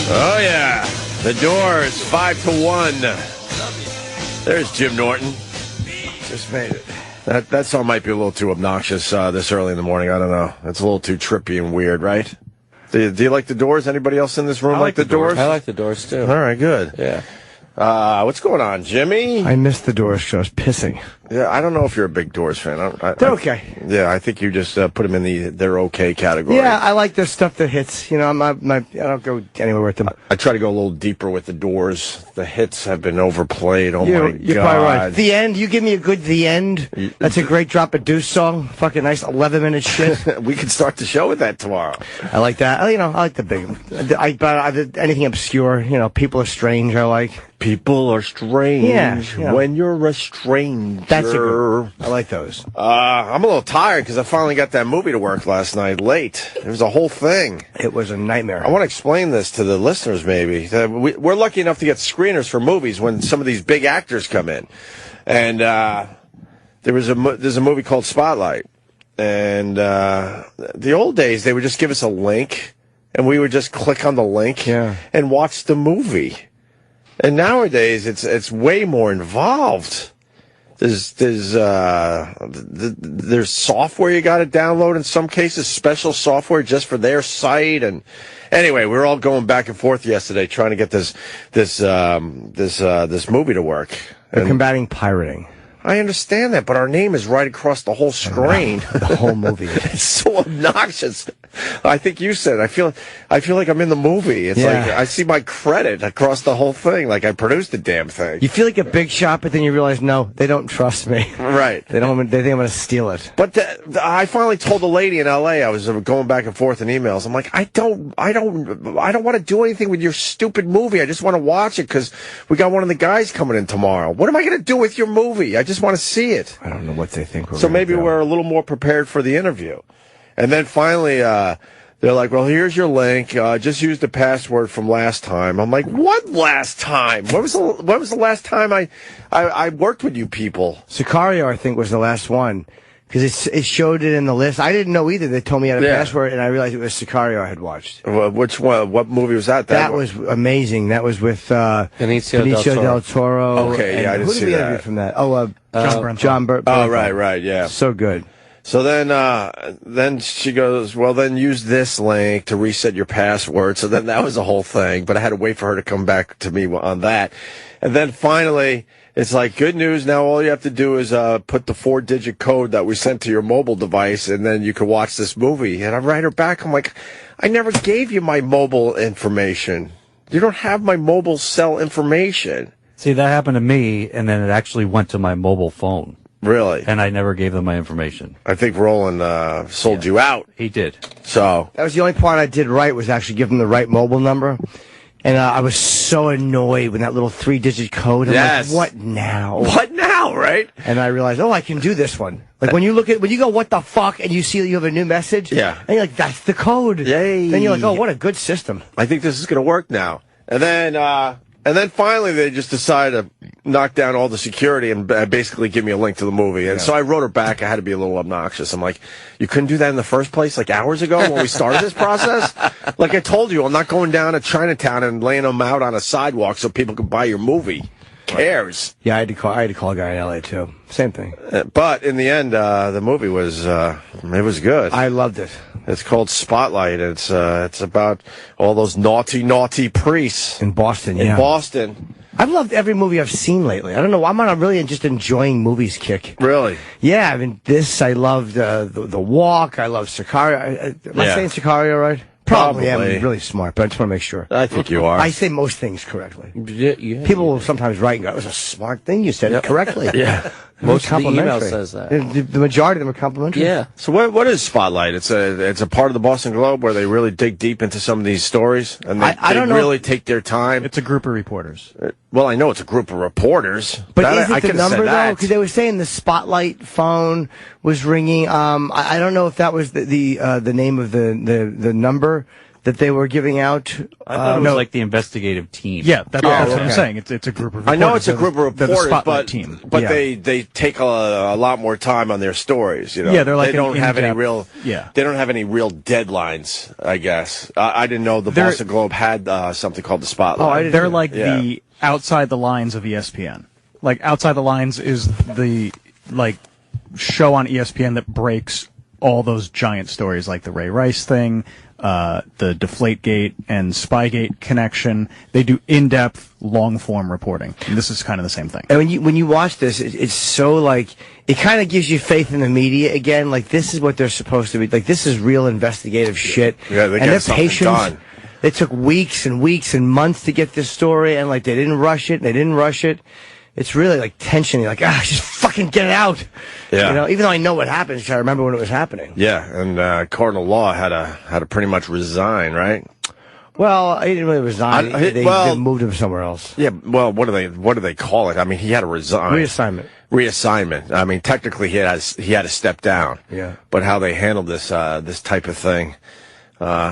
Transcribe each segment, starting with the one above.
Oh, yeah. The Doors, 5-1. There's Jim Norton. Just made it. That song might be a little too obnoxious this early in the morning. I don't know. It's a little too trippy and weird, right? Do you like the Doors? Anybody else in this room like the Doors? I like the Doors, too. All right, good. Yeah. What's going on, Jimmy? I missed the Doors because I was pissing. Yeah, I don't know if you're a big Doors fan. They're okay. Yeah, I think you just put them in they're okay category. Yeah, I like their stuff that hits. You know, I don't go anywhere with them. I try to go a little deeper with the Doors. The hits have been overplayed. Oh, my God. You're probably right. The End. You give me a good The End. That's a great Drop a Deuce song. Fucking nice 11-minute shit. We could start the show with that tomorrow. I like that. You know, I like the big. But anything obscure. You know, People Are Strange. I like. People are strange. Yeah. When you're a stranger. That's a good. I like those. I'm a little tired because I finally got that movie to work last night late. It was a whole thing. It was a nightmare. I want to explain this to the listeners, maybe. We're lucky enough to get screeners for movies when some of these big actors come in. And there's a movie called Spotlight. And the old days, they would just give us a link, and we would just click on the link and watch the movie. And nowadays, it's way more involved. There's software you got to download in some cases, special software just for their site. And anyway, we were all going back and forth yesterday trying to get this movie to work. They're combating pirating. I understand that, but our name is right across the whole screen. The whole movie. It's so obnoxious. I think you said, I feel like I'm in the movie. It's like I see my credit across the whole thing, like I produced the damn thing. You feel like a big shot, but then you realize, no, they don't trust me. Right. They think I'm going to steal it. But I finally told the lady in L.A. I was going back and forth in emails. I'm like, I don't want to do anything with your stupid movie. I just want to watch it because we got one of the guys coming in tomorrow. What am I going to do with your movie? I just want to see it. I don't know what they think. So maybe we're a little more prepared for the interview. And then finally, they're like, well, here's your link. Just use the password from last time. I'm like, what last time? When was the last time I worked with you people? Sicario, I think, was the last one. Because it showed it in the list. I didn't know either. They told me I had a password, and I realized it was Sicario I had watched. Which one? What movie was that? That was amazing. That was with Benicio del Toro. Okay, I didn't see that. Who did we interview from that? John Bernthal. Oh, right, yeah. So good. So then she goes, well, then use this link to reset your password. So then that was the whole thing. But I had to wait for her to come back to me on that. And then finally, it's like, good news. Now all you have to do is put the 4-digit code that we sent to your mobile device, and then you can watch this movie. And I write her back. I'm like, I never gave you my mobile information. You don't have my mobile cell information. See, that happened to me, and then it actually went to my mobile phone. Really? And I never gave them my information. I think Roland sold you out. He did. So that was the only part I did right, was actually give them the right mobile number. And I was so annoyed with that little 3-digit code. I'm like, what now? What now, right? And I realized, I can do this one. Like when you go, what the fuck, and you see that you have a new message. Yeah. And you're like, that's the code. Yay. Then you're like, oh, what a good system. I think this is going to work now. And then finally they just decided to knock down all the security and basically give me a link to the movie. And so I wrote her back. I had to be a little obnoxious. I'm like, you couldn't do that in the first place, like hours ago when we started this process? Like I told you, I'm not going down to Chinatown and laying them out on a sidewalk so people can buy your movie. Cares? Yeah, I had to call a guy in L.A. too. Same thing. But in the end, the movie was it was good. I loved it. It's called Spotlight. It's about all those naughty priests in Boston. In Boston. I've loved every movie I've seen lately. I don't know. I'm on a really just enjoying movies kick. Really? Yeah. I mean, I loved the Walk. I love Sicario. Am I saying Sicario right? Probably. I'm really smart, but I just want to make sure. I think you are. I say most things correctly. People will sometimes write and go, that was a smart thing. You said it correctly. Yeah. Most of the email says that. The majority of them are complimentary. Yeah. So what is Spotlight? It's a part of the Boston Globe where they really dig deep into some of these stories, and they really take their time. It's a group of reporters. Well, I know it's a group of reporters. But is it the number, though? Because they were saying the Spotlight phone was ringing. I don't know if that was the name of the number. that they were giving out? I thought it was like the investigative team. Yeah, that's what I'm saying. It's a group of reporters. I know it's a group of They're the reporters, spotlight team. but they take a lot more time on their stories. You know, Yeah, they're like they don't have any in-depth- real. yeah. They don't have any real deadlines. I guess I didn't know the Boston Globe had something called the Spotlight. They're like the outside the lines of ESPN. Like outside the lines is the show on ESPN that breaks all those giant stories, like the Ray Rice thing, the Deflategate and Spygate connection. They do in-depth, long-form reporting. And this is kind of the same thing. And when you watch this, it's so like it kind of gives you faith in the media again. Like this is what they're supposed to be. Like this is real investigative shit. Yeah, they and get something done. They took weeks and weeks and months to get this story, and like they didn't rush it. They didn't rush it. It's really like tension. You're like, just fucking get it out. Yeah. You know, even though I know what happens, I remember when it was happening. Yeah, and Cardinal Law had to pretty much resign, right? Well, he didn't really resign. They moved him somewhere else. Yeah. Well, what do they call it? I mean, he had to resign. Reassignment. I mean, technically, he had to step down. Yeah. But how they handled this type of thing,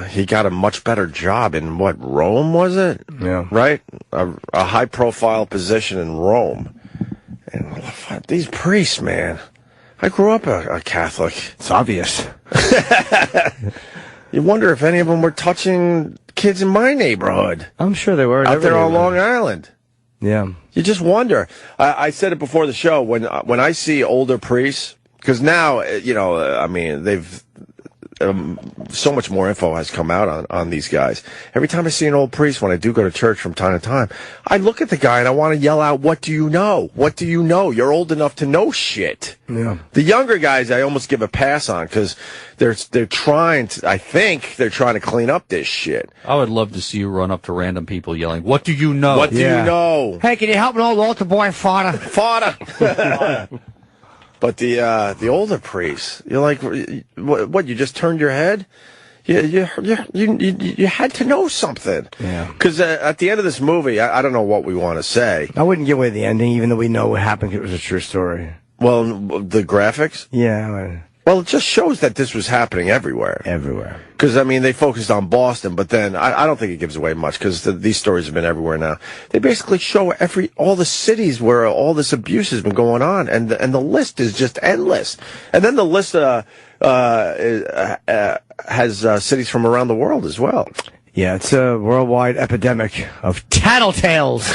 he got a much better job in Rome, was it? Yeah. Right. A high profile position in Rome. And these priests, man. I grew up a Catholic. It's obvious. You wonder if any of them were touching kids in my neighborhood. I'm sure they were. Out there on Long Island. Yeah. You just wonder. I said it before the show, when I see older priests, because now, I mean, they've... so much more info has come out on these guys. Every time I see an old priest, when I do go to church from time to time, I look at the guy and I want to yell out, "What do you know? What do you know? You're old enough to know shit." Yeah. The younger guys, I almost give a pass on because they're trying to. I think they're trying to clean up this shit. I would love to see you run up to random people yelling, "What do you know? What do you know? Hey, can you help an old altar boy, Father? Father." But the older priests, you're like, what? You just turned your head? You had to know something. Yeah. Because at the end of this movie, I don't know what we want to say. I wouldn't give away the ending, even though we know what happened. It was a true story. Well, the graphics. Yeah. Well, it just shows that this was happening everywhere. Everywhere. Because, I mean, they focused on Boston, but then I don't think it gives away much because these stories have been everywhere now. They basically show all the cities where all this abuse has been going on, and the list is just endless. And then the list has cities from around the world as well. Yeah, it's a worldwide epidemic of tattletales.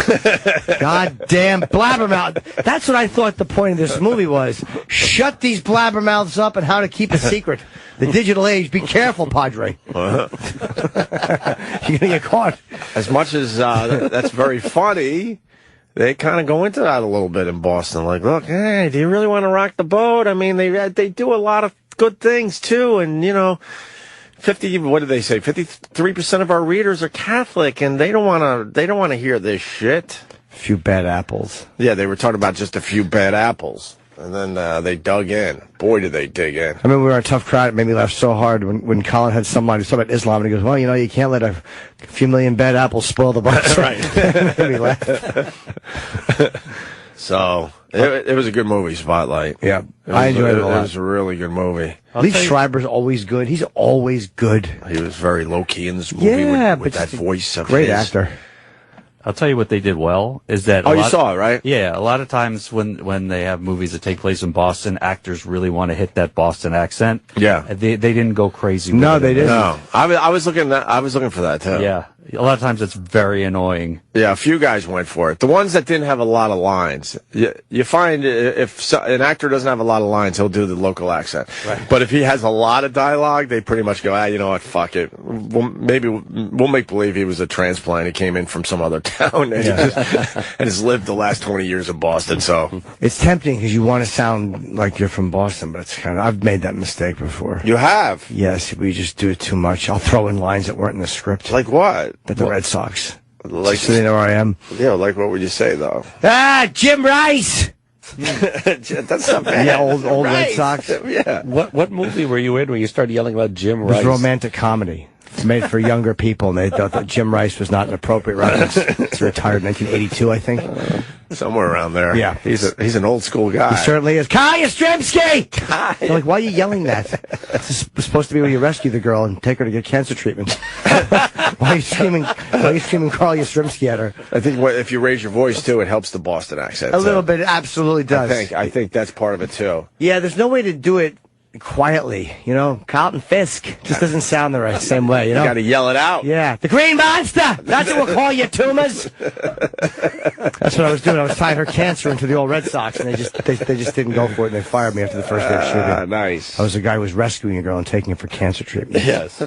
Goddamn blabbermouth. That's what I thought the point of this movie was. Shut these blabbermouths up and how to keep a secret. The digital age. Be careful, Padre. You're going to get caught. As much as that's very funny, they kind of go into that a little bit in Boston. Like, look, hey, do you really want to rock the boat? I mean, they do a lot of good things, too, and, 53% of our readers are Catholic, and they don't want to hear this shit. A few bad apples. Yeah, they were talking about just a few bad apples, and then they dug in. Boy, did they dig in. I mean, we were a tough crowd. It made me laugh so hard when Colin had someone who was talking about Islam, and he goes, "Well, you can't let a few million bad apples spoil the bunch." Right. It made me laugh. So it was a good movie, Spotlight. Yeah, I enjoyed it a lot. It was a really good movie. Lee Schreiber's always good. He's always good. He was very low key in this movie with that voice of great his. actor. I'll tell you what they did well is that. You saw it, right? Yeah, a lot of times when they have movies that take place in Boston, actors really want to hit that Boston accent. Yeah, they didn't go crazy. With No, it. they didn't. No, I was looking for that too. Yeah, a lot of times it's very annoying. Yeah, a few guys went for it. The ones that didn't have a lot of lines, you find if an actor doesn't have a lot of lines, he'll do the local accent. Right. But if he has a lot of dialogue, they pretty much go, you know what, fuck it. We'll make believe he was a transplant. He came in from some other town and, and has lived the last 20 years in Boston. So it's tempting because you want to sound like you're from Boston, but it's I've made that mistake before. You have? Yes, we just do it too much. I'll throw in lines that weren't in the script. Like what? But the Red Sox. Like, so they know where I am. Yeah, like what would you say though? Jim Rice. That's not bad. Yeah, old Red Sox. Yeah. What movie were you in when you started yelling about Jim Rice? It was romantic comedy. It's made for younger people, and they thought that Jim Rice was not an appropriate reference. He retired in 1982, I think. Somewhere around there. Yeah. He's an old school guy. He certainly is. Kai Yastrzemski! They're like, why are you yelling that? This is supposed to be when you rescue the girl and take her to get cancer treatment. Why are you screaming Carl Yastrzemski at her? I think if you raise your voice, too, it helps the Boston accent. A little bit, it absolutely does. I think that's part of it, too. Yeah, there's no way to do it quietly, Carlton Fisk just doesn't sound the same way, You got to yell it out. Yeah, the Green Monster. That's what we'll call you, tumors. That's what I was doing. I was tying her cancer into the old Red Sox, and they just didn't go for it, and they fired me after the first day of shooting. Nice. I was the guy who was rescuing a girl and taking her for cancer treatment. Yes.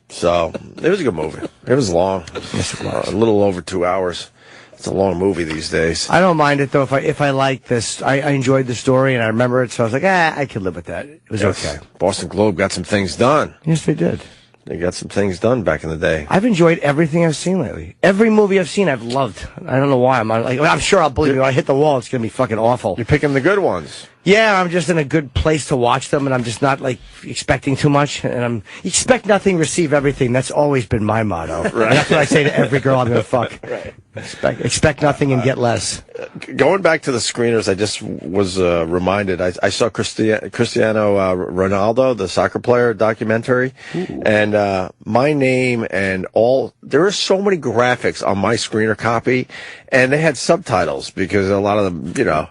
So it was a good movie. It was long. Yes, it was. A little over 2 hours. It's a long movie these days. I don't mind it though. If I like this, I enjoyed the story and I remember it, so I was like, I could live with that. It was okay. Boston Globe got some things done. Yes, they did. They got some things done back in the day. I've enjoyed everything I've seen lately. Every movie I've seen, I've loved. I don't know why. I'm sure I'll believe you. When I hit the wall, it's gonna be fucking awful. You're picking the good ones. Yeah, I'm just in a good place to watch them, and I'm just not expecting too much. And I'm expect nothing, receive everything. That's always been my motto. Right. And that's what I say to every girl I'm gonna fuck. Right. Expect nothing and get less. Going back to the screeners, I just was reminded. I saw Cristiano Ronaldo, the soccer player, documentary, and my name and all. There are so many graphics on my screener copy, and they had subtitles because a lot of them,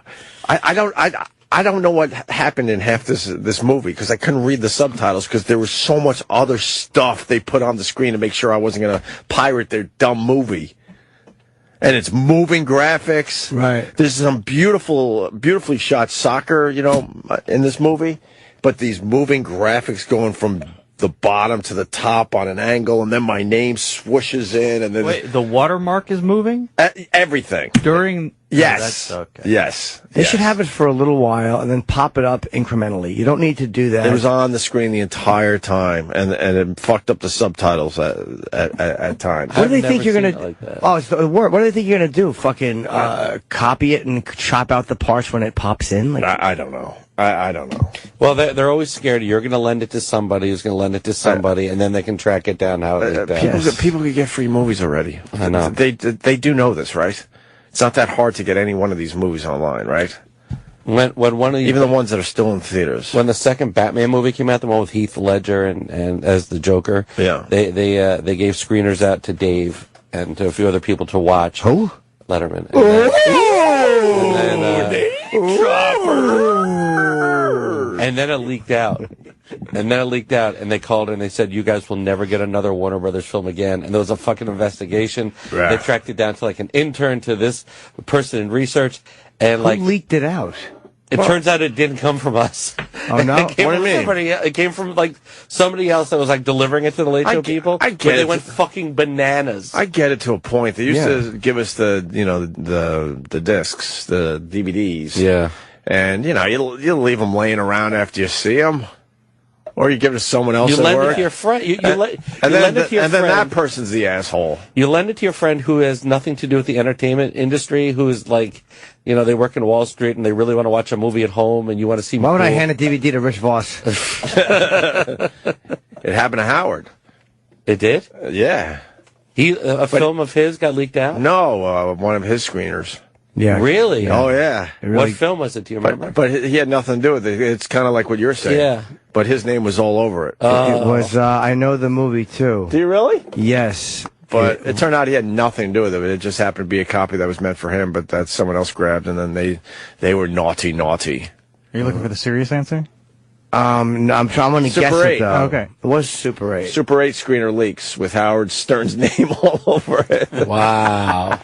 I don't know what happened in half this movie because I couldn't read the subtitles because there was so much other stuff they put on the screen to make sure I wasn't going to pirate their dumb movie. And it's moving graphics. Right. There's some beautifully shot soccer, in this movie. But these moving graphics going from the bottom to the top on an angle, and then my name swooshes in, and then Wait, the watermark is moving everything during. Yes. Oh, that's okay. Yes. They should have it for a little while and then pop it up incrementally. You don't need to do that. It was on the screen the entire time, and it fucked up the subtitles at times. What do they think you're never gonna? seen it like that. Oh, it's the word. What do they think you're gonna do? Fucking copy it and chop out the parts when it pops in? I don't know. I don't know. Well, they're always scared you're going to lend it to somebody who's going to lend it to somebody, and then they can track it down how it down. People can get free movies already. I know. They do know this, right? It's not that hard to get any one of these movies online, right? When one of the, Even the ones that are still in theaters. when the second Batman movie came out, the one with Heath Ledger and as the Joker, Yeah. they gave screeners out to Dave and to a few other people to watch. Who? Letterman. And then it leaked out. And they called and they said, you guys will never get another Warner Brothers film again. And there was a fucking investigation. Right. They tracked it down to an intern to this person in research. And Who leaked it out? it turns out it didn't come from us. Oh no! It came What do from you mean? somebody. It came from somebody else that was delivering it to the Late Show people. I get but they it. went fucking bananas. I get it to a point. They used to give us the discs, the DVDs. Yeah. And, you'll leave them laying around after you see them. Or you give it to someone else You at lend work. it to your friend. And then that person's the asshole. You lend it to your friend who has nothing to do with the entertainment industry, who is they work in Wall Street and they really want to watch a movie at home and you want to see. Why would I hand a DVD to Rich Voss? It happened to Howard. It did? Yeah. A film of his got leaked out? No, one of his screeners. Yeah. Really? Oh, yeah. What film was it? Do you remember? But he had nothing to do with it. It's kind of like what you're saying. Yeah. But his name was all over it. It was. I know the movie too. Do you really? Yes. But it turned out he had nothing to do with it. It just happened to be a copy that was meant for him, but that someone else grabbed, and then they were naughty. Are you looking for the serious answer? I'm going to guess Super it 8. though. Okay. It was Super 8. Super 8 screener leaks with Howard Stern's name all over it. Wow.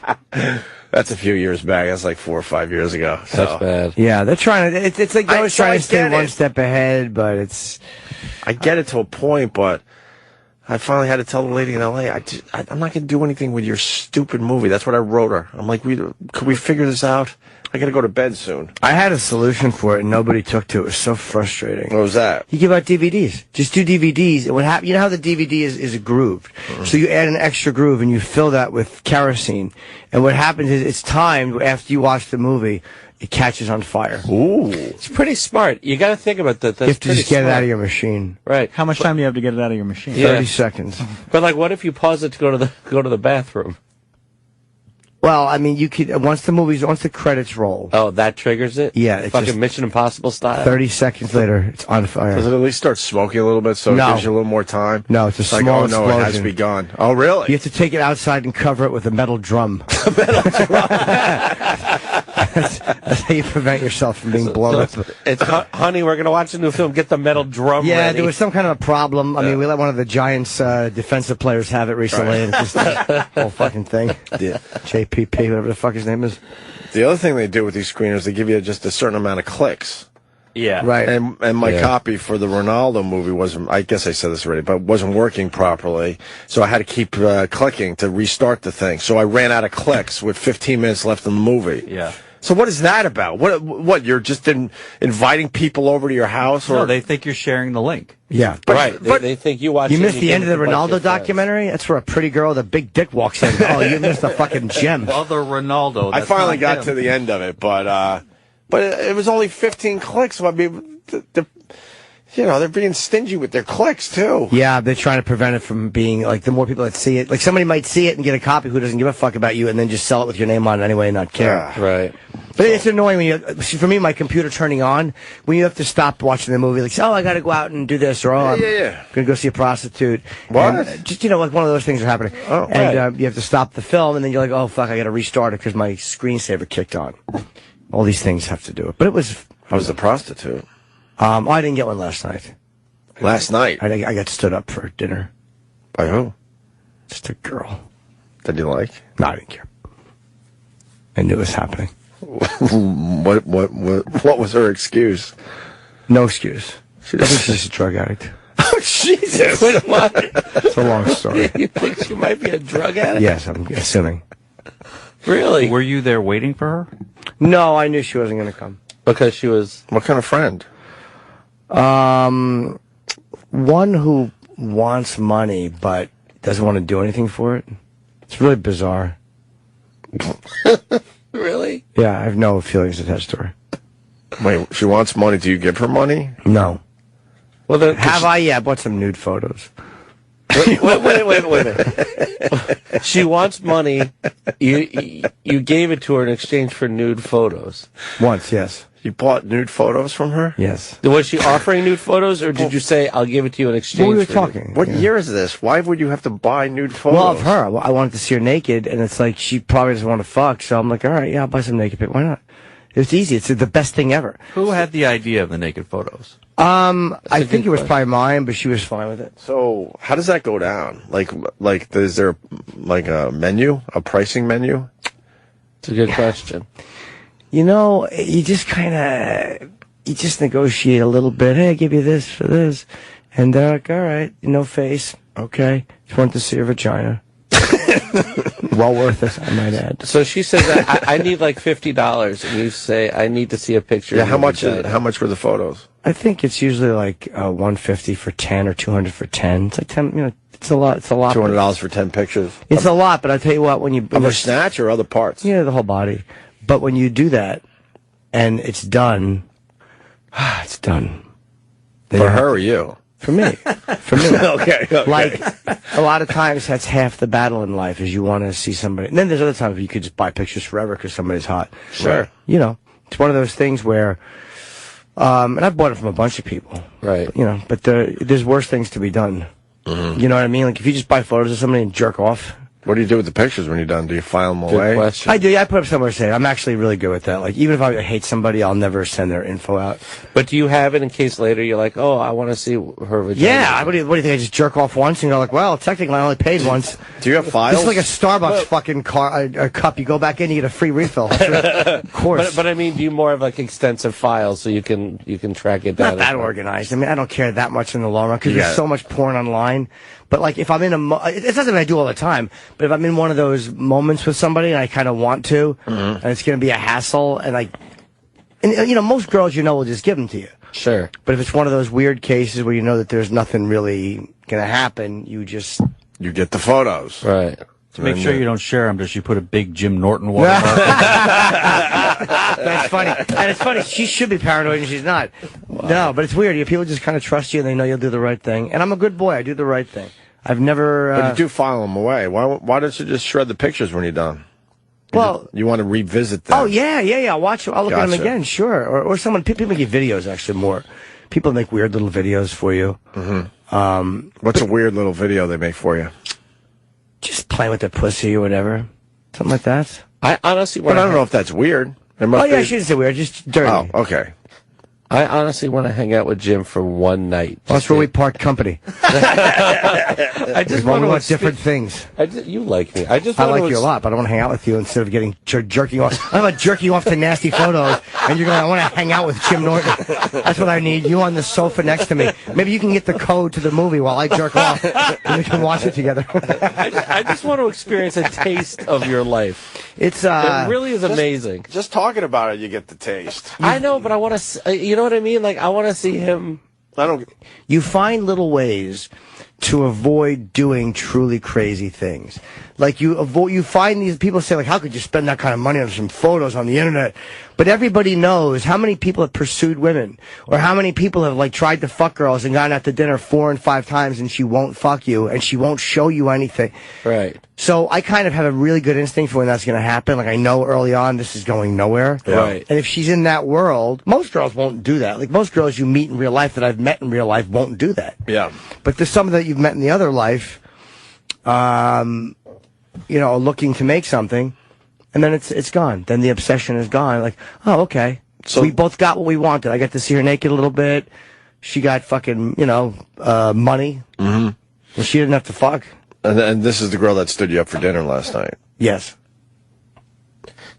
That's a few years back. That's like 4 or 5 years ago. So. That's bad. Yeah, they're trying to. It's like they're always trying to stay get one it. step ahead, but it's. I get it to a point, but I finally had to tell the lady in L.A., I'm not going to do anything with your stupid movie. That's what I wrote her. I'm like, could we figure this out? I got to go to bed soon. I had a solution for it, and nobody took to it. It was so frustrating. What was that? You give out DVDs. Just do DVDs. And what happens? You know how the DVD is grooved. So you add an extra groove and you fill that with kerosene. And what happens is it's timed after you watch the movie. It catches on fire. Ooh. It's pretty smart. You got to think about that. That's You have to pretty just get it smart. out of your machine. Right. How much time do you have to get it out of your machine? Yeah. 30 seconds. But what if you pause it to go to the bathroom? Well, I mean, you could once the credits roll. Oh, that triggers it? Yeah, it's fucking just Mission Impossible style. 30 seconds later, it's on fire. Does it at least start smoking a little bit so it gives you a little more time? No, it's a like, small oh no, explosion. it has begun. Oh really? You have to take it outside and cover it with a metal drum. That's how you prevent yourself from being blown up. It's honey, we're gonna watch a new film. Get the metal drum. Yeah, ready. there was some kind of a problem. I mean, we let one of the Giants defensive players have it recently, and it's just a whole fucking thing. Yeah. JPP, whatever the fuck his name is. The other thing they do with these screeners, they give you just a certain amount of clicks. Yeah. Right. And my copy for the Ronaldo movie wasn't, I guess I said this already, but wasn't working properly. So I had to keep clicking to restart the thing. So I ran out of clicks with 15 minutes left in the movie. Yeah. So what is that about? What you're just inviting people over to your house? Or No, they think you're sharing the link. Yeah. Right. They think you watch. You it missed and the end of give the it to a bunch Ronaldo of friends. documentary? That's where a pretty girl with a big dick walks in. Oh, you missed a fucking gem. Other Ronaldo. I that's finally not got him. to the end of it, but it was only 15 clicks. So I mean, they're being stingy with their clicks too. Yeah, they're trying to prevent it from being, like, the more people that see it. Like, somebody might see it and get a copy who doesn't give a fuck about you and then just sell it with your name on it anyway and not care. Yeah. Right. But it's annoying when for me, my computer turning on, when you have to stop watching the movie, like, oh, I gotta go out and do this, or oh, I'm gonna go see a prostitute. What? And, just, like one of those things are happening. Oh, and you have to stop the film, and then you're like, oh, fuck, I gotta restart it because my screensaver kicked on. All these things have to do it. But it was... I was the prostitute. I didn't get one last night. Last night? I got stood up for dinner. By who? Just a girl. Did you like? No, I didn't care. I knew it was happening. What was her excuse? No excuse. I think she's just a drug addict. Oh, Jesus. What? It's a long story. You think she might be a drug addict? Yes, I'm assuming. Really? Were you there waiting for her? No, I knew she wasn't going to come. Because she was. What kind of friend? One who wants money but doesn't want to do anything for it. It's really bizarre. Really? Yeah, I have no feelings attached to her. Wait, she wants money. Do you give her money? No. Well, then Have I? Yeah, I bought some nude photos. Wait a minute. She wants money. You gave it to her in exchange for nude photos. Once, yes. You bought nude photos from her? Yes. Was she offering nude photos, or did you say, I'll give it to you in exchange Well, we were for talking. What yeah. year is this? Why would you have to buy nude photos? Well, of her. I wanted to see her naked, and it's like she probably doesn't want to fuck, so I'm like, all right, yeah, I'll buy some naked pic. Why not? It's easy. It's the best thing ever. Who had the idea of the naked photos? I think it was probably mine, but she was fine with it. So how does that go down? Like, is there like a menu, a pricing menu? It's a good question. You know, you just negotiate a little bit. Hey, I give you this for this. And they're like, all right, no face. Okay. Just want to see her vagina. Well worth it, I might add. So she says, I need like $50, and you say, I need to see a picture. Yeah, of how your much? vagina. How much were the photos? I think it's usually like $150 for 10 or $200 for 10. It's like 10. You know, it's a lot. It's a lot. $200 for 10 pictures. It's a lot, but I tell you what, when you Of a snatch or other parts? yeah, the whole body. But when you do that, and it's done, it's done. For her or you? For me. For me. Okay. Like, a lot of times that's half the battle in life is you want to see somebody. And then there's other times where you could just buy pictures forever because somebody's hot. Sure. You know, it's one of those things where, and I've bought it from a bunch of people. Right. You know, but there's worse things to be done. Mm-hmm. You know what I mean? Like, if you just buy photos of somebody and jerk off. What do you do with the pictures when you're done? Do you file them Good away? question. I do. Yeah, I put up somewhere saying I'm actually really good with that. Like, even if I hate somebody, I'll never send their info out. But do you have it in case later you're like, oh, I want to see her vagina? Yeah. What do you think? I just jerk off once and go like, well, technically I only paid once. Do you have files? This is like a Starbucks fucking cup. You go back in, you get a free refill. Of course. But I mean, do you more have like extensive files so you can track it down? Not that organized. I mean, I don't care that much in the long run because Yeah. there's so much porn online. But like, if I'm in it's not something I do all the time. But if I'm in one of those moments with somebody and I kind of want to, and it's going to be a hassle, and you know, most girls will just give them to you. Sure. But if it's one of those weird cases where you know that there's nothing really going to happen, you just You get the photos. Right. To make sure you don't share them, does she put a big Jim Norton watermark? That's funny. And it's funny, she should be paranoid and she's not. Wow. No, but it's weird. People just kind of trust you and they know you'll do the right thing. And I'm a good boy. I do the right thing. I've never... But you do file them away. Why don't you just shred the pictures when you're done? Well, you want to revisit them. Oh, yeah. I'll watch them. I'll look at them Gotcha. again, sure. Or someone, people make videos, actually, more. People make weird little videos for you. What's a weird little video they make for you? Just playing with their pussy or whatever. Something like that. I honestly But want I don't know if that's weird. It Oh, must yeah, I be. shouldn't say weird, just dirty. Oh, okay. I honestly want to hang out with Jim for one night. Well, that's where we part company. I just Want want to to different things. You like me. I I like you a lot, but I want to hang out with you instead of getting jerking off. I'm about jerking off to nasty photos, and you're going, I want to hang out with Jim Norton. That's what I need. You on the sofa next to me. Maybe you can get the code to the movie while I jerk off, and we can watch it together. I just want to experience a taste of your life. It's It really is amazing. Just talking about it, you get the taste. I know, but I want to. You know what I mean? Like I want to see him. I don't. you find little ways to avoid doing truly crazy things. Like you find these people say, like, how could you spend that kind of money on some photos on the internet? But everybody knows how many people have pursued women, or how many people have like tried to fuck girls and gone out to dinner 4 and 5 times, and she won't fuck you and she won't show you anything. Right. So I kind of have a really good instinct for when that's going to happen. Like I know early on this is going nowhere. Right. And if she's in that world, most girls won't do that. Like most girls you meet in real life that I've met in real life won't do that. Yeah. But there's some that you've met in the other life, you know, looking to make something, and then it's gone. Then the obsession is gone. Like, oh, okay. So we both got what we wanted. I got to see her naked a little bit. She got fucking, you know, money. Mm-hmm. And she didn't have to fuck. And this is the girl that stood you up for dinner last night. Yes.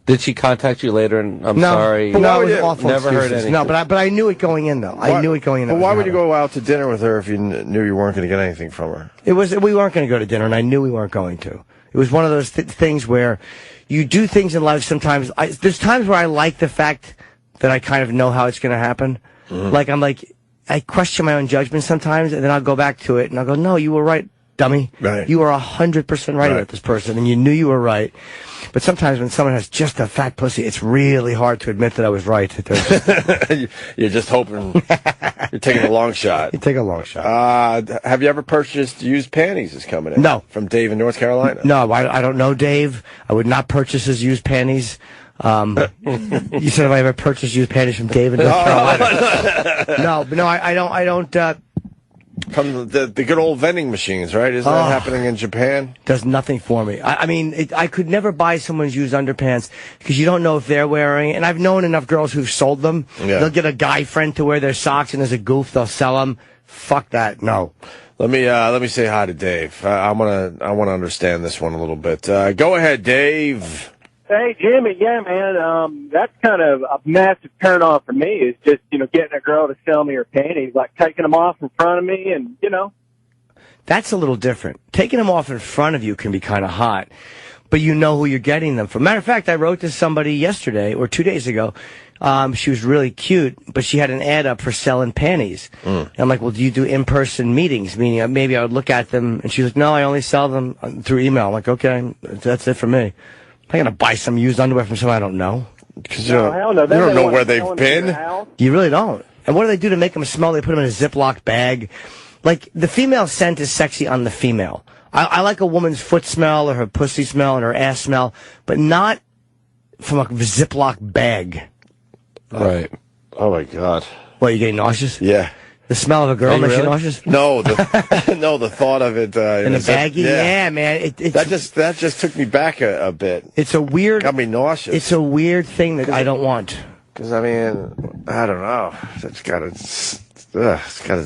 Did she contact you later? And I'm No, sorry. but no, would it was you- awful Never heard excuses. anything. No, but I knew it going in though. I knew it going in. But It why was would you gonna go out to dinner with her if you knew you weren't going to get anything from her? It was, we weren't going to go to dinner, and I knew we weren't going to. It was one of those things where you do things in life sometimes. There's times where I like the fact that I kind of know how it's going to happen. Mm-hmm. Like, I question my own judgment sometimes, and then I'll go back to it, and I'll go, no, you were right, dummy. Right. You were 100% right about this person, and you knew you were right. But sometimes when someone has just a fat pussy, it's really hard to admit that I was right. You're just hoping. You're taking a long shot. You take a long shot. Have you ever purchased used panties? Is coming in. No. From Dave in North Carolina. No, I don't know Dave. I would not purchase his used panties. You said if I ever purchased used panties from Dave in North Carolina. No, I don't. From the good old vending machines, right? Isn't that happening in Japan? Does nothing for me. I mean, I could never buy someone's used underpants because you don't know if they're wearing. And I've known enough girls who've sold them. Yeah. They'll get a guy friend to wear their socks, and as a goof, they'll sell them. Fuck that. No. Let me say hi to Dave. I want to understand this one a little bit. Go ahead, Dave. Hey, Jimmy, yeah, man, that's kind of a massive turn on for me is just, getting a girl to sell me her panties, like taking them off in front of me and, That's a little different. Taking them off in front of you can be kind of hot, but you know who you're getting them from. Matter of fact, I wrote to somebody yesterday or 2 days ago. She was really cute, but she had an ad up for selling panties. And I'm like, well, do you do in-person meetings? Meaning maybe I would look at them, and she was like, no, I only sell them through email. I'm like, okay, that's it for me. I'm going to buy some used underwear from someone I don't know. Because hell no. you don't know where they've been. You really don't. And what do they do to make them smell? They put them in a Ziploc bag. Like, the female scent is sexy on the female. I like a woman's foot smell or her pussy smell and her ass smell, but not from a Ziploc bag. Right. Oh, my God. What, you getting nauseous? Yeah. The smell of a girl makes you really? nauseous? No, the thought of it In a baggie? Yeah, man. It's, that just took me back a bit. it's a weird... Got me nauseous. It's a weird thing that I don't want. Because I mean, I don't know. It's got to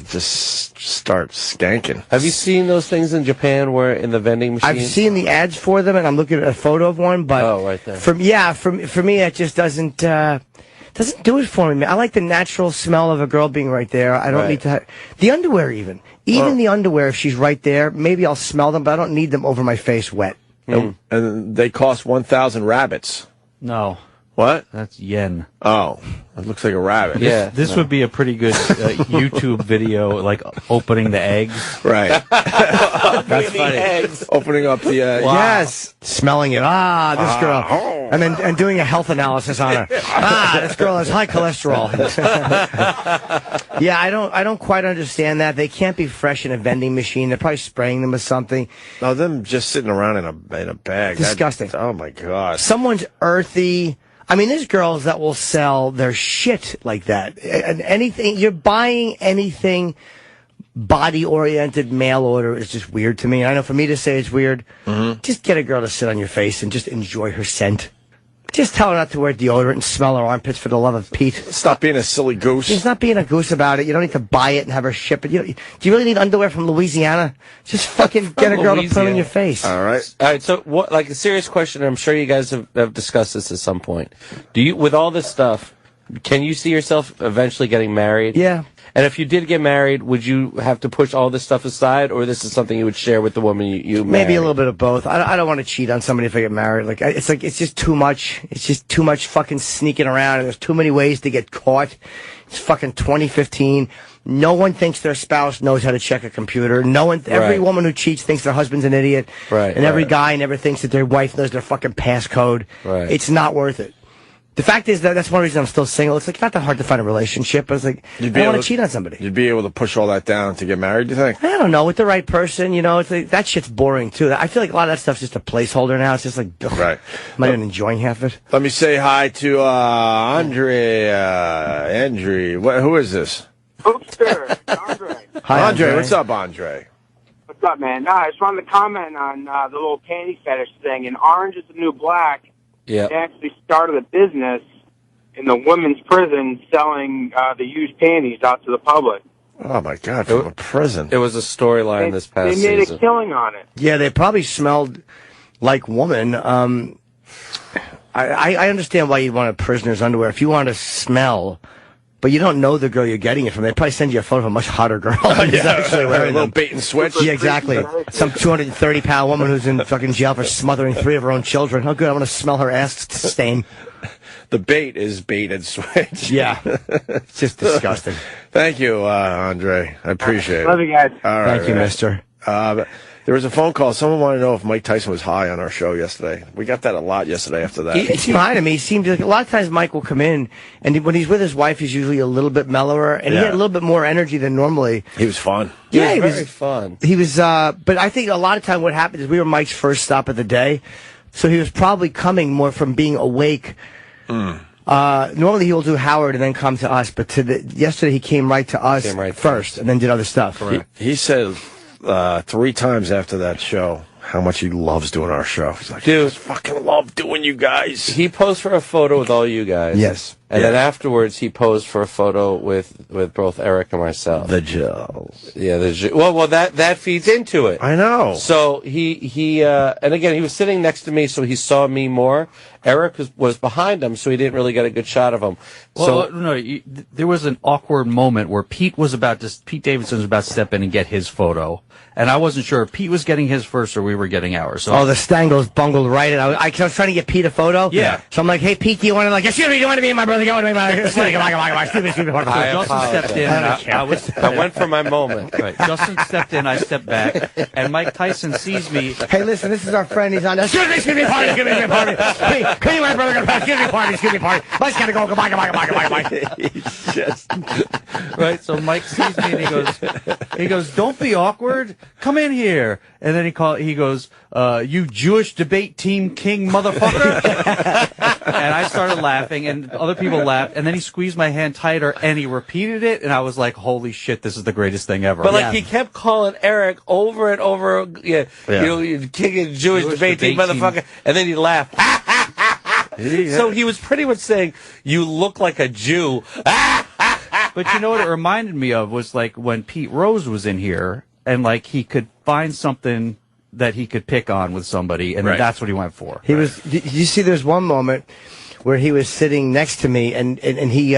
just start skanking. Have you seen those things in Japan where in the vending machine? I've seen the ads for them, and I'm looking at a photo of one, but... Oh, right there. For me, it just doesn't do it for me, man. I like the natural smell of a girl being right there. I don't need to the underwear even the underwear, if she's right there, maybe I'll smell them, but I don't need them over my face wet. And they cost 1,000 rabbits. No. What? That's yen. Oh, it looks like a rabbit. Yeah. This would be a pretty good YouTube video, like opening the eggs. Right. That's funny. Eggs. Opening up the, yes. Smelling it. This girl. And doing a health analysis on her. This girl has high cholesterol. Yeah, I don't quite understand that. They can't be fresh in a vending machine. They're probably spraying them with something. No, them just sitting around in a bag. Disgusting. Oh my God. Someone's earthy. I mean, there's girls that will sell their shit like that. And anything, you're buying anything body-oriented mail order is just weird to me. I know for me to say it's weird, just get a girl to sit on your face and just enjoy her scent. Just tell her not to wear deodorant and smell her armpits for the love of Pete. Stop being a silly goose. She's not being a goose about it. You don't need to buy it and have her ship it. Do you really need underwear from Louisiana? Just fucking get a girl to put it in your face. All right. All right, so what? Like a serious question. I'm sure you guys have discussed this at some point. Do you, with all this stuff, can you see yourself eventually getting married? Yeah. And if you did get married, would you have to push all this stuff aside, or this is something you would share with the woman you married? Maybe a little bit of both. I don't want to cheat on somebody if I get married. It's just too much. It's just too much fucking sneaking around, and there's too many ways to get caught. It's fucking 2015. No one thinks their spouse knows how to check a computer. Every woman who cheats thinks their husband's an idiot. Right. And every guy never thinks that their wife knows their fucking passcode. Right. It's not worth it. The fact is that's one reason I'm still single. It's like not that hard to find a relationship. I was like, I don't want to cheat on somebody. You'd be able to push all that down to get married, do you think? I don't know, with the right person, it's like, that shit's boring too. I feel like a lot of that stuff's just a placeholder now. It's just like, ugh, Right. I'm not even enjoying half of it. Let me say hi to Andre. Who is this? Hoopster, Andre. Hi, Andre. What's up, Andre? What's up, man? No, I just wanted to comment on the little panty fetish thing. And Orange is the New Black. Yeah. They actually started a business in the women's prison selling the used panties out to the public. Oh my God! From a prison. It was a storyline this past They made season. a killing on it. Yeah, they probably smelled like woman. I understand why you'd want a prisoner's underwear. If you want to smell, but you don't know the girl you're getting it from, they probably send you a photo of a much hotter girl. Who's actually a wearing little them. bait and switch. Yeah, exactly. Some 230-pound woman who's in fucking jail for smothering 3 of her own children. Oh, good. I want to smell her ass stain. The bait is bait and switch. Yeah. It's just disgusting. Thank you, Andre. I appreciate it. Love you guys. All right. Thank you, mister. There was a phone call. Someone wanted to know if Mike Tyson was high on our show yesterday. We got that a lot yesterday after that. He seemed high to me. He seemed like a lot of times Mike will come in, and when he's with his wife, he's usually a little bit mellower, and he had a little bit more energy than normally. He was fun. Yeah, It was very fun. He was, but I think a lot of time what happened is we were Mike's first stop of the day, so he was probably coming more from being awake. Normally he'll do Howard and then come to us, but yesterday he came right to us first and then did other stuff. He said 3 times after that show how much he loves doing our show. He's like, Dude, I just fucking love doing you guys. He posed for a photo with all you guys. Yes. And then afterwards, he posed for a photo with both Eric and myself. The Gills. Yeah, well, that feeds into it. I know. So he and again, he was sitting next to me, so he saw me more. Eric was behind him, so he didn't really get a good shot of him. Well, there was an awkward moment where Pete Davidson was about to step in and get his photo, and I wasn't sure if Pete was getting his first or we were getting ours. So the Stangles bungled right in. I was trying to get Pete a photo. Yeah. So I'm like, hey, Pete, do you want to, excuse me, do you want to be my brother? You want to be my Justin stepped in. I went for my moment. Right. Justin stepped in. I stepped back, and Mike Tyson sees me. Hey, listen, this is our friend. He's on. Excuse me, party. Excuse me, party. Hey, can you my brother go back? Excuse me, party. Let's get to go. Goodbye. Right. So Mike sees me and he goes, "Don't be awkward. Come in here." And then he goes, "You Jewish debate team king motherfucker." And I started laughing, and other people laughed, and then he squeezed my hand tighter, and he repeated it, and I was like, holy shit, this is the greatest thing ever. But he kept calling Eric over and over, you kicking Jewish debate team motherfucker, and then he laughed. So he was pretty much saying, you look like a Jew. But you know what it reminded me of was like when Pete Rose was in here, and like he could find something that he could pick on with somebody, and then that's what he went for. You see, there's one moment where he was sitting next to me, and he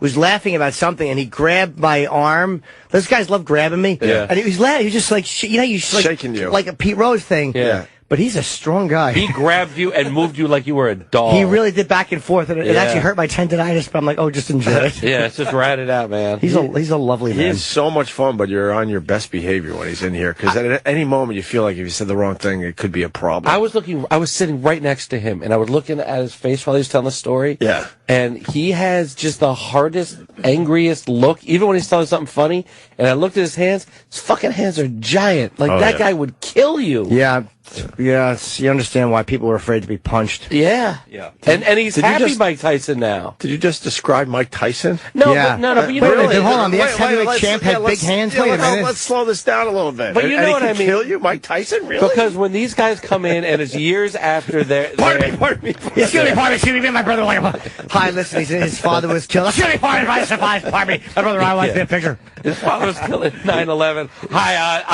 was laughing about something, and he grabbed my arm. Those guys love grabbing me. Yeah. And he was laughing. He was just like, shaking you. Shaking you. Like a Pete Rose thing. Yeah. But he's a strong guy. He grabbed you and moved you like you were a doll. He really did back and forth, and it actually hurt my tendonitis. But I'm like, oh, just enjoy it. Yeah, it's just rat it out, man. He's a lovely man. He's so much fun, but you're on your best behavior when he's in here because at any moment you feel like if you said the wrong thing, it could be a problem. I was sitting right next to him, and I was looking at his face while he was telling the story. Yeah. And he has just the hardest, angriest look, even when he's telling something funny. And I looked at his hands. His fucking hands are giant. Like, that guy would kill you. Yeah. Yes, you understand why people are afraid to be punched. Yeah. And he's happy Mike Tyson now. Did you just describe Mike Tyson? No, yeah. but you wait, know wait, hold on. The ex-heavyweight champ had big hands. Wait a minute. Let's slow this down a little bit. But you know what I mean? Kill you, Mike Tyson? Really? Because when these guys come in, and it's years after their... Pardon me. Excuse me, my brother. Hi, listen, his father was killed. Excuse me, pardon me. My brother, I want to see a picture. His father was killed in 9/11. Hi,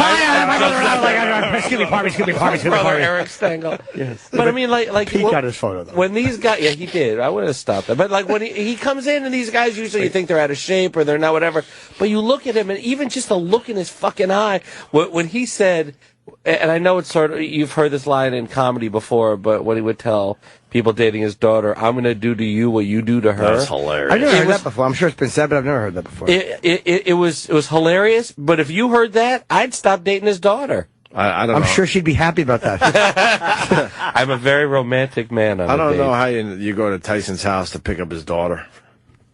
my brother, excuse me, pardon me. Brother Eric Stengel. Yes. But I mean, like Pete got his photo, though. When these guys, he did. I would have stopped that. But like when he comes in, and these guys usually you think they're out of shape or they're not whatever. But you look at him, and even just the look in his fucking eye, when he said, and I know it's sort of, you've heard this line in comedy before, but when he would tell people dating his daughter, I'm going to do to you what you do to her. That's hilarious. I've never heard that before. I'm sure it's been said, but I've never heard that before. It was hilarious. But if you heard that, I'd stop dating his daughter. I don't know. I'm sure she'd be happy about that. I'm a very romantic man. I don't know how you go to Tyson's house to pick up his daughter.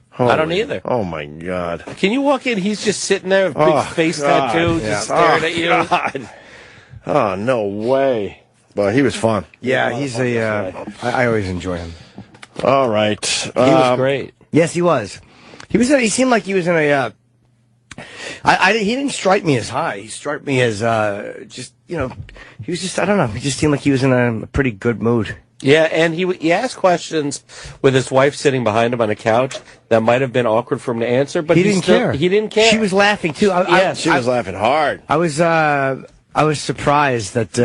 Holy, I don't either. Oh, my God. Can you walk in? He's just sitting there with big face tattoo, just staring at you. God. Oh, no way. But he was fun. Yeah, he's I always enjoy him. All right. He was great. Yes, he was. He seemed like he was in a... he didn't strike me as high. He struck me as just, he was just, I don't know. He just seemed like he was in a pretty good mood. Yeah, and he asked questions with his wife sitting behind him on a couch that might have been awkward for him to answer, but he didn't care. He didn't care. She was laughing too. She was laughing hard. I was surprised that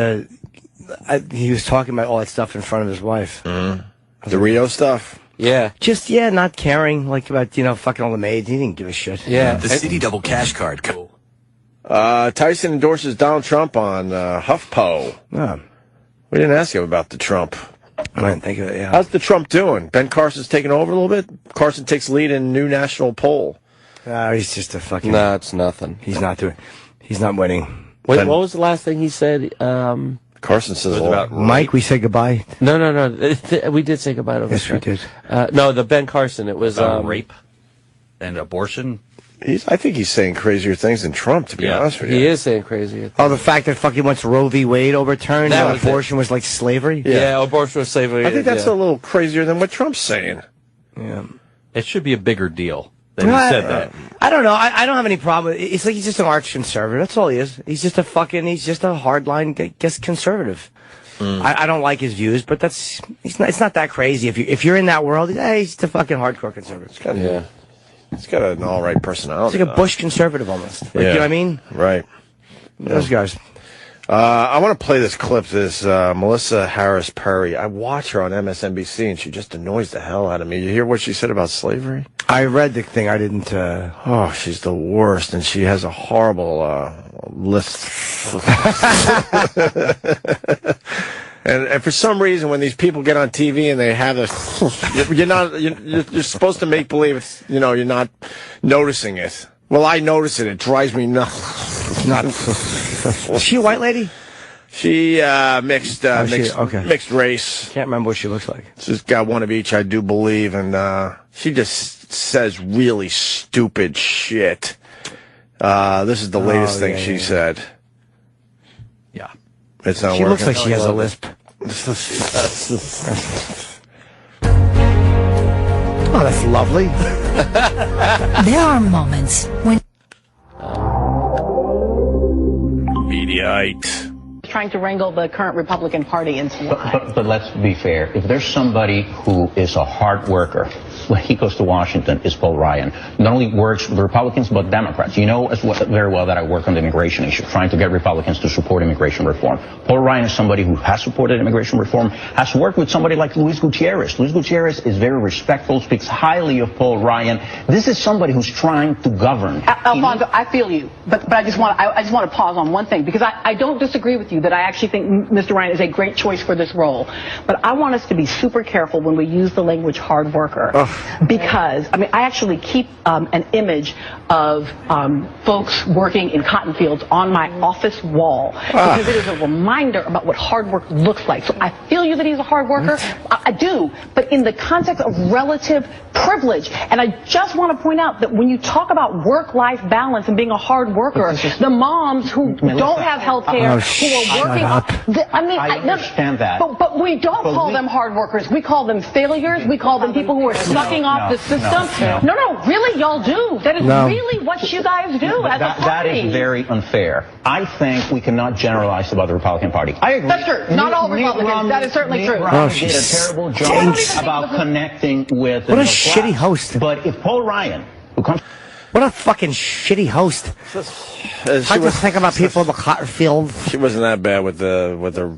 he was talking about all that stuff in front of his wife. Mm-hmm. The Rio stuff. Yeah. Just, not caring, like about, fucking all the maids. He didn't give a shit. Yeah. The City Double Cash Card. Cool. Tyson endorses Donald Trump on HuffPo. Oh. We didn't ask him about the Trump. I didn't think of it, yeah. How's the Trump doing? Ben Carson's taking over a little bit? Carson takes lead in new national poll. He's just a fucking... No, it's nothing. He's not winning. Wait, what was the last thing he said? Carson says about Mike, we say goodbye. No. We did say goodbye to him. Yes, we did. No, the Ben Carson. It was rape and abortion. I think he's saying crazier things than Trump, to be honest with you. He is saying crazy. Oh, the fact that fucking once Roe v. Wade overturned, That that was abortion was like slavery? Yeah, abortion was slavery. I think that's a little crazier than what Trump's saying. Yeah. It should be a bigger deal than he said that. I don't know. I don't have any problem. It's like he's just an arch conservative. That's all he is. He's just a hardline, guess, conservative. I don't like his views, but it's not that crazy. If you're in that world, he's just a fucking hardcore conservative. He's got an all right personality. It's like a Bush conservative almost. Like, you know what I mean? Right. Those guys. I want to play this clip. This Melissa Harris Perry. I watch her on MSNBC, and she just annoys the hell out of me. You hear what she said about slavery? I read the thing. I didn't. Oh, she's the worst, and she has a horrible list. And for some reason, when these people get on TV and they have this, you're supposed to make believe it's, you're not noticing it. Well, I notice it. It drives me nuts. Is she a white lady? She mixed race. Can't remember what she looks like. She's got one of each, I do believe, and she just says really stupid shit. This is the latest thing she said. Yeah. It's not She working. looks like she has a lisp. Oh, that's lovely. There are moments when Mediate. Trying to wrangle the current Republican Party into line. But let's be fair. If there's somebody who is a hard worker, when he goes to Washington, is Paul Ryan. Not only works with Republicans, but Democrats. You know as well, very well that I work on the immigration issue, trying to get Republicans to support immigration reform. Paul Ryan is somebody who has supported immigration reform, has worked with somebody like Luis Gutierrez. Luis Gutierrez is very respectful, speaks highly of Paul Ryan. This is somebody who's trying to govern. Alfonso, I feel you, but I just want to pause on one thing, because I don't disagree with you that I actually think Mr. Ryan is a great choice for this role. But I want us to be super careful when we use the language hard worker. Because, I mean, I actually keep an image of folks working in cotton fields on my office wall. Because it is a reminder about what hard work looks like. So I feel you that he's a hard worker. I do. But in the context of relative privilege. And I just want to point out that when you talk about work-life balance and being a hard worker, the moms who don't have health care, who are working, I understand that. But we don't call them hard workers. We call them failures. We call them people who are sucking off the system. No, really, y'all do. That is really what you guys do as a party. That is very unfair. I think we cannot generalize about the Republican Party. I agree. That's true. Not all Republicans. That is certainly true. Did a terrible job about connecting with what a shitty host. But if Paul Ryan, who comes... What a fucking shitty host. I just think about people in the cotton field. She wasn't that bad with her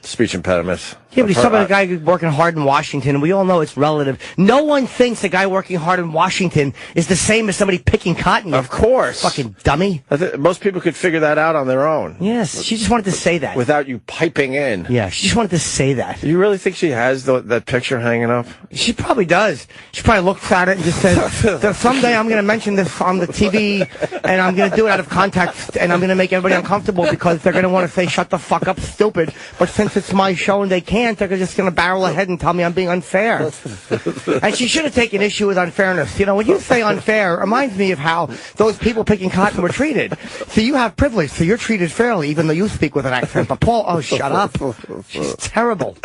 speech impediment. Yeah, but he's talking about a guy working hard in Washington, and we all know it's relative. No one thinks a guy working hard in Washington is the same as somebody picking cotton. Of course. Fucking dummy. Most people could figure that out on their own. Yes, she just wanted to say that. Without you piping in. Yeah, she just wanted to say that. You really think she has that picture hanging up? She probably does. She probably looks at it and just says, someday I'm going to mention this on the TV, and I'm going to do it out of context, and I'm going to make everybody uncomfortable because they're going to want to say, shut the fuck up, stupid. But since it's my show and they can't, they're just going to barrel ahead and tell me I'm being unfair. And she should have taken issue with unfairness. You know, when you say unfair, it reminds me of how those people picking cotton were treated. So you have privilege, so you're treated fairly, even though you speak with an accent. But Paul, shut up. She's terrible.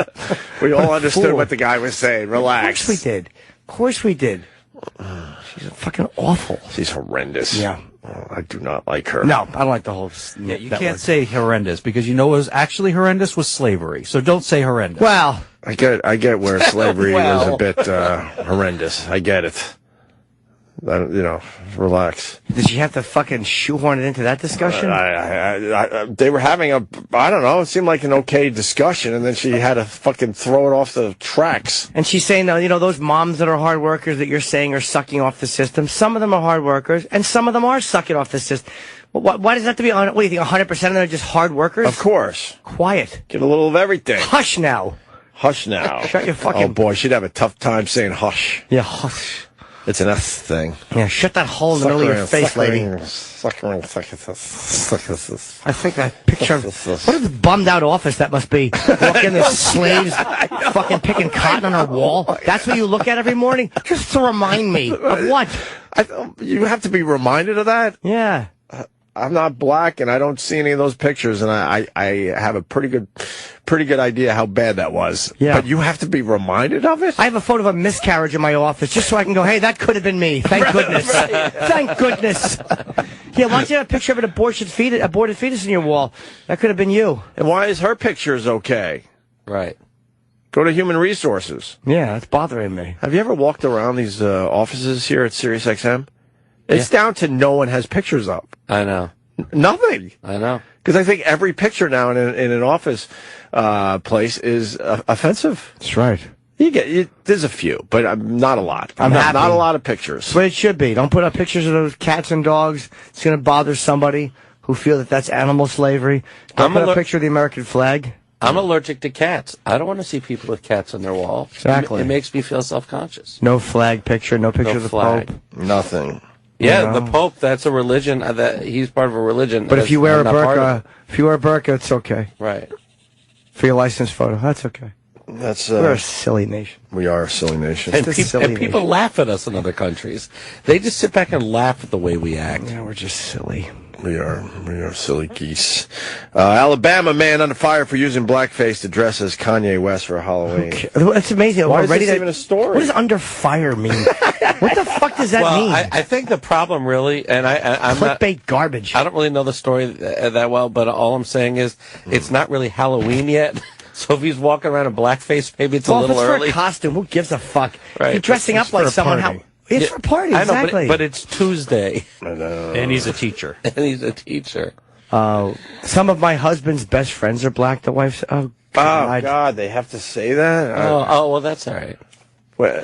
We all understood what the guy was saying. Relax. Of course we did. Of course we did. She's fucking awful. She's horrendous. Yeah. I do not like her. No, I don't like the whole... Yeah, you can't say horrendous, because you know what was actually horrendous was slavery. So don't say horrendous. Well... I get where slavery was a bit horrendous. I get it. Relax. Did she have to fucking shoehorn it into that discussion? They were having I don't know, it seemed like an okay discussion, and then she had to fucking throw it off the tracks. And she's saying, those moms that are hard workers that you're saying are sucking off the system, some of them are hard workers, and some of them are sucking off the system. Why does that have to be, what do you think, 100% of them are just hard workers? Of course. Quiet. Get a little of everything. Hush now. Hush now. Shut your fucking... Oh, boy, she'd have a tough time saying hush. Yeah, hush. It's an S thing. Yeah, shut that hole in the middle of your face, lady. I think that picture of... What a bummed-out office that must be. Walk in, there's slaves fucking picking cotton on her wall. That's what you look at every morning? Just to remind me of what? You have to be reminded of that? Yeah. I'm not black, and I don't see any of those pictures, and I have a pretty good idea how bad that was. Yeah. But you have to be reminded of it? I have a photo of a miscarriage in my office, just so I can go, hey, that could have been me. Thank goodness. Thank goodness. Yeah, why don't you have a picture of an aborted fetus in your wall? That could have been you. And why is her pictures okay? Right. Go to Human Resources. Yeah, that's bothering me. Have you ever walked around these offices here at SiriusXM? It's down to no one has pictures up. I know. Nothing. I know. Because I think every picture now in an office place is offensive. That's right. There's a few, but not a lot. I'm happy. Not a lot of pictures. That's what it should be. Don't put up pictures of those cats and dogs. It's going to bother somebody who feel that that's animal slavery. Don't put up a picture of the American flag. I'm allergic to cats. I don't want to see people with cats on their wall. Exactly. It makes me feel self-conscious. No flag picture, no picture of the flag. Pope. Nothing. Yeah, the Pope, that's a religion. He's part of a religion. But if you wear a burqa, it's okay. Right. For your license photo, that's okay. We're a silly nation. We are a silly nation. And people laugh at us in other countries. They just sit back and laugh at the way we act. Yeah, we're just silly. We are silly geese. Alabama man under fire for using blackface to dress as Kanye West for Halloween. Okay. That's amazing. Why is this even a story? What does under fire mean? What the fuck does that mean? I think the problem really, and I'm clickbait garbage. I don't really know the story that well, but all I'm saying is it's not really Halloween yet. So if he's walking around in blackface, maybe it's a little early. If it's for a costume, who gives a fuck? Right. If you're dressing up like someone. It's for a party, exactly. I know, but it's Tuesday. And he's a teacher. Some of my husband's best friends are black. The wife's... Oh, God, they have to say that? Oh, well, that's all right.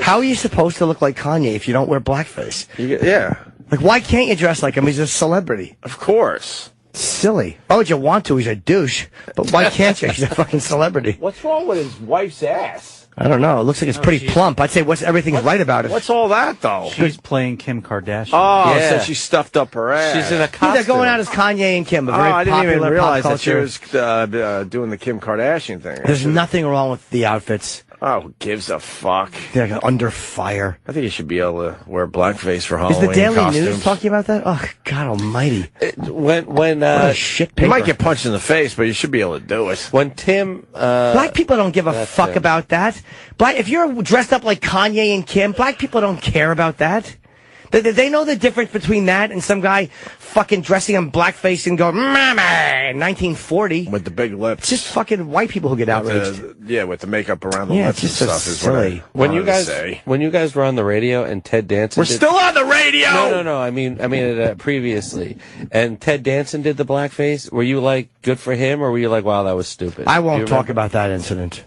How are you supposed to look like Kanye if you don't wear blackface? Yeah. Like, why can't you dress like him? He's a celebrity. Of course. Silly. Why would you want to? He's a douche. But why can't you? He's a fucking celebrity. What's wrong with his wife's ass? I don't know. It looks like it's pretty plump. I'd say everything's right about it. What's all that, though? She's playing Kim Kardashian. Oh, Yeah. so she stuffed up her ass. She's in a Yeah, costume. they're going out as Kanye and Kim, a very I didn't popular even realize pop that she culture. was doing the Kim Kardashian thing. There's nothing wrong with the outfits. Oh, who gives a fuck? They're like under fire. I think you should be able to wear blackface for Is Halloween the Daily costumes. News talking about that? Oh, God almighty. When What a shit You paper. might get punched in the face, but you should be able to do it. when Tim Black people don't give a fuck about that. If you're dressed up like Kanye and Kim, black people don't care about that. They know the difference between that and some guy fucking dressing in blackface and going, "Mama," in 1940. With the big lips. It's just fucking white people who get outraged. With the makeup around the Yeah, lips and it's just stuff so is silly. what when you guys were on the radio and Ted Danson We're still on the radio! No, I mean previously. And Ted Danson did the blackface. Were you like good for him or were you like, wow, that was stupid? I Do won't you talk remember? about that incident.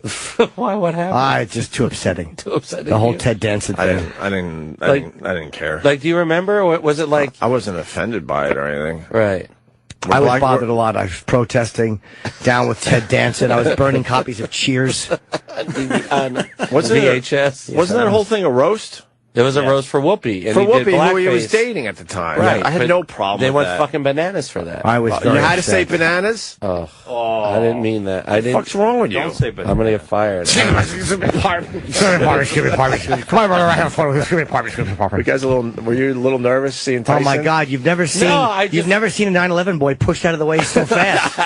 Why, what happened? It's just too upsetting. Too upsetting. The whole you? Ted Danson I thing. didn't care. Like, do you remember? Or was it like I wasn't offended by it or anything. right? I was bothered a lot. I was protesting down with Ted Danson. I was burning copies of Cheers. On Wasn't VHS. Wasn't that whole thing a roast? It was a roast for Whoopi. And For he did Whoopi, who he was blackface. dating at the time. Right. I had but no problem They with went that. fucking bananas for that. I was You very had to say upset. bananas? Oh, I didn't mean that. I What the didn't. fuck's wrong with you? Don't say I'm gonna get fired. Come on, brother. You guys were you a little nervous seeing Oh Tyson? my God! You've never seen you've never seen a 9/11 boy pushed out of the way so fast.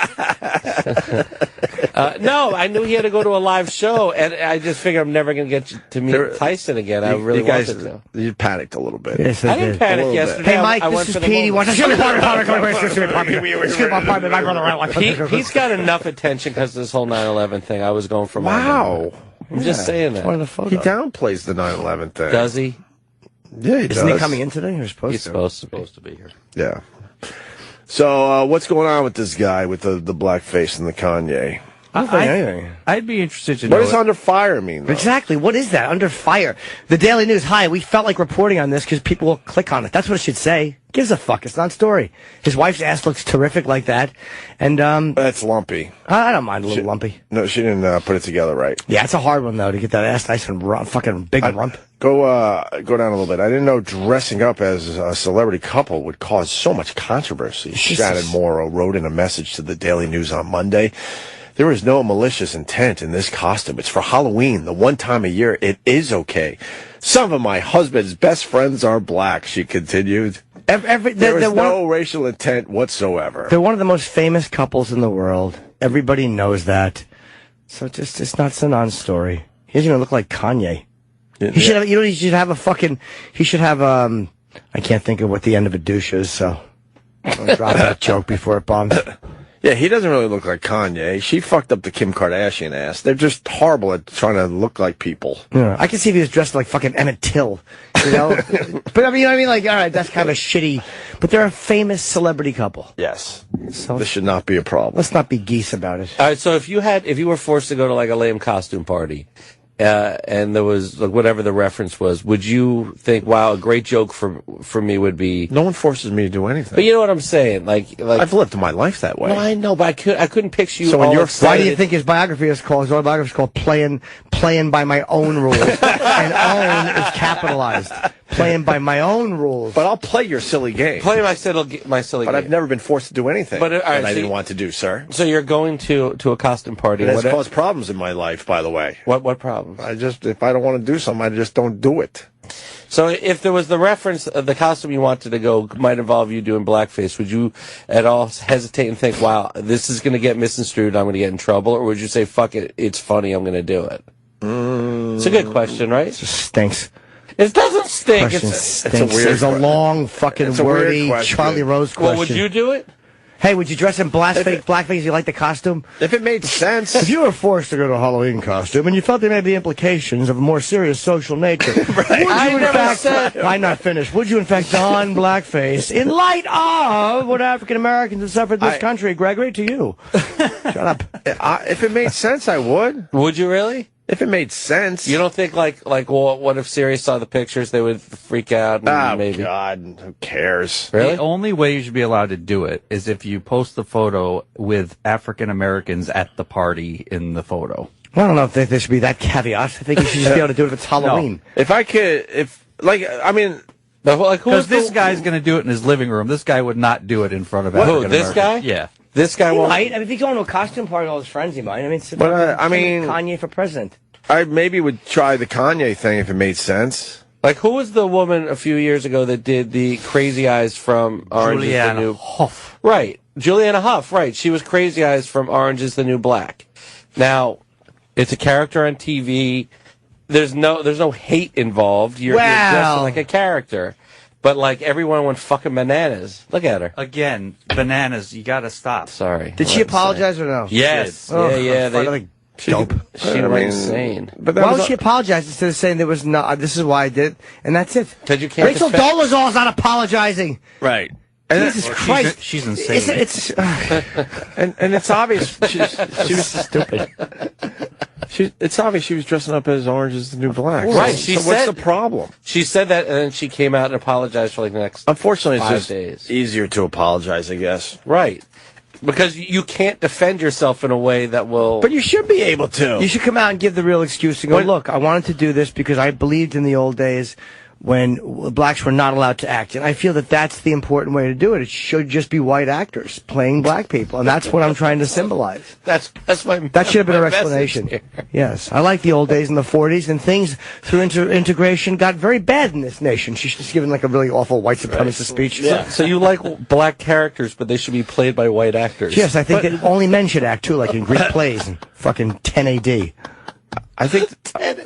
No, I knew he had to go to a live show, and I just figured I'm never gonna get to meet Tyson again. I really you guys, wanted to. you panicked a little bit. Yes, I didn't A panic little yesterday. Hey Mike, I this went is for the Pete. He moment. wants He's got enough attention because of this whole 9/11 thing. I was going for my Wow. I'm just saying that. One of the photos. He downplays the 9/11 thing. Does he? Yeah, he Isn't does. he coming in today? You're supposed He's to. supposed to be here. Yeah. So, what's going on with this guy with the blackface and the Kanye? I'd be interested to know. What does under fire mean, though? Exactly. What is that? Under fire. The Daily News. Hi, we felt like reporting on this because people will click on it. That's what it should say. Gives a fuck. It's not story. His wife's ass looks terrific like that. And, That's lumpy. I don't mind a little lumpy. No, she didn't put it together right. Yeah, it's a hard one, though, to get that ass nice and fucking big rump. Go down a little bit. I didn't know dressing up as a celebrity couple would cause so much controversy. Shannon Morrow wrote in a message to the Daily News on Monday. There is no malicious intent in this costume. It's for Halloween, the one time a year it is okay. Some of my husband's best friends are black, she continued. There is no racial intent whatsoever. They're one of the most famous couples in the world. Everybody knows that. So it's not a non-story. He doesn't even look like Kanye. He should have, he should have a fucking, he should have, I can't think of what the end of a douche is, so I'll drop that joke before it bombs. Yeah, he doesn't really look like Kanye. She fucked up the Kim Kardashian ass. They're just horrible at trying to look like people. Yeah, I can see if he was dressed like fucking Emmett Till, you know? But I mean, you know what I mean? Like, all right, that's kind of shitty. But they're a famous celebrity couple. Yes. So This should not be a problem. let's not be geese about it. All right, so if you were forced to go to like a lame costume party, and there was like whatever the reference was, would you think, wow, a great joke for me would be? No one forces me to do anything. But you know what I'm saying, like I've lived my life that way. No, I know, but I couldn't picture you. So when all you're- Why do excited. you think his autobiography is called Playing by My Own Rules? And own is capitalized. Playing by my own rules. But I'll play your silly game. Play my silly But game. I've never been forced to do anything But, all right, that I so didn't you- want to do, sir. So you're going to a costume party. It has What- caused problems in my life, by the way. What problem? If I don't want to do something, I just don't do it. So if there was the reference of the costume you wanted to go might involve you doing blackface, would you at all hesitate and think, wow, this is going to get misconstrued, I'm going to get in trouble? Or would you say, fuck it, it's funny, I'm going to do it? It's a good question, right? It just stinks. It doesn't stink. Question It's stinks. a weird There's a question. long, fucking It's a weird wordy question. Charlie Rose question. well, would you do it? Hey, would you dress in blackface? You like the costume? If it made sense. If you were forced to go to a Halloween costume and you felt there may be implications of a more serious social nature, would you I in never fact, said- I'm not finished. Would you in fact don blackface in light of what African Americans have suffered in this country? Gregory, to you. Shut up. If it made sense, I would. Would you really? If it made sense. You don't think well, what if Sirius saw the pictures, they would freak out? And maybe. God, who cares? Really? The only way you should be allowed to do it is if you post the photo with African Americans at the party in the photo. Well, I don't know if there should be that caveat. I think you should just be able to do it if it's Halloween. No. If I could, because this guy's going to do it in his living room. This guy would not do it in front of African Americans. This guy? Yeah. This guy won't. Might. I mean, if he's going to a costume party with all his friends, he might. I mean, Kanye for president. I maybe would try the Kanye thing if it made sense. Like, who was the woman a few years ago that did the crazy eyes from Orange is the New... Huff. Right. Juliana Huff, right. She was Crazy Eyes from Orange is the New Black. Now, it's a character on TV. There's no hate involved. You're dressed like a character. But, like, everyone went fucking bananas. Look at her. Again, bananas. You got to stop. Sorry. Did she apologize or no? Yes. Yeah. Dope. She went insane. But why would she apologize instead of saying there was no? This is why I did, and that's it. Because you can't. Rachel Dolezal's not apologizing. Right. Jesus Christ, she's insane. It's and it's obvious she was stupid. It's obvious she was dressing up as Orange is the New Black. Right. What's the problem? She said that, and then she came out and apologized for like the next. Unfortunately, it's 5 just days. easier to apologize, I guess. Right. Because you can't defend yourself in a way that will... But you should be able to. You should come out and give the real excuse and go, look, I wanted to do this because I believed in the old days when blacks were not allowed to act. And I feel that that's the important way to do it. It should just be white actors playing black people. And that's what I'm trying to symbolize. That should have been our explanation. Yes. I like the old days in the 40s, and things through integration got very bad in this nation. She's just given like a really awful white supremacist speech. Yeah. So you like black characters, but they should be played by white actors. Yes, I think that only men should act too, like in Greek plays and fucking 10 AD. I think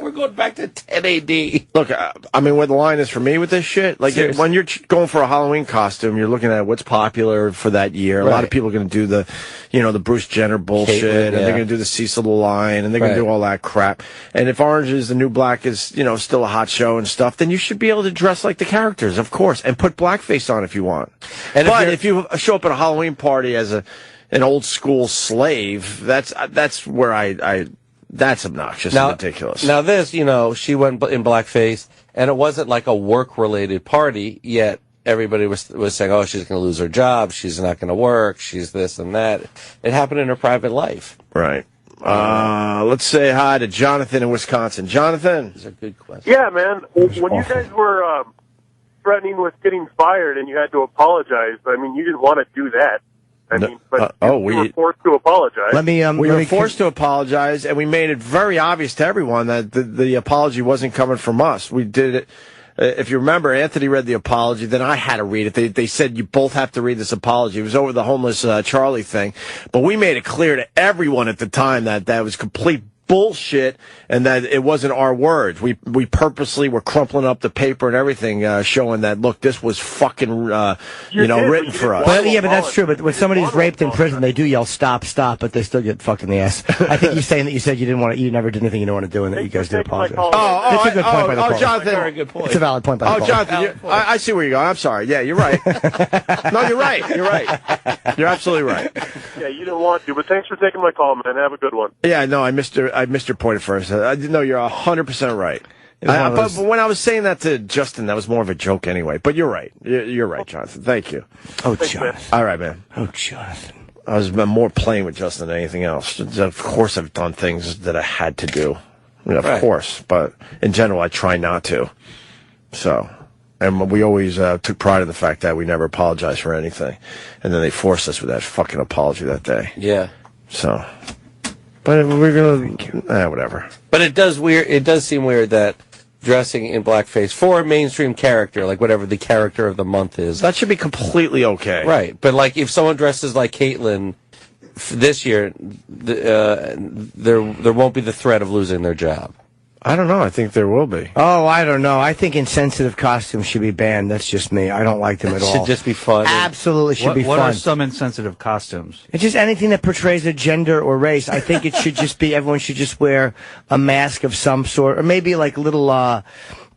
we're going back to 10 AD. Look, I mean, where the line is for me with this shit, like when you're going for a Halloween costume, you're looking at what's popular for that year. A lot of people are going to do the Bruce Jenner bullshit, and they're going to do the Cecil the Lion, and they're going to do all that crap. And if Orange is the New Black is, still a hot show and stuff, then you should be able to dress like the characters, of course, and put blackface on if you want. And if you show up at a Halloween party as an old school slave, that's where that's obnoxious and ridiculous. Now this, she went in blackface, and it wasn't like a work-related party, yet everybody was saying, oh, she's going to lose her job, she's not going to work, she's this and that. It happened in her private life. Right. Let's say hi to Jonathan in Wisconsin. Jonathan? These are good questions. Yeah, man. When you guys were threatening with getting fired and you had to apologize, I mean, you didn't want to do that. You were forced to apologize. We were forced to apologize, and we made it very obvious to everyone that the apology wasn't coming from us. We did it. If you remember, Anthony read the apology, then I had to read it. They said you both have to read this apology. It was over the homeless Charlie thing. But we made it clear to everyone at the time that was complete bullshit and that it wasn't our words. We purposely were crumpling up the paper and everything, showing that, look, this was fucking, written for us. But that's true. But when somebody's raped in prison, they do yell, stop, stop, but they still get fucked in the ass. I think you're saying that you said you never did anything you didn't want to do and that you guys did apologize. That's a good point by the caller. Jonathan. Very good point. It's a valid point by the caller. Jonathan, I see where you're going. I'm sorry. Yeah, you're right. No, you're right. You're right. You're absolutely right. Yeah, you didn't want to, but thanks for taking my call, man. Have a good one. Yeah, no, I missed your point at first. I didn't know you're 100% right. But when I was saying that to Justin, that was more of a joke anyway. But you're right. You're right, Jonathan. Thank you. Oh, Jonathan. All right, man. Oh, Jonathan. I was more playing with Justin than anything else. Of course, I've done things that I had to do. Of course. But in general, I try not to. So, and we always took pride in the fact that we never apologized for anything. And then they forced us with that fucking apology that day. Yeah. So, but we're going to, whatever. But it does seem weird that dressing in blackface for a mainstream character, like whatever the character of the month is. That should be completely okay. Right. But like if someone dresses like Caitlyn this year, there won't be the threat of losing their job. I don't know. I think there will be. Oh, I don't know. I think insensitive costumes should be banned. That's just me. I don't like them at all. Should just be fun. Absolutely should be fun. What are some insensitive costumes? It's just anything that portrays a gender or race. I think it should just be, everyone should just wear a mask of some sort, or maybe like little,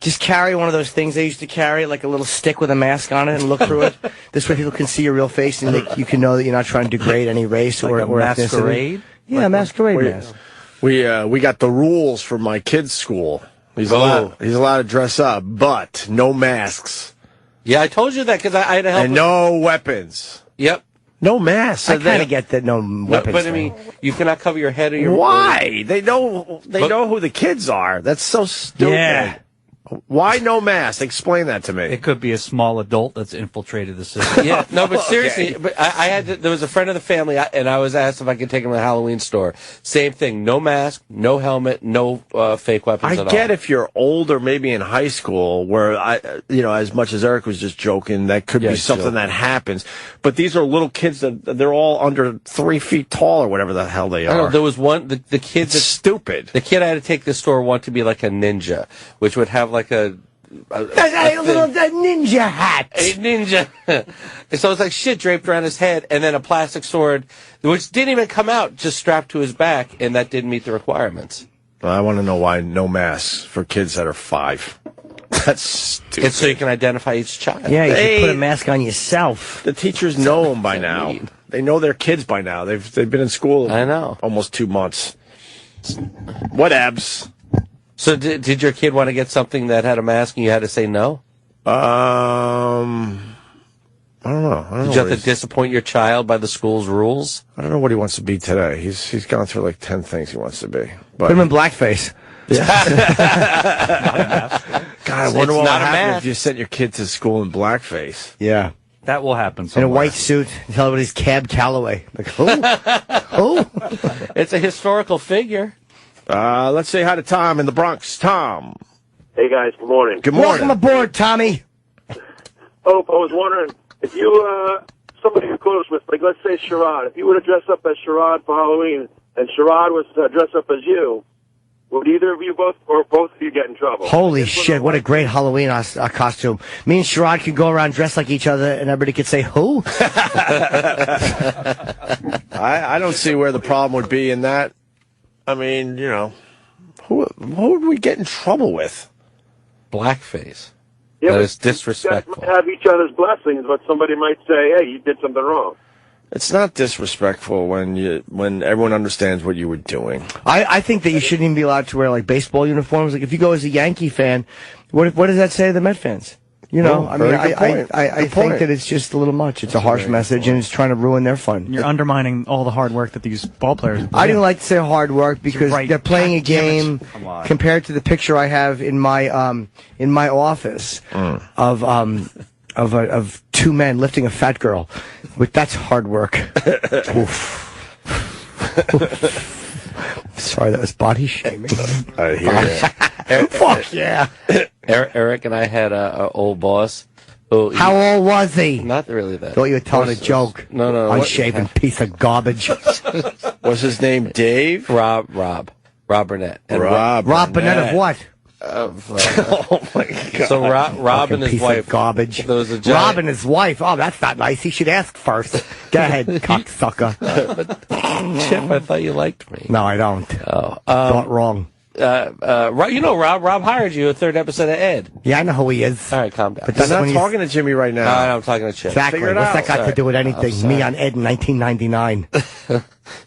just carry one of those things they used to carry, like a little stick with a mask on it and look through it. This way people can see your real face and you can know that you're not trying to degrade any race or masquerade? ethnicity. Yeah, masquerade mask. We got the rules for my kid's school. He's allowed to dress up, but no masks. Yeah, I told you that because I had to help. And no weapons. Yep. No masks. I kind of get that no weapons. But I mean, you cannot cover your head or your. Why? They know who the kids are. That's so stupid. Yeah. Why no mask? Explain that to me. It could be a small adult that's infiltrated the system. Yeah, no, but seriously, but I had there was a friend of the family, and I was asked if I could take him to the Halloween store. Same thing, no mask, no helmet, no fake weapons at all. I get if you're older, maybe in high school, where as much as Eric was just joking, that could be something that happens. But these are little kids they're all under 3 feet tall or whatever the hell they are. I don't know, there was one, the kid that's stupid. The kid I had to take to the store wanted to be like a ninja, which would have like a little ninja hat. A ninja. So it's like shit draped around his head, and then a plastic sword, which didn't even come out, just strapped to his back, and that didn't meet the requirements. I want to know why no masks for kids that are 5. That's stupid. It's so you can identify each child. Yeah, you should put a mask on yourself. The teachers know them by now. They know their kids by now. They've been in school. I know. Almost 2 months. Whatevs. So did your kid want to get something that had a mask and you had to say no? I don't know. Did you have to disappoint your child by the school's rules? I don't know what he wants to be today. He's gone through like 10 things he wants to be. But put him in blackface. Yeah. God, I wonder what would happen if you sent your kid to school in blackface. Yeah. That will happen In somewhere. a white suit, tell him he's Cab Calloway. Like, who? It's a historical figure. Let's say hi to Tom in the Bronx. Tom. Hey, guys. Good morning. Good morning. Welcome aboard, Tommy. Oh, I was wondering if you, somebody you're close with, like let's say Sherrod, if you were to dress up as Sherrod for Halloween and Sherrod was to dress up as you, would either of you both of you get in trouble? Holy shit, what a great Halloween costume. Me and Sherrod could go around dressed like each other and everybody could say, who? I don't see where the problem would be in that. I mean, who would we get in trouble with? Blackface. Yeah, that is disrespectful. You guys might have each other's blessings, but somebody might say, hey, you did something wrong. It's not disrespectful when everyone understands what you were doing. I think that you shouldn't even be allowed to wear like baseball uniforms. Like if you go as a Yankee fan, what does that say to the Met fans? I think that it's just a little much. It's a harsh message, and it's trying to ruin their fun. You're undermining all the hard work that these ball players do. I didn't like to say hard work because they're playing a game compared to the picture I have in my office of 2 men lifting a fat girl. But that's hard work. Sorry, that was body shaming. I hear you. Fuck yeah. Eric and I had a old boss. How old was he? Not really that. Thought you were telling a joke. No. Unshaven piece of garbage. Was his name Dave? Rob Burnett. And Rob Burnett of what? Oh my God! So Rob and his piece wife. Of garbage. Rob and his wife. Oh, that's not nice. He should ask first. Go ahead, cocksucker. Chip, I thought you liked me. No, I don't. Oh, thought wrong. Rob hired you a 3rd episode of Ed. Yeah, I know who he is. All right, calm down. But I'm not talking to Jimmy right now. No, I'm talking to Chip. Exactly. What's that got to do with anything? Me on Ed in 1999.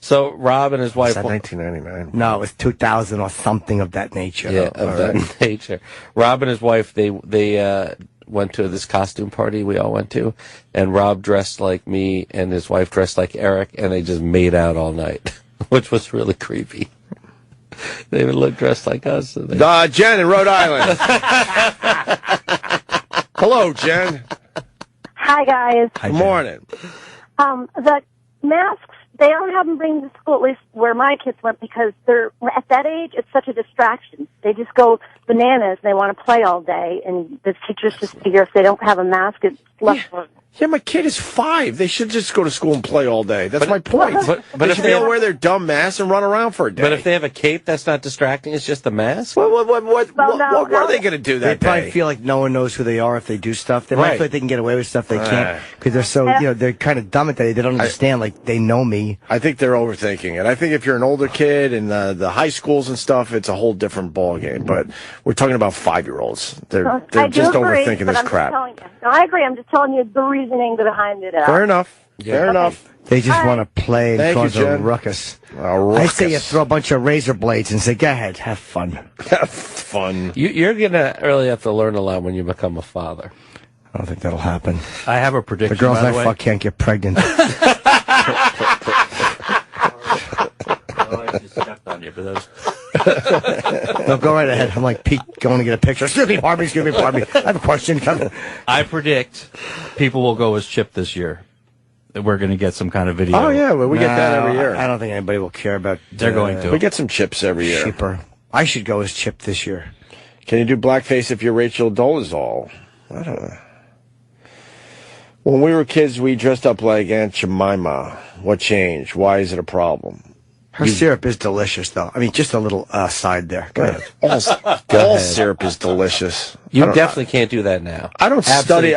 So Rob and his wife. Was that 1999? No, it was 2000 or something of that nature. Yeah, of that nature. Rob and his wife, they went to this costume party we all went to, and Rob dressed like me, and his wife dressed like Eric, and they just made out all night, which was really creepy. They would look dressed like us. Jen in Rhode Island. Hello, Jen. Hi, guys. Good morning. The masks, they don't have them bring to school, at least where my kids went, because they're at that age, it's such a distraction. They just go bananas. They want to play all day, and the teachers just figure if they don't have a mask, it's less fun. Yeah, my kid is 5. They should just go to school and play all day. That's my point. But if they don't wear their dumb masks and run around for a day. But if they have a cape, that's not distracting. It's just the mask. What were they going to do that day? They probably day? feel like no one knows who they are if they do stuff. They might feel like they can get away with stuff they can't because they're so they're kind of dumb at that. They don't understand. Like they know me. I think they're overthinking it. I think if you're an older kid in the high schools and stuff, it's a whole different ball game. But we're talking about 5-year-olds. They're just overthinking this crap. No, I agree. I'm just telling you the reasoning behind it. Fair enough. Fair enough. They just want to play and Thank cause you, a Jen. ruckus. A ruckus. I say you throw a bunch of razor blades and say, go ahead, have fun. Have fun. You're going to really have to learn a lot when you become a father. I don't think that'll happen. I have a prediction. The girls by I the way. fuck can't get pregnant. I just stepped on you, but that was... No, go right ahead. I'm like Pete going to get a picture. Excuse me, pardon me. I have a question. I predict people will go as Chip this year. That we're going to get some kind of video. Oh, yeah, well, we get that every year. I don't think anybody will care about... They're going to. We get some chips every year. Cheaper. I should go as Chip this year. Can you do blackface if you're Rachel Dolezal? I don't know. When we were kids, we dressed up like Aunt Jemima. What changed? Why is it a problem? Her syrup is delicious, though. I mean, just a little side there. Go ahead. All syrup is delicious. You definitely can't do that now. I don't study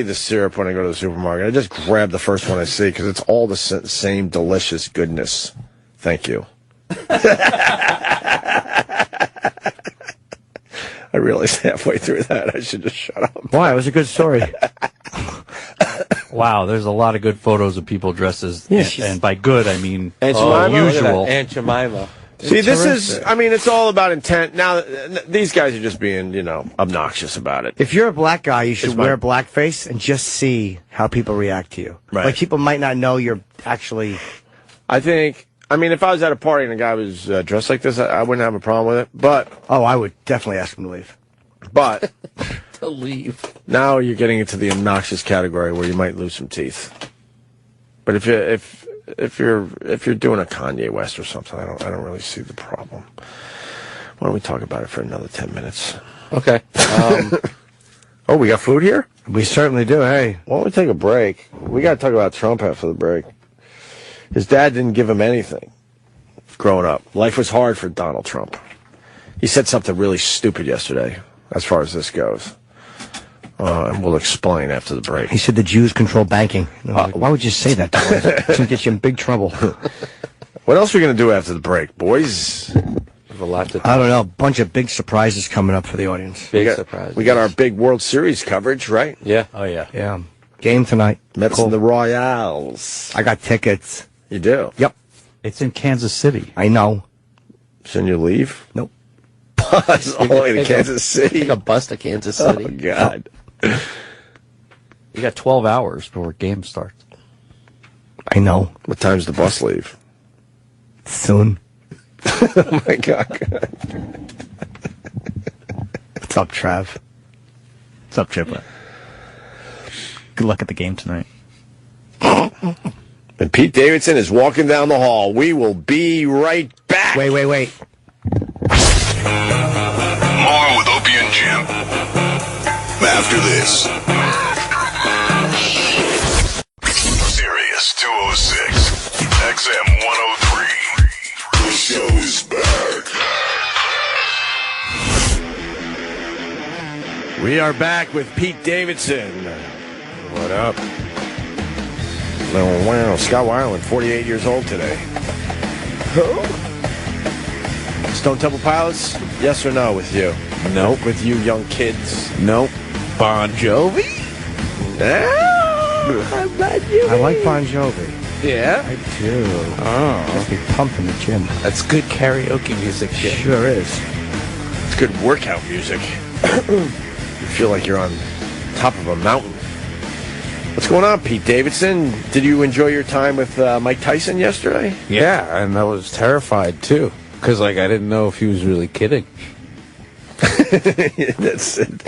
the syrup when I go to the supermarket. I just grab the first one I see because it's all the same delicious goodness. Thank you. I realized halfway through that I should just shut up. Why? It was a good story. Wow, there's a lot of good photos of people dressed as, and by good, I mean Aunt Jemima? usual. Aunt Jemima. See, this is, I mean, it's all about intent. Now, these guys are just being, obnoxious about it. If you're a black guy, you should wear blackface and just see how people react to you. Right. Like, people might not know you're actually... I mean, if I was at a party and a guy was dressed like this, I wouldn't have a problem with it, but... Oh, I would definitely ask him to leave. But... To leave. Now you're getting into the obnoxious category where you might lose some teeth. But if you're doing a Kanye West or something, I don't really see the problem. Why don't we talk about it for another 10 minutes? Okay. Oh, we got food here? We certainly do. Hey, why don't we take a break? We got to talk about Trump after the break. His dad didn't give him anything growing up. Life was hard for Donald Trump. He said something really stupid yesterday, as far as this goes. And we'll explain after the break. he said the Jews control banking. Why would you say that? It's going to get you in big trouble. What else are we going to do after the break, boys? A lot to I don't know. A bunch of big surprises coming up for the audience. Big surprise. We got our big World Series coverage, right? Yeah. Oh, yeah. Yeah. Game tonight. Mets and the Royals. I got tickets. You do? Yep. It's in Kansas City. I know. Shouldn't you leave? Nope. Bus all the way to Kansas City. Take a bus to Kansas City. Oh, God. You got 12 hours before game starts. I know. What time's the bus leave? Soon. Oh, my God. What's up, Trav? What's up, Chipper? Good luck at the game tonight. And Pete Davidson is walking down the hall. We will be right back. Wait. More with Opie and Jim. After this. Sirius 206. XM 103. The show is back. We are back with Pete Davidson. What up? Oh, wow. Scott Weiland, 48 years old today. Who? Stone Temple Pilots? Yes or no with you? Nope. With you young kids? Nope. Bon Jovi? No. I like Bon Jovi. Yeah. I do. Oh. Just be pumped in the gym. That's good karaoke music, Jim. Sure is. It's good workout music. You feel like you're on top of a mountain. What's going on, Pete Davidson? Did you enjoy your time with Mike Tyson yesterday? Yeah, and I was terrified, too. Because, I didn't know if he was really kidding.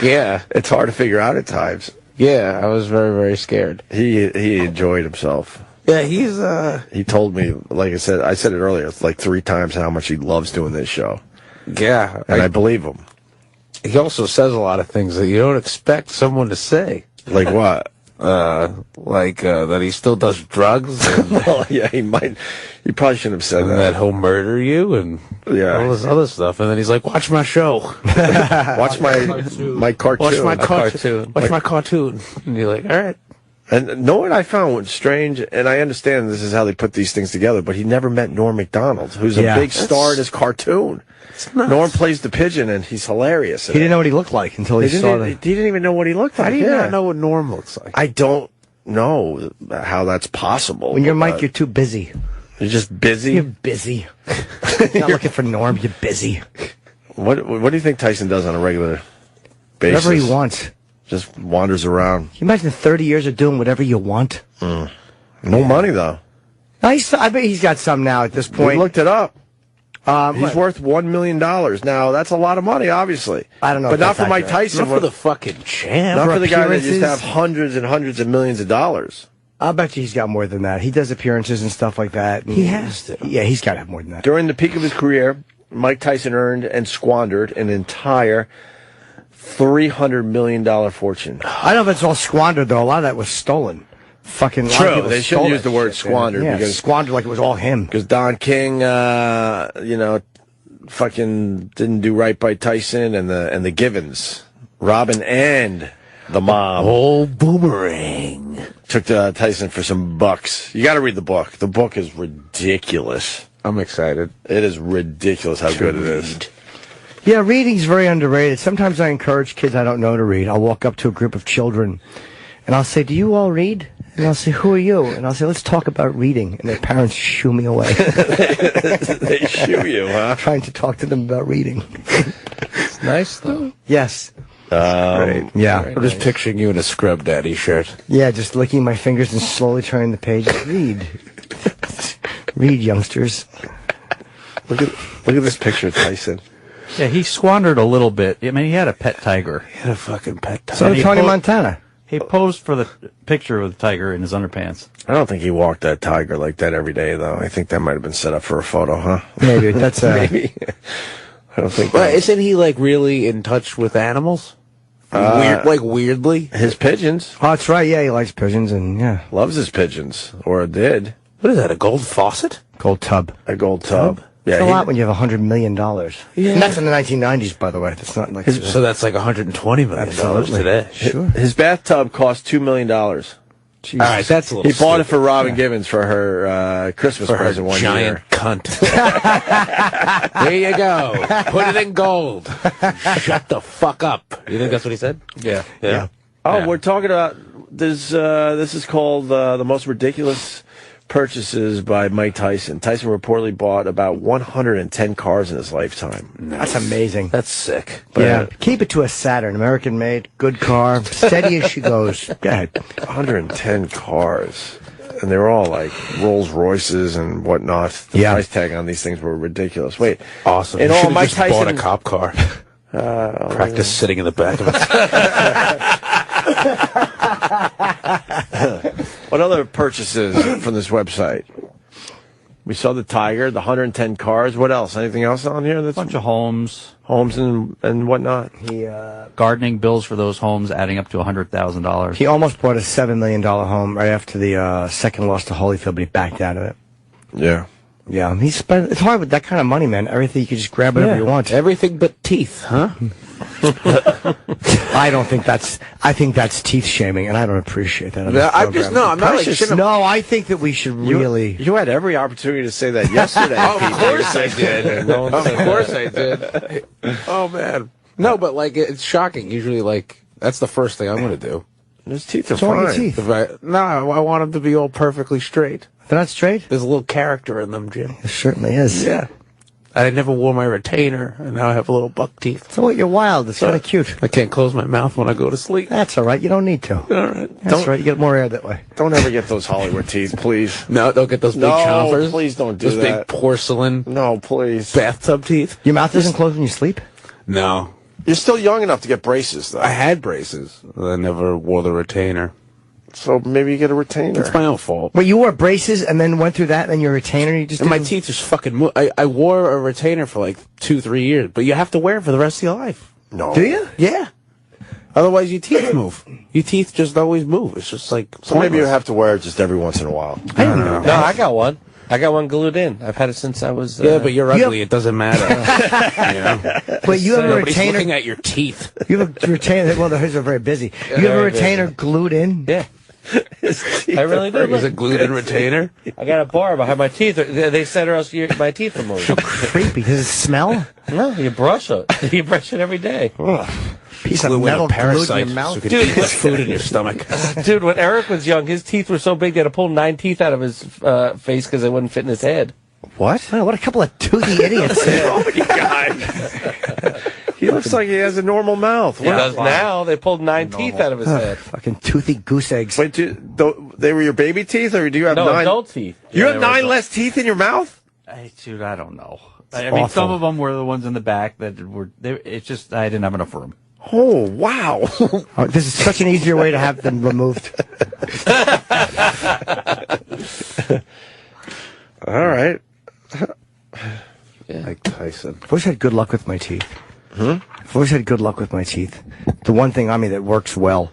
Yeah. It's hard to figure out at times. Yeah, I was very, very scared. He enjoyed himself. Yeah, he's, He told me, like I said it earlier, it's like 3 times how much he loves doing this show. Yeah. And I believe him. He also says a lot of things that you don't expect someone to say. Like what? That he still does drugs. And, Well, yeah, he might. He probably shouldn't have said and that. that he'll murder you and all this other stuff. And then he's like, watch my show. Watch my cartoon. Watch my cartoon. Watch my cartoon. And you're like, all right. And know what I found was strange, and I understand this is how they put these things together, but he never met Norm Macdonald, who's a big star in his cartoon. Norm plays the pigeon, and he's hilarious. He didn't know what he looked like until he saw He didn't even know what he looked like. How do you not know what Norm looks like? I don't know how that's possible. When you're Mike, you're too busy. You're just busy? You're busy. You're not looking for Norm, you're busy. What do you think Tyson does on a regular basis? Whatever he wants. Just wanders around. Can you imagine 30 years of doing whatever you want? No money, though. No, I bet he's got some now at this point. We looked it up. He's worth $1 million. Now, that's a lot of money, obviously. I don't know. But not for Mike Tyson. Not for the fucking champ. Not for the guy that used to have hundreds and hundreds of millions of dollars. I'll bet you he's got more than that. He does appearances and stuff like that. He has to. Yeah, he's got to have more than that. During the peak of his career, Mike Tyson earned and squandered an entire $300 million fortune. I don't know if it's all squandered, though. A lot of that was stolen. Fucking True. They shouldn't use the word squandered. Yeah, because squandered like it was all him. Because Don King, fucking didn't do right by Tyson and the Givens. Robin and the mom. Old boomerang. Took Tyson for some bucks. You got to read the book. The book is ridiculous. I'm excited. It is ridiculous how good it is. Yeah, reading's very underrated. Sometimes I encourage kids I don't know to read. I'll walk up to a group of children, and I'll say, "Do you all read?" And I'll say, "Who are you?" And I'll say, "Let's talk about reading." And their parents shoo me away. They shoo you, huh? I'm trying to talk to them about reading. It's nice, though. Yes. Great. Yeah. I'm just picturing you in a Scrub Daddy shirt. Yeah, just licking my fingers and slowly turning the pages. Read. Read, youngsters. Look at this picture of Tyson. Yeah, he squandered a little bit. I mean, he had a pet tiger. He had a fucking pet tiger. So did Tony Montana. He posed for the picture of the tiger in his underpants. I don't think he walked that tiger like that every day, though. I think that might have been set up for a photo, huh? Maybe. That's maybe. I don't think. Well, isn't he like really in touch with animals? Weirdly, his pigeons. Oh, that's right. Yeah, he likes pigeons and yeah, loves his pigeons, or did. What is that? A gold faucet? Gold tub. A gold tub. Yeah, it's a lot when you have $100 million. Yeah. And that's in the 1990s, by the way. That's not like So that's like $120 million today. Sure. His bathtub cost $2 million. Jesus. All right, that's a little. He bought it for Robin Givens for her Christmas present one giant year. Cunt. There you go. Put it in gold. Shut the fuck up. You think that's what he said? Yeah. Oh, we're talking about this. This is called the most ridiculous purchases by Mike Tyson. Tyson reportedly bought about 110 cars in his lifetime. That's amazing. That's sick. Yeah. Keep it to a Saturn. American made, good car, steady as she goes. Go ahead. 110 cars. And they were all like Rolls Royces and whatnot. The price tag on these things were ridiculous. Wait. Awesome. In all, Mike Tyson bought a cop car. Practice sitting in the back of it. What other purchases from this website? We saw the Tiger, the 110 cars. What else? Anything else on here? That's A bunch of homes. Homes and whatnot. He Gardening bills for those homes adding up to $100,000. he almost bought a $7 million home right after the second loss to Holyfield, but he backed out of it. Yeah. Yeah, he spent. It's hard with that kind of money, man. Everything you can just grab whatever you want. Everything but teeth, huh? I don't think that's. I think that's teeth shaming, and I don't appreciate that. I'm not like. No, I think that we should really. You had every opportunity to say that yesterday. Of course I did. Of course I did. Oh man, no, but like it's shocking. Usually, like that's the first thing I'm going to do. His teeth are What's wrong with fine. your teeth? I want them to be all perfectly straight. They're not straight? There's a little character in them, Jim. There certainly is. Yeah. I never wore my retainer, and now I have little buck teeth. So what? You're wild. It's kind of cute. I can't close my mouth when I go to sleep. That's all right. You don't need to. All right. That's all right. You get more air that way. Don't ever get those Hollywood teeth, please. No, don't get those big chompers. Please don't do those that. big porcelain No, please. bathtub teeth. Your mouth doesn't close when you sleep? No. You're still young enough to get braces, though. I had braces. I never wore the retainer. So maybe you get a retainer. It's my own fault. Well, you wore braces and then went through that, and then your retainer, you just And my didn't- teeth just fucking move. I wore a retainer for like 2-3 years, but you have to wear it for the rest of your life. No. Do you? Yeah. Otherwise, your teeth move. Your teeth just always move. It's just like. So maybe you have to wear it just every once in a while. I don't know. No, I got one. I got one glued in. I've had it since I was. Yeah, but you're You ugly. It doesn't matter. You know? But you have a Nobody's retainer. looking at your teeth. You have a retainer. Well, hers are very busy. You have a very retainer glued in. Yeah. I really do. Is it glued in retainer? I got a bar behind my teeth. They said or else my teeth will move. Creepy. Does it smell? No, you brush it. You brush it every day. piece of glue in metal a glued in parasite your mouth. so you can eat food in your stomach. Dude, when Eric was young, his teeth were so big they had to pull 9 teeth out of his face because they wouldn't fit in his head. What? Wow, what a couple of toothy idiots. What's wrong with you guys? He looks like he has a normal mouth. He does now. They pulled 9 teeth out of his head. Fucking toothy goose eggs. Wait, they were your baby teeth, or do you have No, 9? adult teeth. You Yeah, have they were 9 less teeth in your mouth? Dude, I don't know. I mean, some of them were the ones in the back that were. It's just I didn't have enough room. Oh, wow. Oh, this is such an easier way to have them removed. All right. Mike Tyson. I've always had good luck with my teeth. I've always had good luck with my teeth. The one thing on me that works well.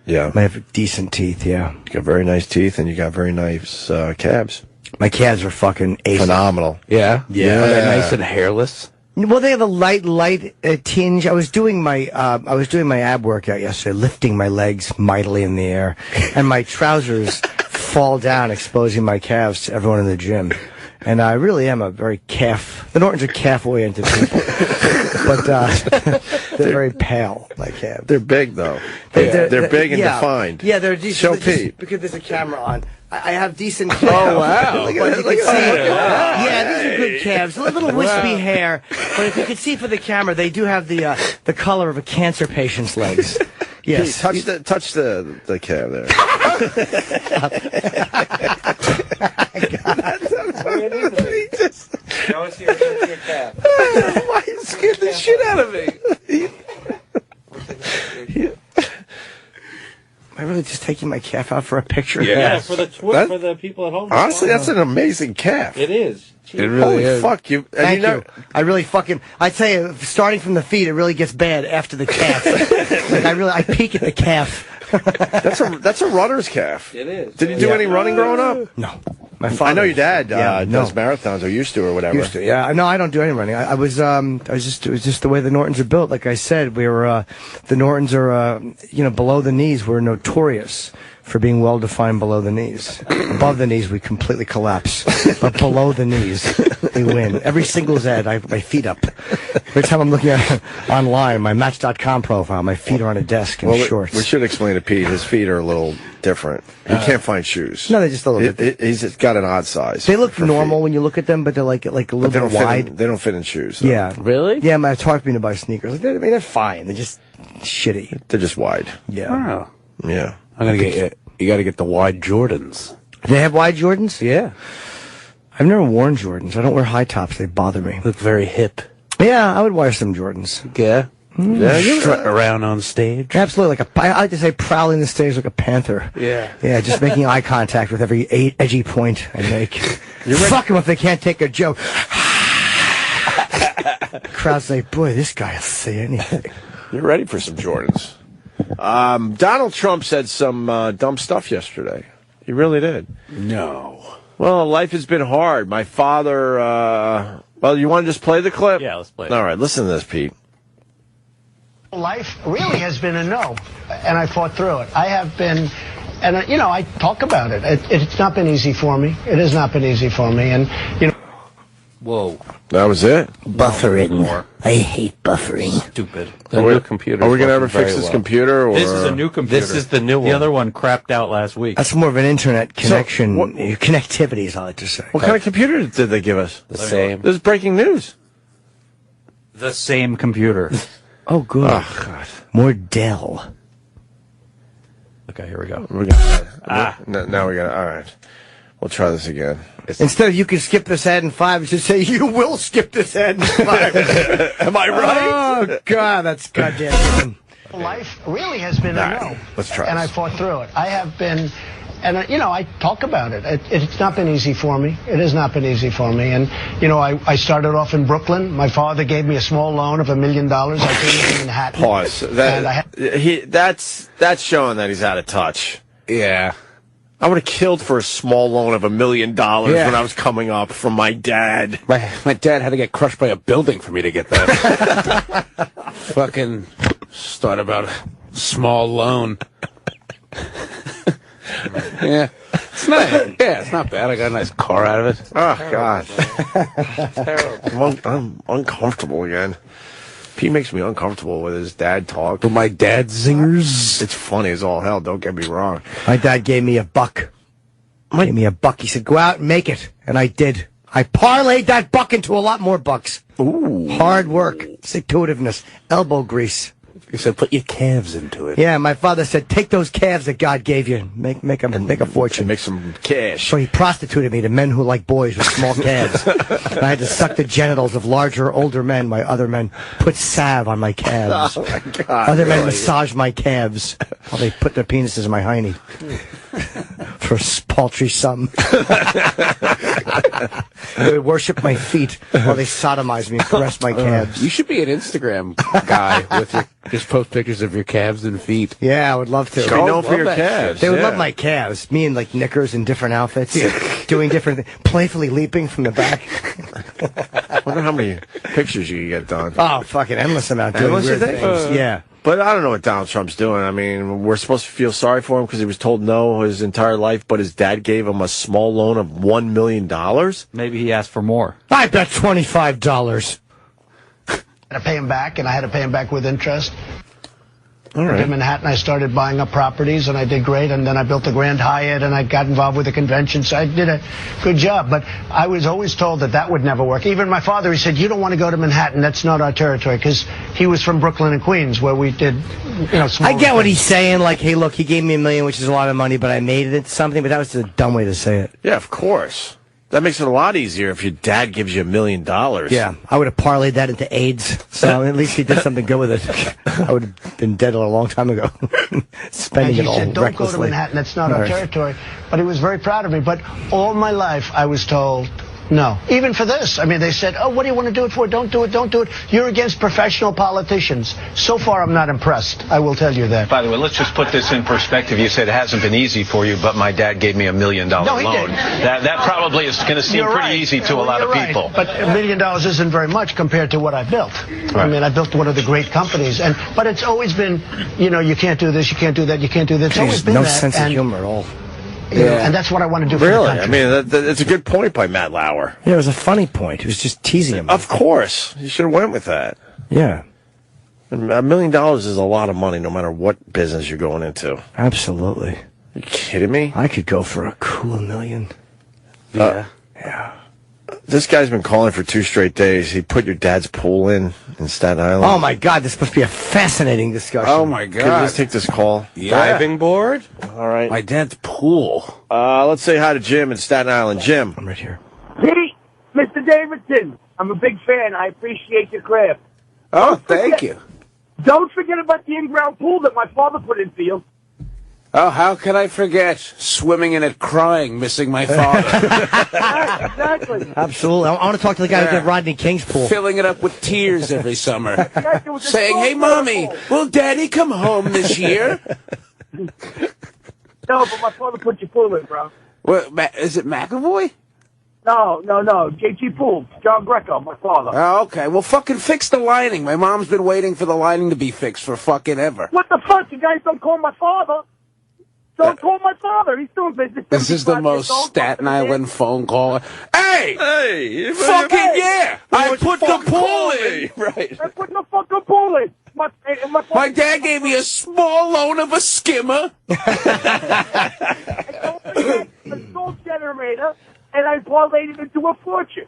Yeah. I have decent teeth, yeah. You got very nice teeth, and you got very nice calves. My calves are fucking ace. Phenomenal. Yeah? Yeah. Are they nice and hairless? Well, they have a light tinge. I was doing my ab workout yesterday, lifting my legs mightily in the air, and my trousers fall down, exposing my calves to everyone in the gym. And I really am a very the Nortons are calf-oriented people. But they're very pale, my calves. They're big, though. They're big and defined. Yeah, they're decent. Show Pete. Because there's a camera on. I have decent calves. Oh, wow. But you can see, yeah, these are good calves. A little wispy hair. But if you can see for the camera, they do have the color of a cancer patient's legs. Yes. Pete, touch the calf there. Show us your calf. Why you scared the shit out of me? Am I really just taking my calf out for a picture? Yeah, for the people at home. Honestly, that's an amazing calf. It is. It really is. Fuck you. Thank you. I really I tell you, starting from the feet, it really gets bad after the calf. Like I peak at the calf. That's a runner's calf. It is. Did you do any running growing up? No. My father. I know your dad does no. marathons or used to or whatever. Used to, yeah. No, I don't do any running. It was just the way the Nortons are built. Like I said, the Nortons are, below the knees. We're notorious for being well defined below the knees. Above the knees, we completely collapse. But below the knees, we win. Every single Z, I have my feet up. Every time I'm looking at online, my Match.com profile, my feet are on a desk in shorts. We should explain to Pete. His feet are a little different. He can't find shoes. No, they're just a little bit. He's got an odd size. They look normal when you look at them, but they're like a little bit wide. They don't fit in shoes. Though. Yeah. Really? Yeah, it's hard for me to buy sneakers. They're fine. They're just shitty. They're just wide. Yeah. Oh. Yeah. I'm gonna get you got to get the wide Jordans. They have wide Jordans? Yeah. I've never worn Jordans. I don't wear high tops. They bother me. Look very hip. Yeah, I would wear some Jordans. Yeah. Yeah, you're strutting around on stage. Absolutely. I like to say prowling the stage like a panther. Yeah. Yeah, just making eye contact with every edgy point I make. Fuck them if they can't take a joke. Crowd say, boy, this guy will say anything. You're ready for some Jordans. Donald Trump said some dumb stuff yesterday. He really did. No. Well, life has been hard. My father, well, you want to just play the clip? Yeah, let's play it. All right, listen to this, Pete. Life really has been a no, and I fought through it. I have been, and I talk about it. It's not been easy for me. It has not been easy for me, and Whoa. That was it? Buffering. I hate buffering. Stupid. The new computer. Are we going to ever fix this computer? Or? This is a new computer. This is the new one. The other one crapped out last week. That's more of an internet connection. Connectivity, as I like to say. What kind of computer did they give us? The same. This is breaking news. The same computer. Oh, good. Oh, God. More Dell. Okay, here we go. Now we got all right. We'll try this again. Instead of you can skip this ad in 5, it should say you will skip this ad in 5. Am I right? Oh, God, that's goddamn good. life really has been a no. Let's try and this. I fought through it. I have been, and I talk about it. It's not been easy for me. It has not been easy for me. And I started off in Brooklyn. My father gave me a small loan of $1 million. I came to Manhattan. Pause. That's showing that he's out of touch. Yeah. I would have killed for a small loan of $1 million when I was coming up from my dad. My dad had to get crushed by a building for me to get that. Fucking start about a small loan. Yeah. It's not. Yeah, it's not bad. I got a nice car out of it. Oh, God. Terrible. I'm uncomfortable again. He makes me uncomfortable with his dad talk. With my dad zingers. It's funny as all hell, don't get me wrong. My dad gave me a buck. Gave me a buck. He said, go out and make it. And I did. I parlayed that buck into a lot more bucks. Ooh. Hard work, stick-to-itiveness, elbow grease. He said, put your calves into it. Yeah, my father said, take those calves that God gave you, make a fortune. Make some cash. So he prostituted me to men who like boys with small calves. And I had to suck the genitals of larger, older men while other men put salve on my calves. Oh, my God. Other men massage my calves while they put their penises in my hiney. For a paltry sum. They would worship my feet while they sodomized me and caressed my calves. You should be an Instagram guy with your, just post pictures of your calves and feet. Yeah, I would love to. Be known for your calves. They would love my calves. Me in like knickers and different outfits, doing different things, playfully leaping from the back. I wonder how many pictures you can get done. Oh, fucking endless amount. Doing Endless, weird you think? things. Yeah. But I don't know what Donald Trump's doing. I mean, we're supposed to feel sorry for him because he was told no his entire life, but his dad gave him a small loan of $1 million. Maybe he asked for more. I bet $25. I had to pay him back, and I had to pay him back with interest. All right. In Manhattan, I started buying up properties, and I did great. And then I built the Grand Hyatt, and I got involved with the convention. So I did a good job. But I was always told that that would never work. Even my father, he said, you don't want to go to Manhattan. That's not our territory. Because he was from Brooklyn and Queens, where we did, small I get what things. he's saying. Like, hey, look, he gave me $1 million, which is a lot of money, but I made it into something. But that was a dumb way to say it. Yeah, of course. That makes it a lot easier if your dad gives you $1 million. Yeah, I would have parlayed that into AIDS. So at least he did something good with it. I would have been dead a long time ago. Spending And it he all said, don't recklessly. go to Manhattan. That's not our territory. But he was very proud of me. But all my life, I was told, no. Even for this. I mean, they said, oh, what do you want to do it for? Don't do it. Don't do it. You're against professional politicians. So far, I'm not impressed. I will tell you that. By the way, let's just put this in perspective. You said it hasn't been easy for you, but my dad gave me $1 million No, he loan. didn't. That probably is going to seem You're pretty right. easy to a lot You're of right. people. But $1 million isn't very much compared to what I built. I mean, I built one of the great companies. But it's always been, you can't do this, you can't do that, you can't do that. It's always been no that. sense of humor at all. And that's what I want to do for the Really? country. I mean, it's a good point by Matt Lauer. Yeah, it was a funny point. He was just teasing him. Of course. You should have went with that. Yeah. $1 million is a lot of money no matter what business you're going into. Absolutely. Are you kidding me? I could go for a cool $1 million. Yeah. This guy's been calling for 2 straight days. He put your dad's pool in Staten Island. Oh, my God. This must be a fascinating discussion. Oh, my God. Can we just take this call? Diving board? All right. My dad's pool. Let's say hi to Jim in Staten Island. Jim. I'm right here. Pete, Mr. Davidson, I'm a big fan. I appreciate your craft. Oh, thank you. Don't forget about the in-ground pool that my father put in for you. Oh, how could I forget? Swimming in it, crying, missing my father. Exactly. Absolutely. I want to talk to the guy who did Rodney King's pool. Filling it up with tears every summer. Yes, it was a Saying, hey, small Mommy, pool. will Daddy come home this year? No, but my father put your pool in, bro. What, is it McAvoy? No. JT Pool. John Greco, my father. Oh, okay. Well, fucking fix the lining. My mom's been waiting for the lining to be fixed for fucking ever. What the fuck? You guys don't call my father. Don't call my father. He's doing business. This is the 75 most years old, Staten fucking Island man. phone call. Hey! Hey! Fucking yeah! I put the pool in! Right. I put the fucking pool in. My dad gave me a small loan of a skimmer. A salt generator, and I parlayed it into a fortune.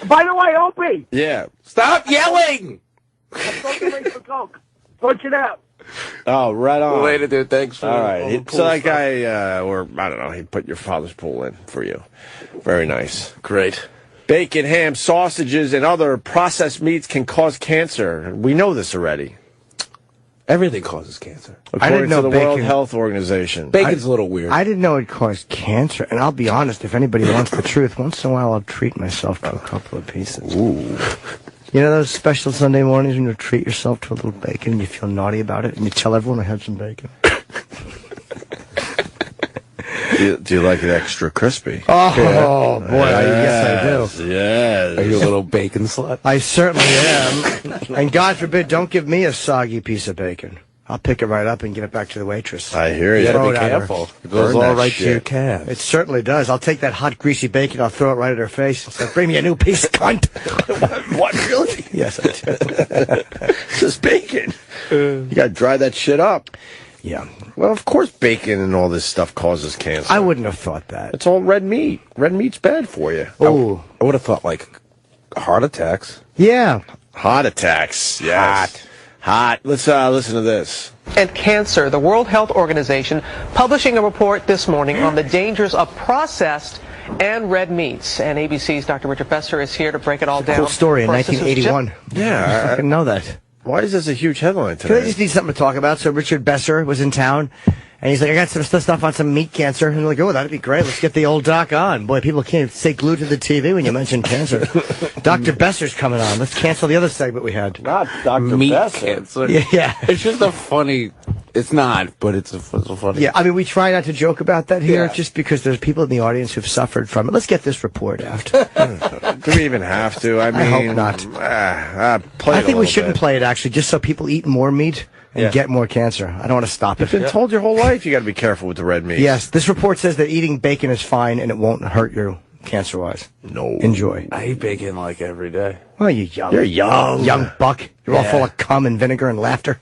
By the way, Opie. Yeah. Stop yelling! I'm going to race for Coke. Punch it out. Oh, right on. Later, dude. Thanks for all right. all the So pool that stuff. guy, or I don't know, he put your father's pool in for you. Very nice. Great. Bacon, ham, sausages, and other processed meats can cause cancer. We know this already. Everything causes cancer. According to the World bacon- Health Organization. Bacon's a little weird. I didn't know it caused cancer. And I'll be honest, if anybody wants the truth, once in a while I'll treat myself to a couple of pieces. Ooh. You know those special Sunday mornings when you treat yourself to a little bacon and you feel naughty about it and you tell everyone I had some bacon? Do you like it extra crispy? Oh, boy, yes, I do. Yes. Are you a little bacon slut? I certainly am. And God forbid, don't give me a soggy piece of bacon. I'll pick it right up and give it back to the waitress. I hear you. You gotta Throw be it at her. careful. It goes Burn all that right to your shit. calves. It certainly does. I'll take that hot, greasy bacon. I'll throw it right at her face. I'll say, bring me a new piece, cunt. What, really? Yes, I do. Just bacon. You gotta dry that shit up. Yeah. Well, of course bacon and all this stuff causes cancer. I wouldn't have thought that. It's all red meat. Red meat's bad for you. Oh, I would have thought like heart attacks. yeah. Heart attacks. Yes. Hot. Let's listen to this. And cancer, the World Health Organization publishing a report this morning on the dangers of processed and red meats. And ABC's Dr. Richard Besser is here to break it all down. Cool story in For us, this is 1981. Yeah. I didn't know that. Why is this a huge headline Because I today? just need something to talk about. So Richard Besser was in town, and he's like, I got some stuff on some meat cancer. And they're like, oh, that'd be great. Let's get the old doc on. Boy, people can't stay glued to the TV when you mention cancer. Dr. Besser's coming on. Let's cancel the other segment we had. Not Dr. Meat Besser. cancer. Yeah. It's just a funny. It's not, but it's a funny. Yeah, I mean, we try not to joke about that here, Yeah. just because there's people in the audience who've suffered from it. Let's get this report out. Do we even have to? I mean, hope not. Play I it a think we little shouldn't bit. play it, actually, just so people eat more meat and get more cancer. I don't want to stop it. You've been told your whole life you got to be careful with the red meat. Yes, this report says that eating bacon is fine and it won't hurt you cancer-wise. No. Enjoy. I eat bacon like every day. Well, you're young. You're young. Young buck. You're all full of cum and vinegar and laughter.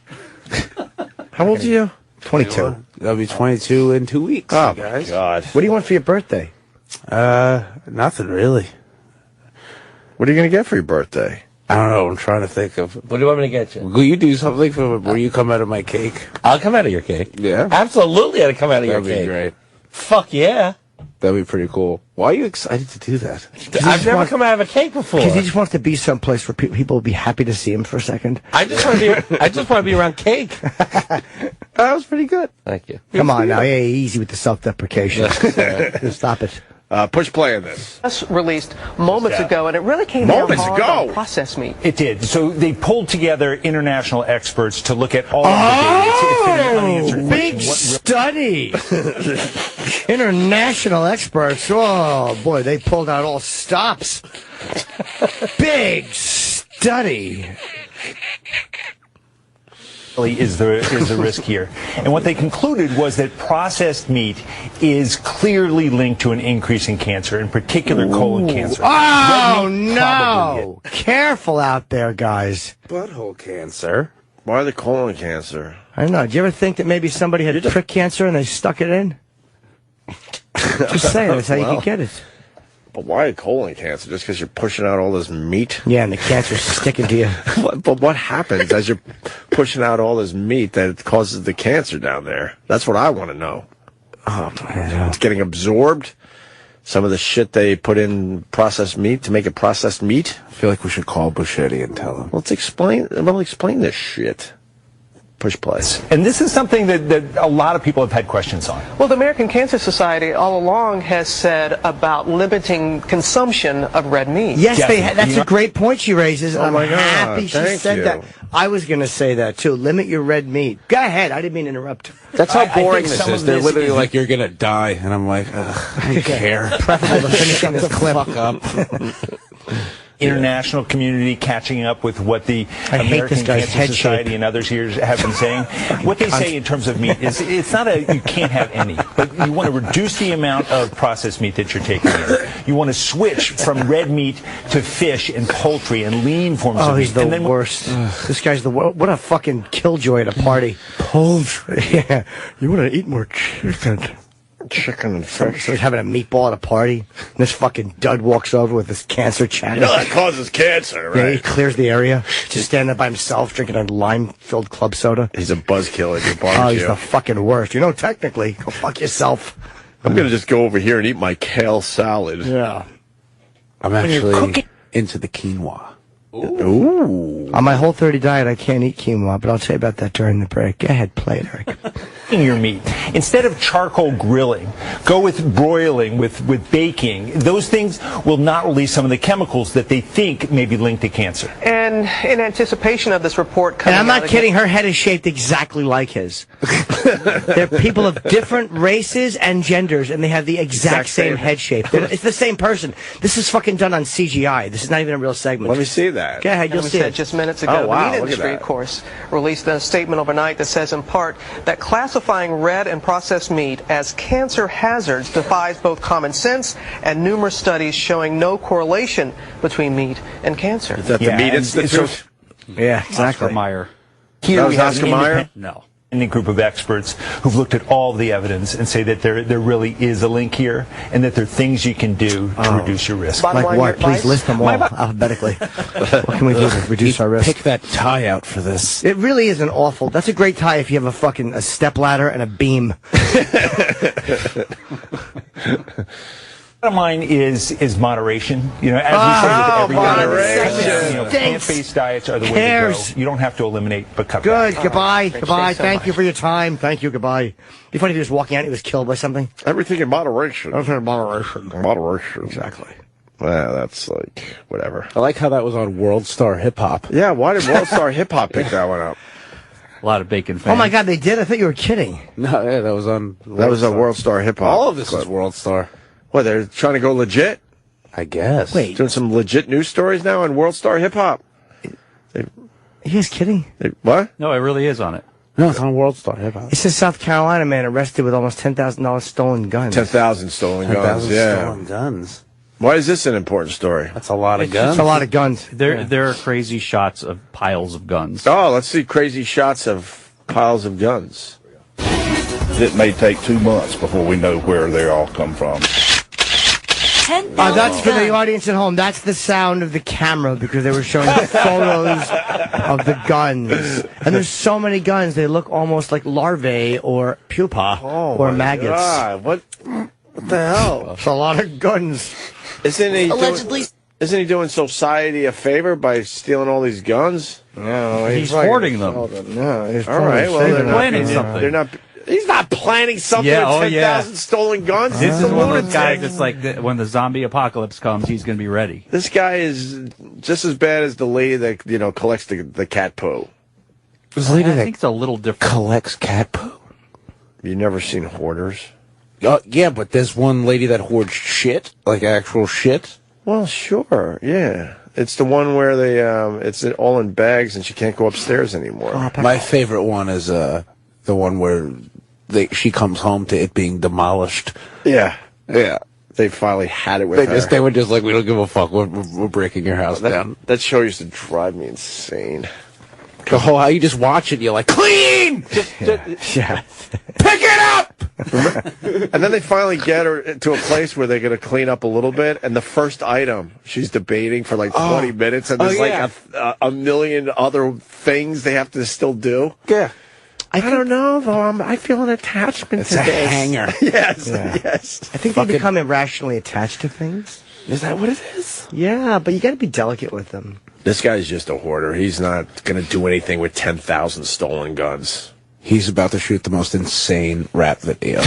How old are you? 22. I'll be 22 in 2 weeks. Oh, guys. God. What do you want for your birthday? Nothing really. What are you going to get for your birthday? I don't know. I'm trying to think of. What do you want me to get you? Will you do something for where you come out of my cake? I'll come out of your cake. Yeah. Absolutely, I'll come out of your That'd be cake. great. Fuck yeah. That'd be pretty cool. Why are you excited to do that? I've never come out of a cake before. Because he just wants to be someplace where people will be happy to see him for a second. I just want to be around cake. That was pretty good. Thank you. Come on now. Yeah, easy with the self-deprecation. Stop it. Push play on this. Just released moments ago, and it really came down Moments hard ago? on processed meat. It did. So they pulled together international experts to look at all of the data. It's been an unanswered Big question. study. International experts. Oh, boy, they pulled out all stops. Big study. Is the risk here. And what they concluded was that processed meat is clearly linked to an increase in cancer, in particular colon cancer. Oh, Red meat no. Careful out there, guys. Butthole cancer. Why the colon cancer? I don't know. Did you ever think that maybe somebody had prick cancer and they stuck it in? Just saying, that's how you can get it. But why colon cancer? Just because you're pushing out all this meat? Yeah, and the cancer's sticking to you. But what happens as you're pushing out all this meat that it causes the cancer down there? That's what I want to know. Oh, man. It's getting absorbed. Some of the shit they put in processed meat to make it processed meat. I feel like we should call Buschetti and tell him. Let's explain this shit. Push play. And this is something that a lot of people have had questions on. Well, the American Cancer Society all along has said about limiting consumption of red meat. Yes, that's a great point she raises. Oh I'm my God, happy she thank said you. that. I was going to say that, too. Limit your red meat. Go ahead. I didn't mean to interrupt. That's how boring think this some is. of They're this literally is- like, you're going to die. And I'm like, I don't care. Preferable to finish on this clip. Fuck up. International community catching up with what the I hate American this guy's Cancer head Society shape. and others here have been saying. What they say in terms of meat is it's not you can't have any, but you want to reduce the amount of processed meat that you're taking in. You want to switch from red meat to fish and poultry and lean forms of meat. He's the And then worst. This guy's the worst. What a fucking killjoy at a party. Poultry. Yeah. You want to eat more chicken. Chicken and fish. So he's having a meatball at a party. And this fucking dud walks over with this cancer chatter. You know that causes cancer, Yeah, right? he clears the area. Just standing there by himself drinking a lime-filled club soda. He's a buzzkill at your Oh, barbecue. he's the fucking worst. You know, technically, go fuck yourself. I'm going to just go over here and eat my kale salad. Yeah. I'm actually into the quinoa. Ooh. On my Whole30 diet, I can't eat quinoa, but I'll tell you about that during the break. Go ahead, play it, Eric. your meat. Instead of charcoal grilling, go with broiling, with baking. Those things will not release some of the chemicals that they think may be linked to cancer. And in anticipation of this report coming And I'm out not kidding, her head is shaped exactly like his. They're people of different races and genders, and they have the exact same head shape. It's the same person. This is fucking done on CGI. This is not even a real segment. Let me see that. Go ahead, you'll see it. Just minutes ago, Oh, wow, the meat look at industry, that. of course, released a statement overnight that says, in part, that classifying red and processed meat as cancer hazards defies both common sense and numerous studies showing no correlation between meat and cancer. Is that the Meat Institute? Yeah, exactly. Oscar Mayer. That was we have Oscar an Mayer? independent group of experts who've looked at all of the evidence and say that there really is a link here and that there are things you can do to reduce your risk. Like what? Please list them all alphabetically. What can we do to reduce our risk? Pick that tie out for this. It really is an awful. That's a great tie if you have a step ladder and a beam. Bottom line is moderation. You know, as we say with everything, moderation. Plant-based diets are the way to go. You don't have to eliminate, but cut back. Good. Goodbye. Goodbye. Thank you for your time. Thank you. Goodbye. It'd be funny if he was walking out and he was killed by something. Everything in moderation. Everything in moderation. Moderation. Exactly. Well, that's like, whatever. I like how that was on World Star Hip Hop. Yeah, why did World Star Hip Hop pick that one up? A lot of bacon fans. Oh my God, they did? I thought you were kidding. No, yeah, that was on. That was on World Star Hip Hop. All of this is World Star. What, they're trying to go legit? I guess. Wait. Doing some legit news stories now on World Star Hip Hop. Are you guys kidding? What? No, it really is on it. No, it's on World Star Hip Hop. It says South Carolina man arrested with almost $10,000 stolen guns. 10,000 stolen guns, 10,000 yeah. stolen guns. Why is this an important story? That's a lot of guns. It's a lot of guns. There are crazy shots of piles of guns. Oh, let's see crazy shots of piles of guns. It may take 2 months before we know where they all come from. That's for the audience at home. That's the sound of the camera because they were showing photos of the guns. And there's so many guns, they look almost like larvae or pupa or maggots. God, what the hell? It's a lot of guns. Isn't he Allegedly. Isn't he doing society a favor by stealing all these guns? No, He's hoarding them. No, he's All right, well, they're planning something. They're not. He's not planning something Yeah, with 10,000 stolen guns. This He's is a one of those lunatic. guys that's like, when the zombie apocalypse comes, he's going to be ready. This guy is just as bad as the lady that collects the cat poo. This lady I that think it's a little different. collects cat poo. You never seen hoarders? Yeah, but there's one lady that hoards shit, like actual shit. Well, sure, yeah. It's the one where they it's all in bags and she can't go upstairs anymore. My favorite one is the one where she comes home to it being demolished. Yeah. Yeah. They finally had it with her. They were just like, we don't give a fuck. We're breaking your house down. That show used to drive me insane. The whole how you just watch it, you're like, clean! Yeah. Pick it up! And then they finally get her to a place where they're going to clean up a little bit. And the first item, she's debating for like 20 minutes. And there's like a million other things they have to still do. Yeah. I don't know, though. I feel an attachment It's to a this. hanger. Yes, Yeah. yes. I think they become irrationally attached to things. Is that what it is? Yeah, but you got to be delicate with them. This guy's just a hoarder. He's not going to do anything with 10,000 stolen guns. He's about to shoot the most insane rap video.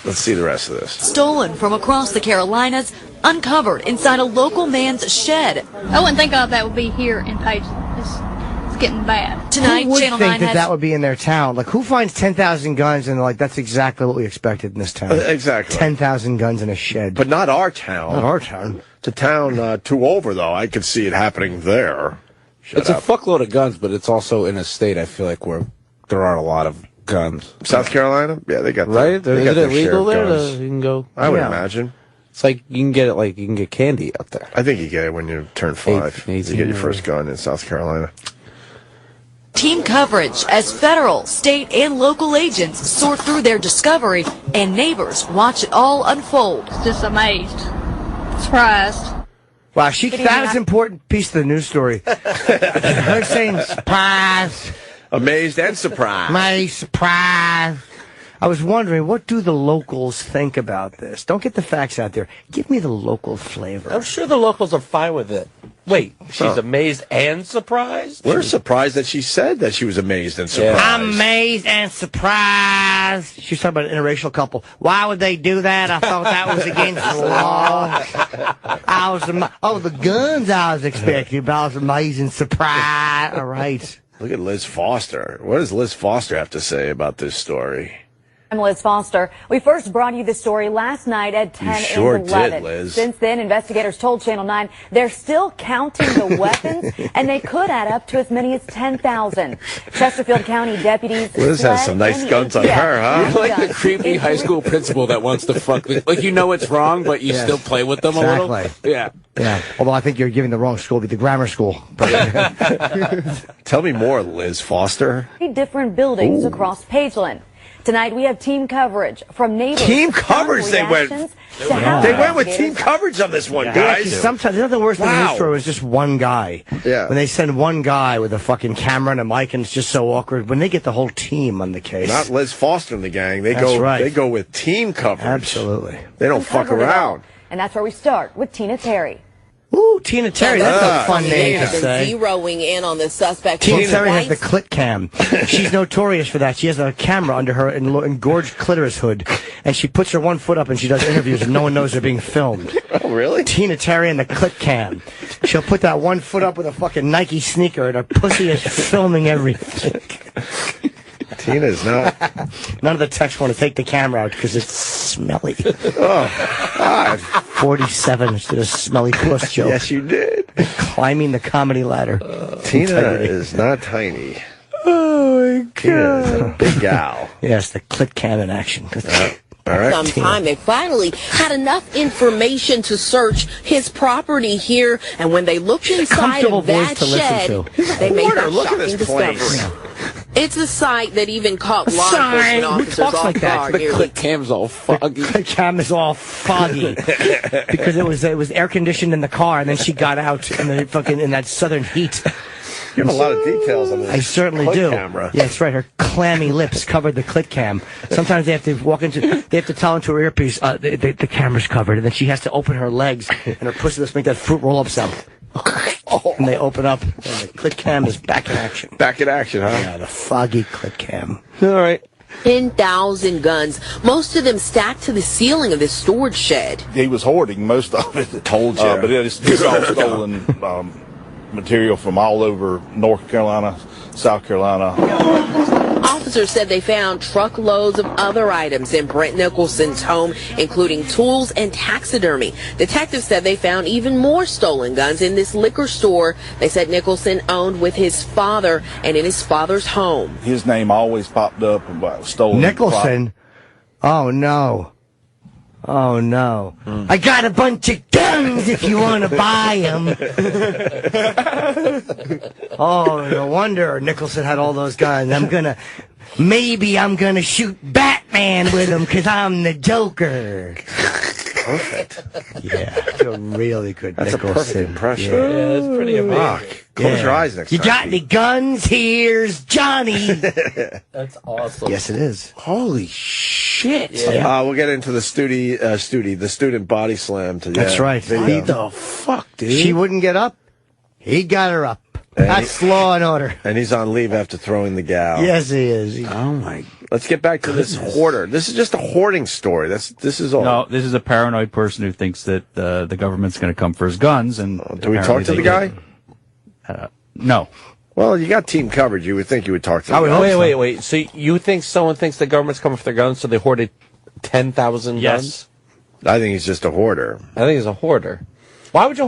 Let's see the rest of this. Stolen from across the Carolinas, uncovered inside a local man's shed. I wouldn't think all that would be here in Page. It's getting bad. Tonight, who would Channel think 9 that has... that would be in their town? Like, who finds 10,000 guns and like that's exactly what we expected in this town? Exactly. 10,000 guns in a shed. But not our town. Not our town. The town two over, though. I could see it happening there. It's a fuckload of guns, but it's also in a state, I feel like, where there are a lot of guns. South Carolina? Yeah, they got Right? They Is got it their share illegal of there? guns. You can go. I would Yeah. imagine. It's like you can get it. Like you can get candy out there. I think you get it when you turn 5. 18 you get your or- first gun in South Carolina. Team coverage as federal, state, and local agents sort through their discovery and neighbors watch it all unfold. Just amazed. Surprised. Wow, that was an important piece of the news story. Her saying surprise. Amazed and surprised. My surprise. I was wondering, what do the locals think about this? Don't get the facts out there. Give me the local flavor. I'm sure the locals are fine with it. Wait, she's amazed and surprised? We're surprised that she said that she was amazed and surprised. I'm amazed and surprised. She was talking about an interracial couple. Why would they do that? I thought that was against the law. The guns I was expecting, but I was amazed and surprised. All right. Look at Liz Foster. What does Liz Foster have to say about this story? I'm Liz Foster. We first brought you the story last night at 10 You sure and 11. did, Liz. Since then, investigators told Channel 9 they're still counting the weapons, and they could add up to as many as 10,000. Chesterfield County deputies. Liz has some nice guns on her, huh? You're like the creepy high school principal that wants to fuck with, like, you know it's wrong, but you still play with them a little. Exactly. Yeah. Yeah. Although I think you're giving the wrong school, it'd be the grammar school. Tell me more, Liz Foster. Different buildings across Pageland. Tonight we have team coverage from neighbors. Team coverage, they went. They went with team coverage on this one, guys. Sometimes there's nothing worse than a news story is just one guy. Yeah. When they send one guy with a fucking camera and a mic and it's just so awkward. When they get the whole team on the case. Not Liz Foster and the gang. They That's go. right. They go with team coverage. Absolutely. They don't fuck around. And that's where we start with Tina Terry. Ooh, Tina Terry. That's a fun name to Have been say. zeroing in on the suspect. Tina Terry has the clit cam. She's notorious for that. She has a camera under her engorged clitoris hood, and she puts her one foot up and she does interviews and no one knows they're being filmed. Oh, really? Tina Terry and the clit cam. She'll put that one foot up with a fucking Nike sneaker and her pussy is filming everything. Tina's not. None of the techs want to take the camera out because it's smelly. Oh, God. 47 did a smelly puss joke. Yes, you did. Climbing the comedy ladder. Tina is not tiny. Oh, my God. Tina is a big gal. Yes, the clit cam in action. All right. Sometime they finally had enough information to search his property here, and when they looked inside of that shed, they made that Look at shocking this place. discovery. It's a sight that even caught law enforcement officers off guard. The click cam's all foggy. The click cam is all foggy because it was air conditioned in the car, and then she got out in the fucking in that southern heat. You have a lot of details on this. I certainly clit do. Camera. Yeah, that's right. Her clammy lips covered the clit cam. Sometimes they have to they have to tell into her earpiece, the camera's covered, and then she has to open her legs, and her pussy lips make that fruit roll-up sound. And they open up, and the clit cam is back in action. Back in action, huh? Yeah, the foggy clit cam. All right. 10,000 guns, most of them stacked to the ceiling of this storage shed. He was hoarding most of it. Told you. But it's all stolen material from all over North Carolina, South Carolina. Officers said they found truckloads of other items in Brent Nicholson's home, including tools and taxidermy. Detectives said they found even more stolen guns in this liquor store they said Nicholson owned with his father and in his father's home. His name always popped up about stolen. Nicholson? Oh, no. Oh, no. I got a bunch of guns if you want to buy them. Oh, no wonder Nicholson had all those guns. Maybe I'm going to shoot Batman with them because I'm the Joker. Perfect. Yeah, that's a really good That's Nicholson. a perfect impression. Yeah, that's pretty amazing. Close your eyes next You time. got any guns? Here's Johnny. That's awesome. Yes, it is. Holy shit. Yeah. We'll get into the student body slam. That's right. What the fuck, dude? She wouldn't get up. He got her up. And That's law and order. And he's on leave after throwing the gal. Yes, he is. Oh my! Let's get back to this hoarder. This is just a hoarding story. This is all. No, this is a paranoid person who thinks that the government's going to come for his guns. And Do we talk to the guy? No. Well, you got team coverage. You would think you would talk to the guy. Wait. So you think someone thinks the government's coming for their guns, so they hoarded 10,000 guns? I think he's just a hoarder. I think he's a hoarder. Why would you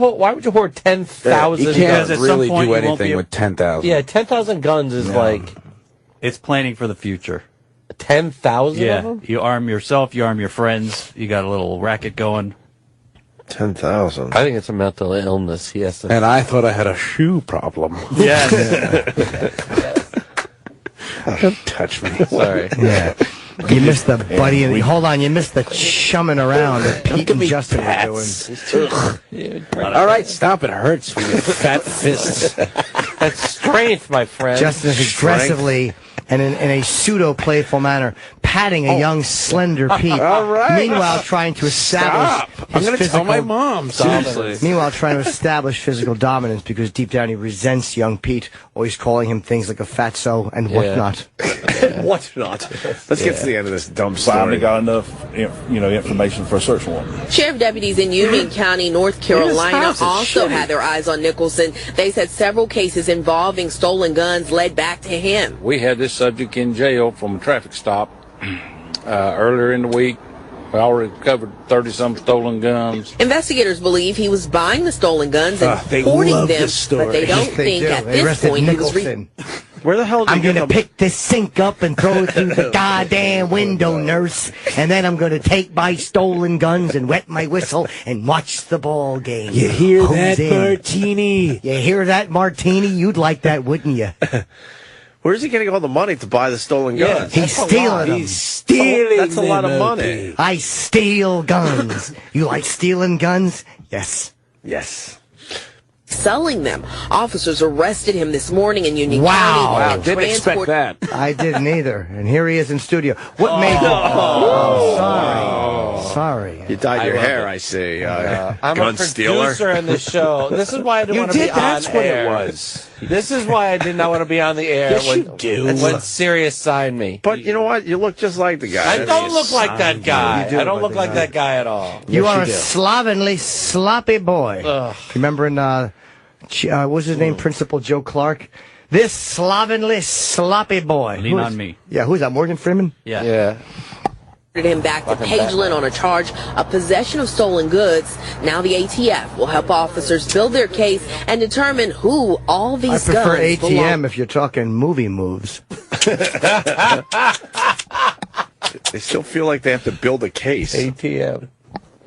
hoard 10,000? You can't really do anything with 10,000. Yeah, 10,000 guns is like It's planning for the future. 10,000 Yeah, of them? you arm yourself, you arm your friends, you got a little racket going. 10,000. I think it's a mental illness. He has to. And I thought I had a shoe problem. Yes. Don't touch me. Sorry. Yeah. You missed the buddy. Hold on, you missed the chumming around that Pete and Justin were doing. All right, stop. It hurts with your fat fists. That's strength, my friend. Justin is aggressively and in a pseudo-playful manner, patting a young, slender Pete. All right. Meanwhile, trying to establish I'm going to tell my mom. Seriously. Meanwhile, trying to establish physical dominance because deep down he resents young Pete, always calling him things like a fatso and whatnot. Whatnot. Let's get to the end of this dumb story. Finally got enough, information for a search warrant. Sheriff deputies in Union County, North Carolina, house is also shitty. had their eyes on Nicholson. They said several cases involving stolen guns led back to him. We had this subject in jail from a traffic stop earlier in the week. We already covered 30-some stolen guns. Investigators believe he was buying the stolen guns and hoarding them, but they don't think at this point he was... Where the hell did I'm going to pick this sink up and throw it through the goddamn window, nurse. And then I'm going to take my stolen guns and wet my whistle and watch the ball game. You hear Who's that, Martini? You hear that, Martini? You'd like that, wouldn't you? Where's he getting all the money to buy the stolen guns? He's stealing them. He's stealing That's a lot of them, money. Opie. I steal guns. You like stealing guns? Yes. Yes. Selling them. Officers arrested him this morning in Union County. Wow. and Didn't expect that. I didn't either. And here he is in studio. What made you... Oh, sorry. You dyed your love hair, it. I see. I'm gun a stealer. producer in the show. This is why I didn't want to be on That's what air. it was. This is why I did not want to be on the air Yes, when, you do. when Sirius signed me. But you know what? You look just like the guy. I don't look like that guy. You do I don't look look like like that guy at all. You are a do. slovenly, sloppy boy. Ugh. Remember in, what was his name? Principal Joe Clark? This slovenly, sloppy boy. Lean on me. Yeah, who's that? Morgan Freeman? Yeah. Him back to Pageland on a charge of possession of stolen goods. Now the ATF will help officers build their case and determine who all I these prefer guns ATM belong. if you're talking movie moves. They still feel like they have to build a case. ATM.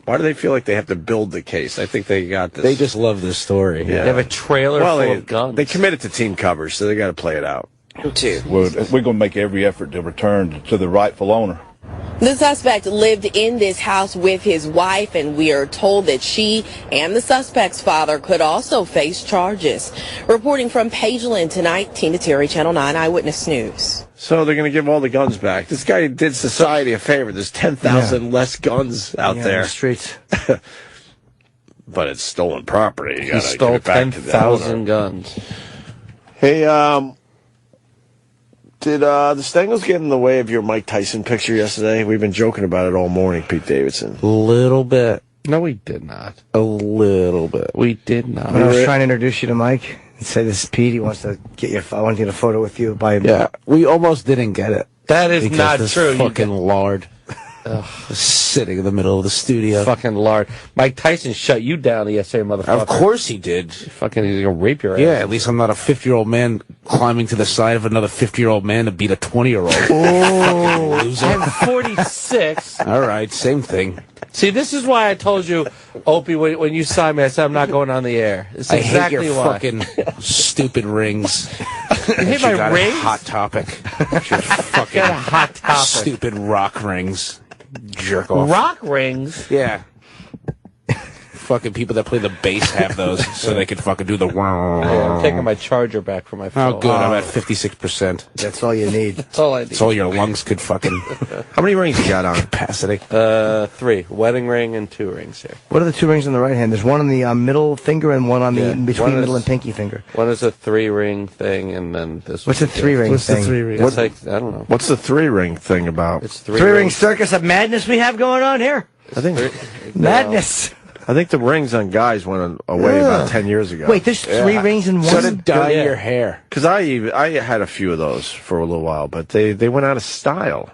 Why do they feel like they have to build the case? I think they got this. They just love this story. Yeah. They have a trailer full of guns. They committed to team coverage, so they got to play it out. Too. We're going to make every effort to return to the rightful owner. The suspect lived in this house with his wife, and we are told that she and the suspect's father could also face charges. Reporting from Pageland tonight, Tina Terry, Channel 9 Eyewitness News. So they're going to give all the guns back. This guy did society a favor. There's 10,000 less guns out In there. the streets. But it's stolen property. You He gotta stole give it back to the 10,000 owner. guns. Hey, did the Stengels get in the way of your Mike Tyson picture yesterday? We've been joking about it all morning, Pete Davidson. A little bit. No, we did not. A little bit. We did not. When I was trying to introduce you to Mike and say this is Pete, he wants to get you. I want to get a photo with you by him. Yeah, we almost didn't get it. That is Because not this true. You fucking lard was sitting in the middle of the studio. fucking lard. Mike Tyson shut you down yesterday, motherfucker. Of course he did. Fucking, he's gonna rape your ass. Yeah, at least I'm not a 50-year-old man climbing to the side of another 50-year-old man to beat a 20-year-old. Oh, Loser. I'm 46. All right, same thing. See, this is why I told you, Opie, when you signed me, I said I'm not going on the air. It's I exactly hate your why. fucking stupid rings. You hate my got rings? A hot Topic. Your fucking Got a Hot Topic. stupid rock rings. Jerk off. Rock rings? Yeah. Fucking people that play the bass have those so they can fucking do the Yeah, I'm taking my charger back for my phone. Oh, good. I'm at 56%. that's all you need. That's all I need. That's all your lungs could fucking How many rings you got on? capacity. 3. Wedding ring and 2 rings here. What are the two rings on the right hand? There's one on the middle finger and one on the in between one middle is- and pinky finger. One is a 3-ring thing, and then this What's a 3-ring What's thing? the 3 ring? It's like, I don't know. What's the 3-ring thing about? It's 3 Three-ring rings. circus of madness we have going on here. I think Madness. I think the rings on guys went away about 10 years ago. Wait, there's 3 rings in one? So to dye Yeah. your hair. Because I had a few of those for a little while, but they went out of style.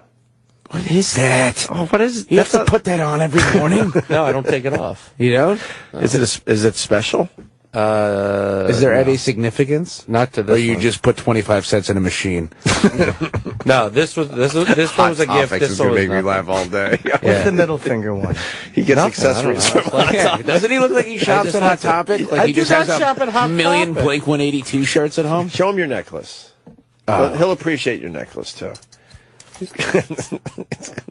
What is that? Oh, what is it? You have to put that on every morning? No, I don't take it off. You don't? Is it special? Is there any significance? Not to Or this you one. just put 25 cents in a machine? No, this one was a gift. Topics is This one gonna was make me nothing. laugh all day. What's the middle finger one? He gets Nothing, accessories. I don't know. It's like- Doesn't he look like he shops at Hot Topic? Like I he do just not has shop at a Hot million Topic. Blink 182 shirts at home? Show him your necklace. He'll appreciate your necklace too.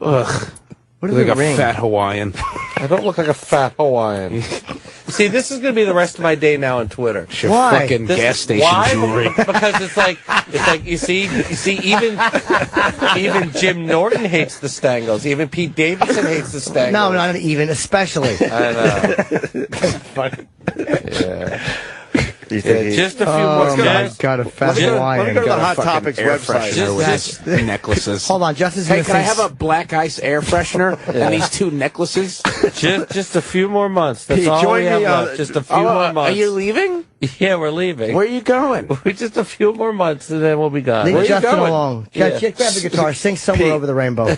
Ugh. What Like a fat Hawaiian. I don't look like a fat Hawaiian. See, this is going to be the rest of my day now on Twitter. Your fucking gas station jewelry. Because it's like you see, even Jim Norton hates the Stangles. Even Pete Davidson hates the Stangles. No, not even, especially. I know. Yeah. Just a few more. Oh my God, a fat Hawaiian. Let me go to the Hot Topics website. Just necklaces. Hold on, Justin's Hey, gonna can I say- have a black ice air freshener and these 2 necklaces? Just a few more months. That's Pete, all join we have me on- left. Just a few more months. Are you leaving? Yeah, we're leaving. Where are you going? Just a few more months, and then we'll be gone. Leave Where are you Justin going? alone. Yeah. Grab the guitar, sing Somewhere Over the Rainbow.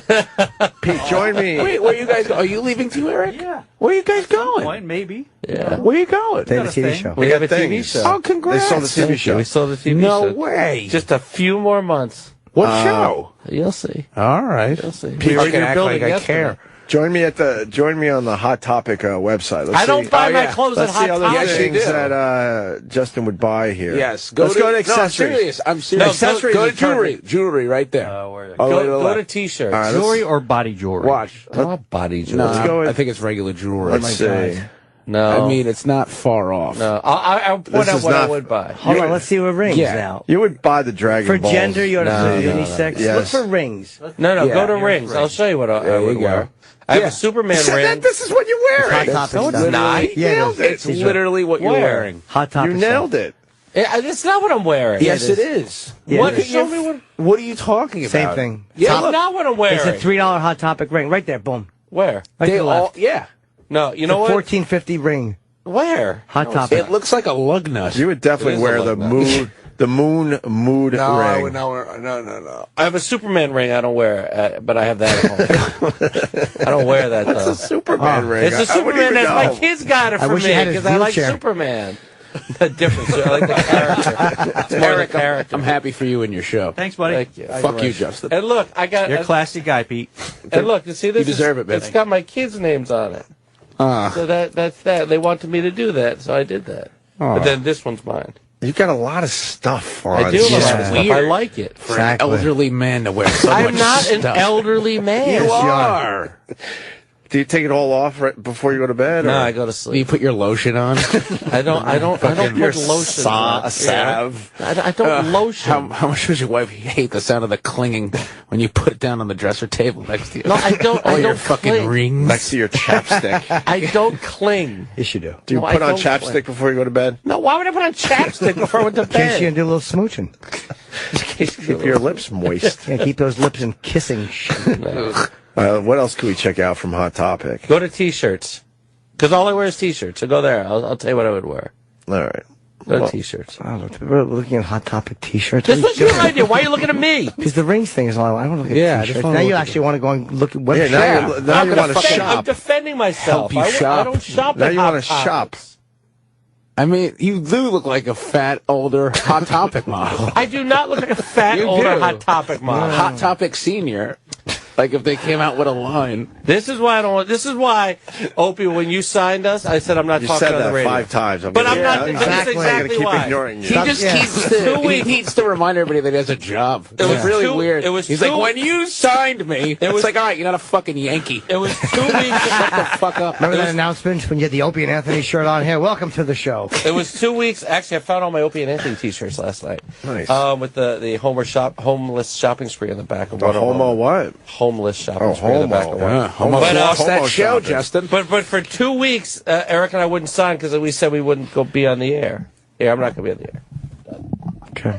Pete, join me. Wait, where you guys? Are you leaving too, Eric? Yeah. Where are you guys going? Point, maybe. Yeah. Where are you going? They have a Got a TV thing. show. We have a TV things. show. Oh, congrats! They sold the TV show. We sold the TV No show. way. Just a few more months. What show? You'll see. All right. You'll see. People We were in can your act building like I yesterday. care. Join me on the Hot Topic website. Let's I don't see- buy Oh, my yeah. clothes Let's at Hot see other Topic. Yes, you things do. that Justin would buy here. Yes. Let's go to No, I'm accessories. serious. I'm serious. No, accessories. Go to jewelry. Jewelry right there. All the way to the Go to left. T-shirts. All right, Jewelry or body jewelry? Watch. I don't want body jewelry. No, Let's go with- I think it's regular jewelry. Let's see. No. I mean, it's not far off. no. I'll point This out is what I not- would buy. Hold on, let's see what rings Yeah. now. You would buy the Dragon For Balls. gender, you ought to No, do no, unisex. no. Look Yes. for rings. No, Yeah. go to rings. I'll show you what I would you go. wear. I have Yeah. a Superman So ring. that- this is what you're Hot wearing. Topic No, it's stuff. not. Yeah, nailed it. It's literally what you're Where? wearing. Hot Topic You stuff. nailed it. It's not what I'm wearing. Yes, it is. Yeah, What? it is. Show me what. What are you talking about? Same thing. Yeah, It's look, not what I'm wearing. It's a $3 Hot Topic ring. Right there, boom. Where? Right they to the all. left. Yeah. No, you It's know a what? $14.50 ring. Where? Hot No, Topic. It looks like a lug nut. You would It definitely is wear a the look nut. moon mood No, I ring. would no. I have a Superman ring I don't wear, but I have that at home. I don't wear that, though. It's a Superman ring. It's a I wouldn't Superman. even That's know. my kids got it I for wish me you had his because I like wheelchair. Superman. The difference. I like the character. It's more Eric, the character. I'm happy for you and your show. Thanks, buddy. Thank you. Fuck you, Justin. And look, I got. You're a classy guy, Pete. And look, you see this? You deserve it, man. It's got my kids' names on it. So that's that. They wanted me to do that, so I did that. But then this one's mine. You got a lot of stuff on. I do a lot of Yeah. stuff. I like it. For an elderly man to wear so I'm much not stuff. an elderly man. You are. Do you take it all off right before you go to bed? No, or? I go to Do you sleep. put your lotion on? I don't put lotion on. Salve. I don't lotion. How much does your wife hate the sound of the clinging when you put it down on the dresser table next to you? No, I don't. All I your don't fucking cling. rings. Next to your chapstick. I don't cling. Yes, you do. Do you No, I put on don't chapstick cling. before you go to bed? No, why would I put on chapstick before I went to In case you bed? do a little smooching. Keep your lips moist. Yeah, keep those lips in kissing. What else can we check out from Hot Topic? Go to T-shirts, because all I wear is T-shirts. So go there. I'll tell you what I would wear. All right. Go Well, to T-shirts. We're looking at Hot Topic T-shirts. This was your idea. Why are you looking at me? Because the rings thing is all I want to look at. Yeah, I just T-shirts. wanna Now you look at actually want to go and look at Yeah, websites. now you want to I'm shop. defending myself. Help you I shop. don't shop Now at you Hot wanna shop. Topics. I mean, you do look like a fat, older Hot Topic model. I do not look like a fat, You older do. Hot Topic model. Hot Topic Senior. Like if they came out with a line. This is why I don't want. This is why, Opie, when you signed us, I said I'm not You talking said on the that radio. 5 times. But I'm not. Exactly. That's I'm exactly gonna keep why. ignoring you. He just keeps Two he weeks. needs to remind everybody that he has a job. It was really two- weird. it was He's two- like, when you signed me, it's was- like, all right, you're not a fucking Yankee. It was 2 weeks. Shut the fuck up. Remember that announcement when you had the Opie and Anthony shirt on here? Welcome to the show. It was 2 weeks. Actually, I found all my Opie and Anthony T-shirts last night. Nice. With the homeless shopping spree on the back of The one of homo them. what? Homeless shopping Oh, spree on the back of homo. one. Yeah, homo But, lost that homo show, shopping. Justin. But for 2 weeks, Eric and I wouldn't sign because we said we wouldn't go be on the air. Yeah, I'm not going to be on the air. Okay.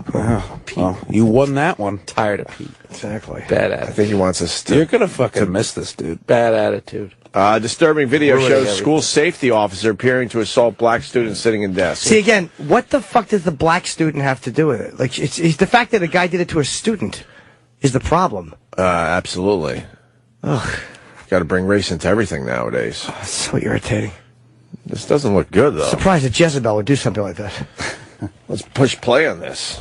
Well, you won that one. Tired of Pete. Exactly. Bad I attitude. think he wants us to. You're gonna fucking miss this, dude. Bad attitude. Disturbing video Ruining shows everything. school safety officer appearing to assault black students sitting in desks. See, again, what the fuck does the black student have to do with it? Like, it's the fact that a guy did it to a student is the problem. Absolutely. Ugh. Got to bring race into everything nowadays. It's so irritating. This doesn't look good, though. Surprised that Jezebel would do something like that. Let's push play on this.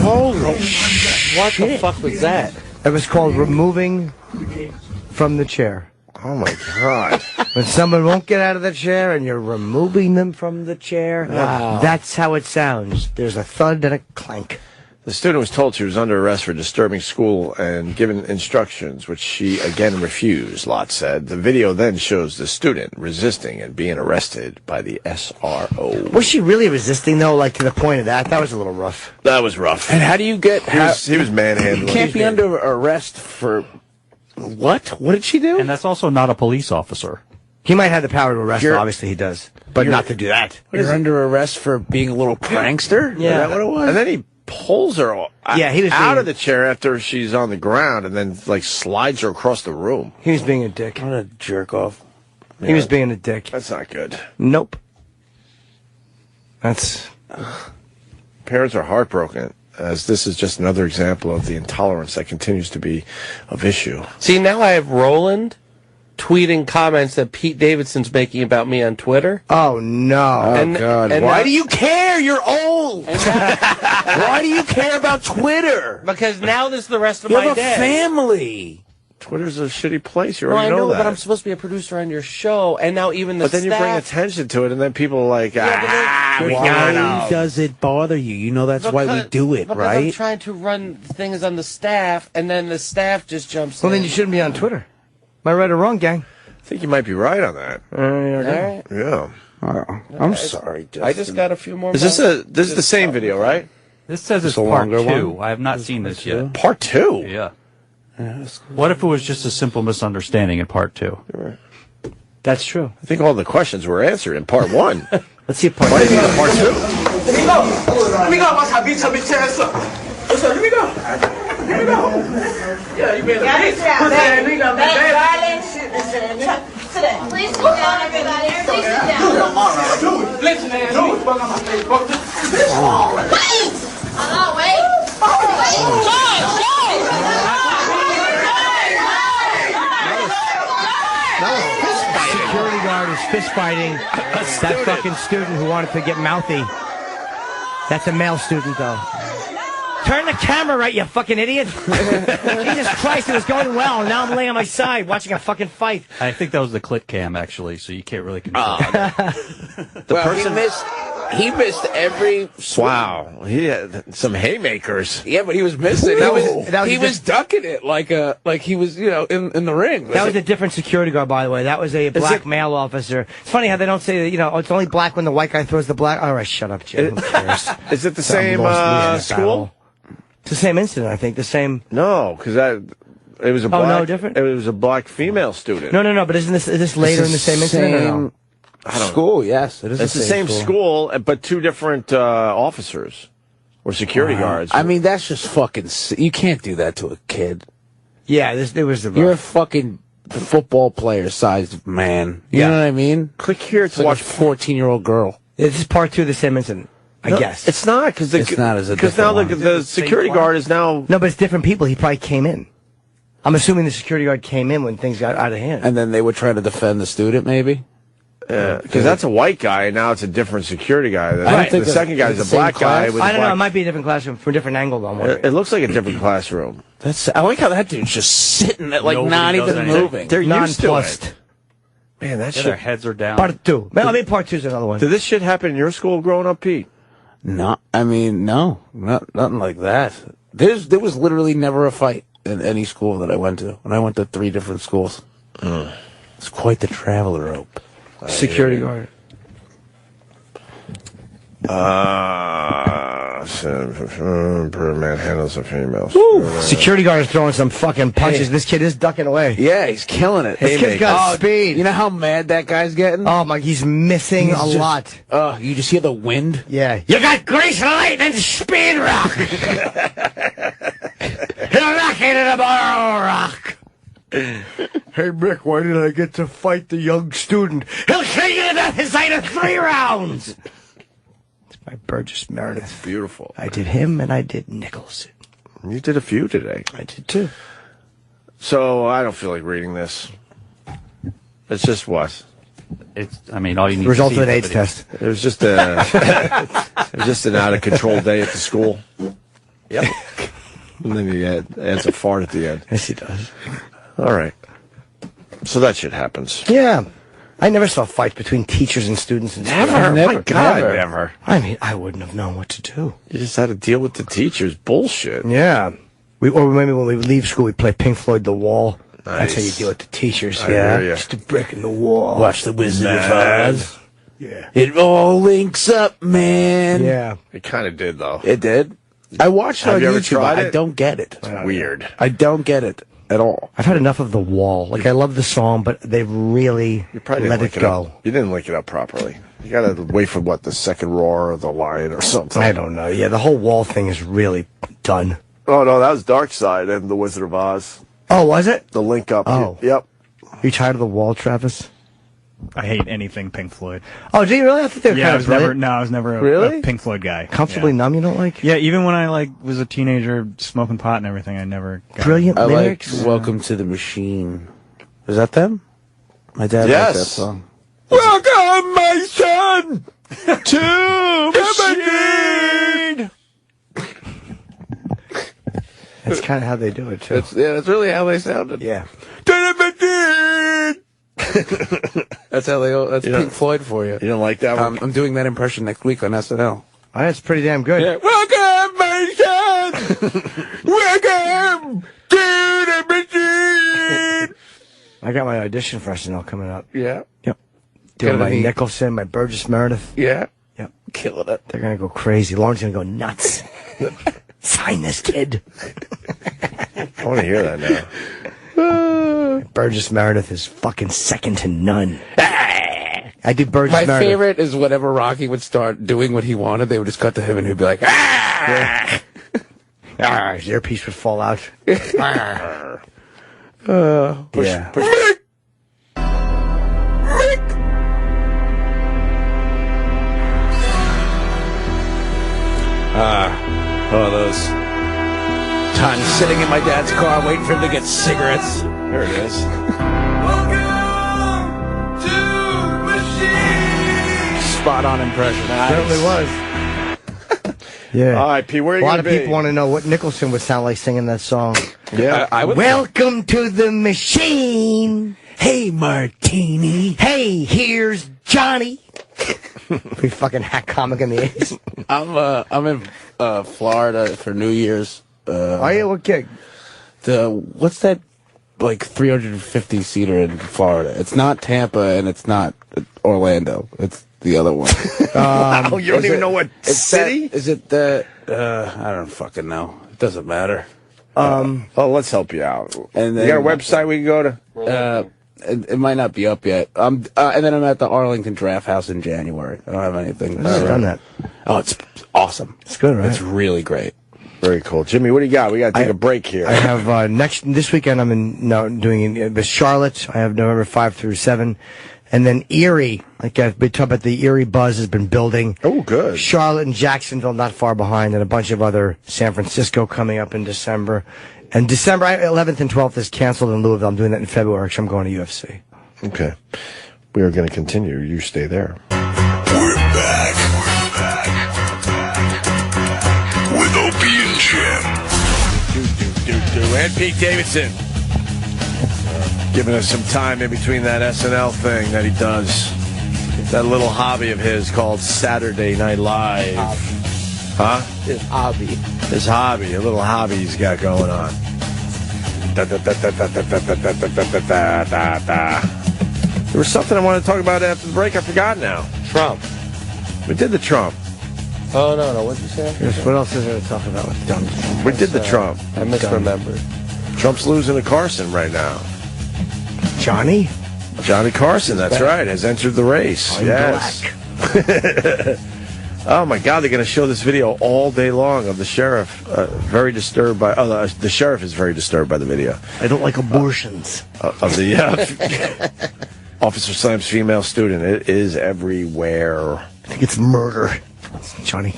Holy shit. What the fuck was that? It was called removing from the chair. Oh, my God. When someone won't get out of the chair and you're removing them from the chair, that's how it sounds. There's a thud and a clank. The student was told she was under arrest for disturbing school and given instructions, which she again refused, Lott said. The video then shows the student resisting and being arrested by the SRO. Was she really resisting, though, like to the point of that? That was a little rough. That was rough. And how do you get... He was manhandling. You can't be under arrest for... What? What did she do? And that's also not a police officer. He might have the power to arrest her, obviously he does. But not to do that. You're under arrest for being a little prankster? Yeah. Is that what it was? And then he pulls her out of the chair after she's on the ground and then like slides her across the room. He was being a dick. What a jerk off. Yeah. He was being a dick. That's not good. Nope. That's... Parents are heartbroken, as this is just another example of the intolerance that continues to be of issue. See, now I have Roland tweeting comments that Pete Davidson's making about me on Twitter. Oh, no. Oh, God. Why do you care? You're old. Why do you care about Twitter? Because now this is the rest of you my have a day. family. Twitter's a shitty place. You Well, already I know, that. but I'm supposed to be a producer on your show, and now even the But then you bring staff... attention to it, and then people are like, Why does it bother you? You know that's why we do it, because right? I'm trying to run things on the staff, and then the staff just jumps in. Well, then you shouldn't be on Twitter. Am I right or wrong, gang? I think you might be right on that. All right. Yeah. I'm sorry, Justin. I just got a few more. This is the same video, right? This says it's a part longer 2. one? I have not seen this yet. Part 2? Yeah. What if it was just a simple misunderstanding in part 2? That's true. I think all the questions were answered in part 1. Let's see part 2. Why do you need a part 2? Let me go. Let me go. Watch how beat your bitch ass up. Let me go. Let me go. Yeah, you better. Let me go. Sit down. Please sit down, everybody. Please sit down. Do it. Listen, man. Do it. Fuck on my face. Fuck this. Oh, wait. Security guard is fist fighting that fucking student who wanted to get mouthy. That's a male student, though. Turn the camera right, you fucking idiot. Jesus Christ, it was going well. Now I'm laying on my side watching a fucking fight. I think that was the click cam, actually, so you can't really control He missed every... Wow. He had some haymakers. Yeah, but he was missing. He was ducking it like he was, in the ring. That was a different security guard, by the way. That was a black male officer. It's funny how they don't say that, it's only black when the white guy throws the black. All right, shut up, Jim. Who cares? Is it the same school? It's the same incident, I think. The same. No, because it was a black. Oh, no, different? It was a black female student. No. But is this later in the same incident or no? School, yes. It is it's the same school, but two different officers or security guards. I mean, that's just fucking... You can't do that to a kid. Yeah, it was the... You're a fucking football player-sized man. You know what I mean? Click here to watch a 14-year-old girl. This is part 2 of the same incident, I guess. It's not, because it's not as a because now the security guard is now... No, but it's different people. He probably came in. I'm assuming the security guard came in when things got out of hand. And then they would try to defend the student, maybe? Because that's a white guy, and now it's a different security guy. The second guy is a black class? guy. With I don't know. It might be a different classroom from a different angle, though. It looks like a different classroom. I like how that dude's just sitting there, not even moving. They're used to nonplussed. it. Man, that Their heads are down. Part 2. I mean, part 2 is another one. Did this shit happen in your school growing up, Pete? No, I mean, no, nothing like that. There was literally never a fight in any school that I went to. And I went to 3 different schools. It's quite the travel rope. Security guard. Manhandles of females. Security guard is throwing some fucking punches. This kid is ducking away. Yeah, he's killing it. This kid's got speed. You know how mad that guy's getting? Oh my, he's missing a lot. Oh, you just hear the wind? Yeah. You got grease, lightning, speed rock. He'll knock it in a bottle rock. Hey, Mick, why did I get to fight the young student? He'll kill you to death inside of 3 rounds. It's by Burgess Meredith. Beautiful. I did him and I did Nicholson. You did a few today. I did too. So I don't feel like reading this. It's just what? I mean, all you need Result to see of an is AIDS the video. test. It was just an out of control day at the school. Yep. And then he adds a fart at the end. Yes, he does. All right. So that shit happens. Yeah. I never saw fights between teachers and students. And Never. My God, never. I mean, I wouldn't have known what to do. You just had to deal with the teachers. Bullshit. Yeah. Or maybe when we leave school, we play Pink Floyd The Wall. Nice. That's how you deal with the teachers. I hear ya. Just a brick in the wall. Watch The Wizard of Man. Oz. Yeah. It all links up, man. Yeah. It kind of did, though. It did. I watched it Have on you ever YouTube. tried I it? don't get it. It's weird. I don't get it at all. I've had enough of The Wall. Like, I love the song, but they've really You probably let didn't it link go. up. You didn't link it up properly. You got to wait for, what, the second roar of the lion or something? I don't know. Yeah, the whole Wall thing is really done. Oh, no, that was Dark Side and The Wizard of Oz. Oh, was it? The link up. Oh. Yep. Are you tired of The Wall, Travis? I hate anything Pink Floyd. Oh, do you really? I think they're Yeah, kind I of was brilliant. never. No, I was never Really? a Pink Floyd guy. Comfortably yeah. Numb, you don't like? Yeah, even when I was a teenager smoking pot and everything, I never. Got Brilliant I lyrics. like Welcome to the Machine. Is that them? My dad Yes. liked that song. Welcome, my son, to the machine. That's kind of how they do it, too. That's really how they sounded. Yeah. To the machine. That's how they. That's Pink Floyd for you. You don't like that one? I'm doing that impression next week on SNL. Oh, that's pretty damn good. Yeah. Welcome, my son. Welcome to the machine. I got my audition for SNL coming up. Yeah. Yep. Doing Gonna my be- Nicholson, my Burgess Meredith. Yeah. Yep. Killing it. They're going to go crazy. Lauren's going to go nuts. Sign this kid. I want to hear that now. Burgess Meredith is fucking second to none. I do Burgess My Meredith. favorite is whenever Rocky would start doing what he wanted, they would just cut to him and he'd be like, ah! Ah, his earpiece would fall out. Push, Yeah. push. Oh, those times sitting in my dad's car waiting for him to get cigarettes. There it is. Spot on impression. Certainly was. Yeah. All right, P, where are you A lot going of to be? people want to know what Nicholson would sound like singing that song. Yeah. I would. Welcome to the machine. Hey, Martini. Hey, here's Johnny. Pretty fucking hack comic in the 80s. I'm in Florida for New Year's. Are you? What gig? What's that? Like 350 seater in Florida. It's not Tampa and it's not Orlando. It's the other one. Wow, you don't even know what city? Is it the? I don't fucking know. It doesn't matter. Oh, let's help you out. And You then, got a website we can go to? it might not be up yet. And then I'm at the Arlington Draft House in January. I don't have anything. I've never done that. Oh, it's awesome. It's good, right? It's really great. Very cool. Jimmy, what do you got? We got to take a break here. I have this weekend. I'm doing with Charlotte. I have November 5 through 7, and then Erie. Like I've been talking about, the Erie buzz has been building. Oh, good. Charlotte and Jacksonville not far behind, and a bunch of other San Francisco coming up in December. And December 11th and 12th is canceled in Louisville. I'm doing that in February because I'm going to UFC. Okay. We are going to continue. You stay there. We're back. With Opie and Jim. And Pete Davidson. Giving us some time in between that SNL thing that he does. That little hobby of his called Saturday Night Live. Huh? His hobby. His hobby. A little hobby he's got going on. There was something I wanted to talk about after the break. I forgot now. Trump. We did the Trump. Oh, no. What'd you say? Yes, what else is there to talk about with dumb? We did the Trump. I misremembered. Trump's losing to Carson right now. Johnny? Johnny Carson, that's right, has entered the race. I'm yes. Oh my God, they're going to show this video all day long of the sheriff. Very disturbed by. The sheriff is very disturbed by the video. I don't like abortions. Of the officer slams female student. It is everywhere. I think it's murder. It's Johnny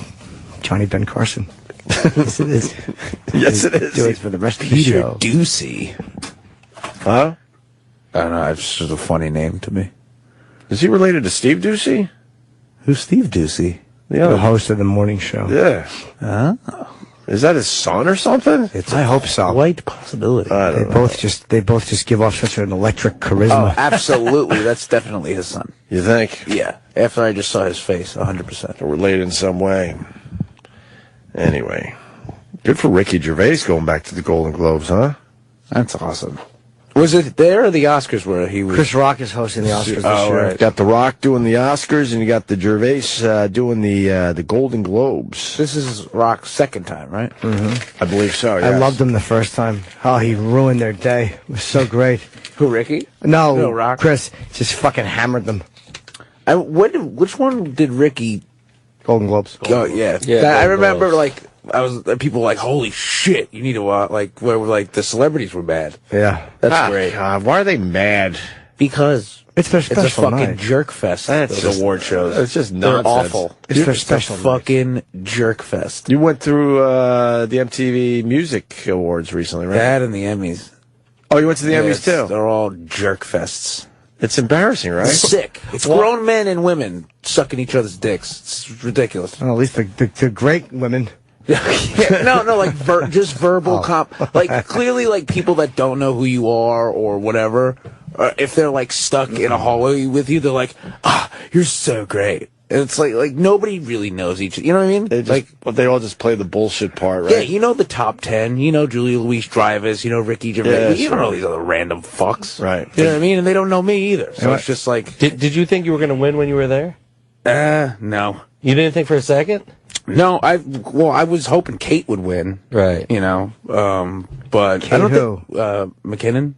Ben Carson. Yes, it is. Yes, it is. Do it for the rest of the show. Ducey. Huh? I don't know. It's just a funny name to me. Is he related to Steve Ducey? Who's Steve Ducey? The host of the morning show. Yeah. Oh. Is that his son or something? I hope so. Quite possibility. They both just give off such an electric charisma. Oh, absolutely. That's definitely his son. You think? Yeah. After I just saw his face, 100%. They're related in some way. Anyway, good for Ricky Gervais going back to the Golden Globes, huh? That's awesome. Was it there or the Oscars where he was? Chris Rock is hosting the Oscars this year. Right. Got The Rock doing the Oscars, and you got the Gervais doing the Golden Globes. This is Rock's second time, right? Mm-hmm. I believe so, yes. I loved him the first time. Oh, he ruined their day. It was so great. Who, Ricky? No, Rock. Chris just fucking hammered them. Which one did Ricky? Golden Globes. Oh, yeah. I remember, people were like, holy shit, you need to, where the celebrities were mad. Yeah. That's great. God, why are they mad? Because it's their special It's a fucking night. jerk fest, those award shows. It's just They're nonsense. awful. It's their special a fucking jerk fest. You went through the MTV Music Awards recently, right? That and the Emmys. Oh, you went to the Emmys, too? They're all jerk fests. It's embarrassing, right? It's sick. It's grown men and women sucking each other's dicks. It's ridiculous. Well, at least the great women. Just verbal clearly, people that don't know who you are or whatever, if they're, stuck in a hallway with you, they're like, you're so great. And it's like nobody really knows each other. You know what I mean? They all just play the bullshit part, right? Yeah, you know the top 10. You know Julia Louis-Dreyfus. You know Ricky Gervais. Yeah, you don't know these other random fucks. Right. You know what I mean? And they don't know me either. So it's just like... Did you think you were going to win when you were there? No. You didn't think for a second? No, I was hoping Kate would win. Right. You know, but Kate I don't who? think McKinnon.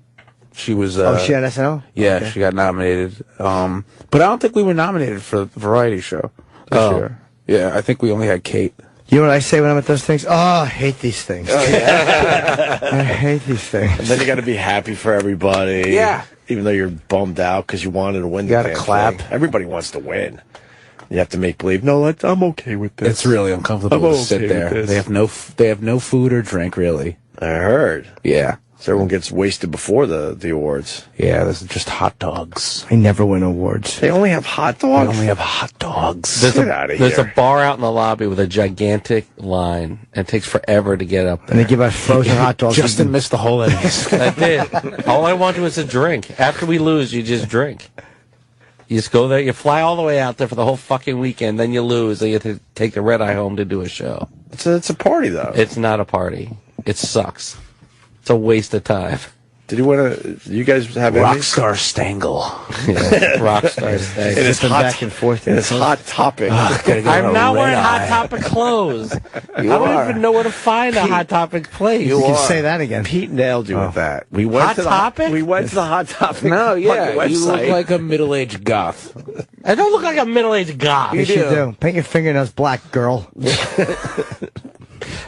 She was. She had SNL? Yeah, Okay. she got nominated. But I don't think we were nominated for the variety show this year. Yeah, I think we only had Kate. You know what I say when I'm at those things? Oh, I hate these things. I hate these things. And then you got to be happy for everybody. Yeah. Even though you're bummed out because you wanted to win. You gotta clap. Everybody wants to win. You have to make believe. No, I'm okay with this. It's really uncomfortable to sit there. They have no food or drink really. I heard. Yeah. So everyone gets wasted before the awards. Yeah, this is just hot dogs. I never win awards. They only have hot dogs? They only have hot dogs. There's Get out of here. There's a bar out in the lobby with a gigantic line, and it takes forever to get up there. And they give us frozen hot dogs. Justin missed the whole Emmys. I did. All I wanted was a drink. After we lose, you just drink. You just go there, you fly all the way out there for the whole fucking weekend, then you lose, then you have to take the red eye home to do a show. It's a party, though. It's not a party. It sucks. It's a waste of time. Did you want to? You guys have Rockstar Stangle. Yeah, Rockstar Stangle. It's hot, back and forth. It's hot topic. I'm not wearing Hot Topic clothes. I don't even know where to find a Hot Topic place. You can say that again. Pete nailed you with that. We went Hot to the Topic? We went to the Hot Topic. No, yeah, fucking you look website. like a middle-aged goth. I don't look like a middle-aged goth. Yes, you do. Paint your fingernails black, girl.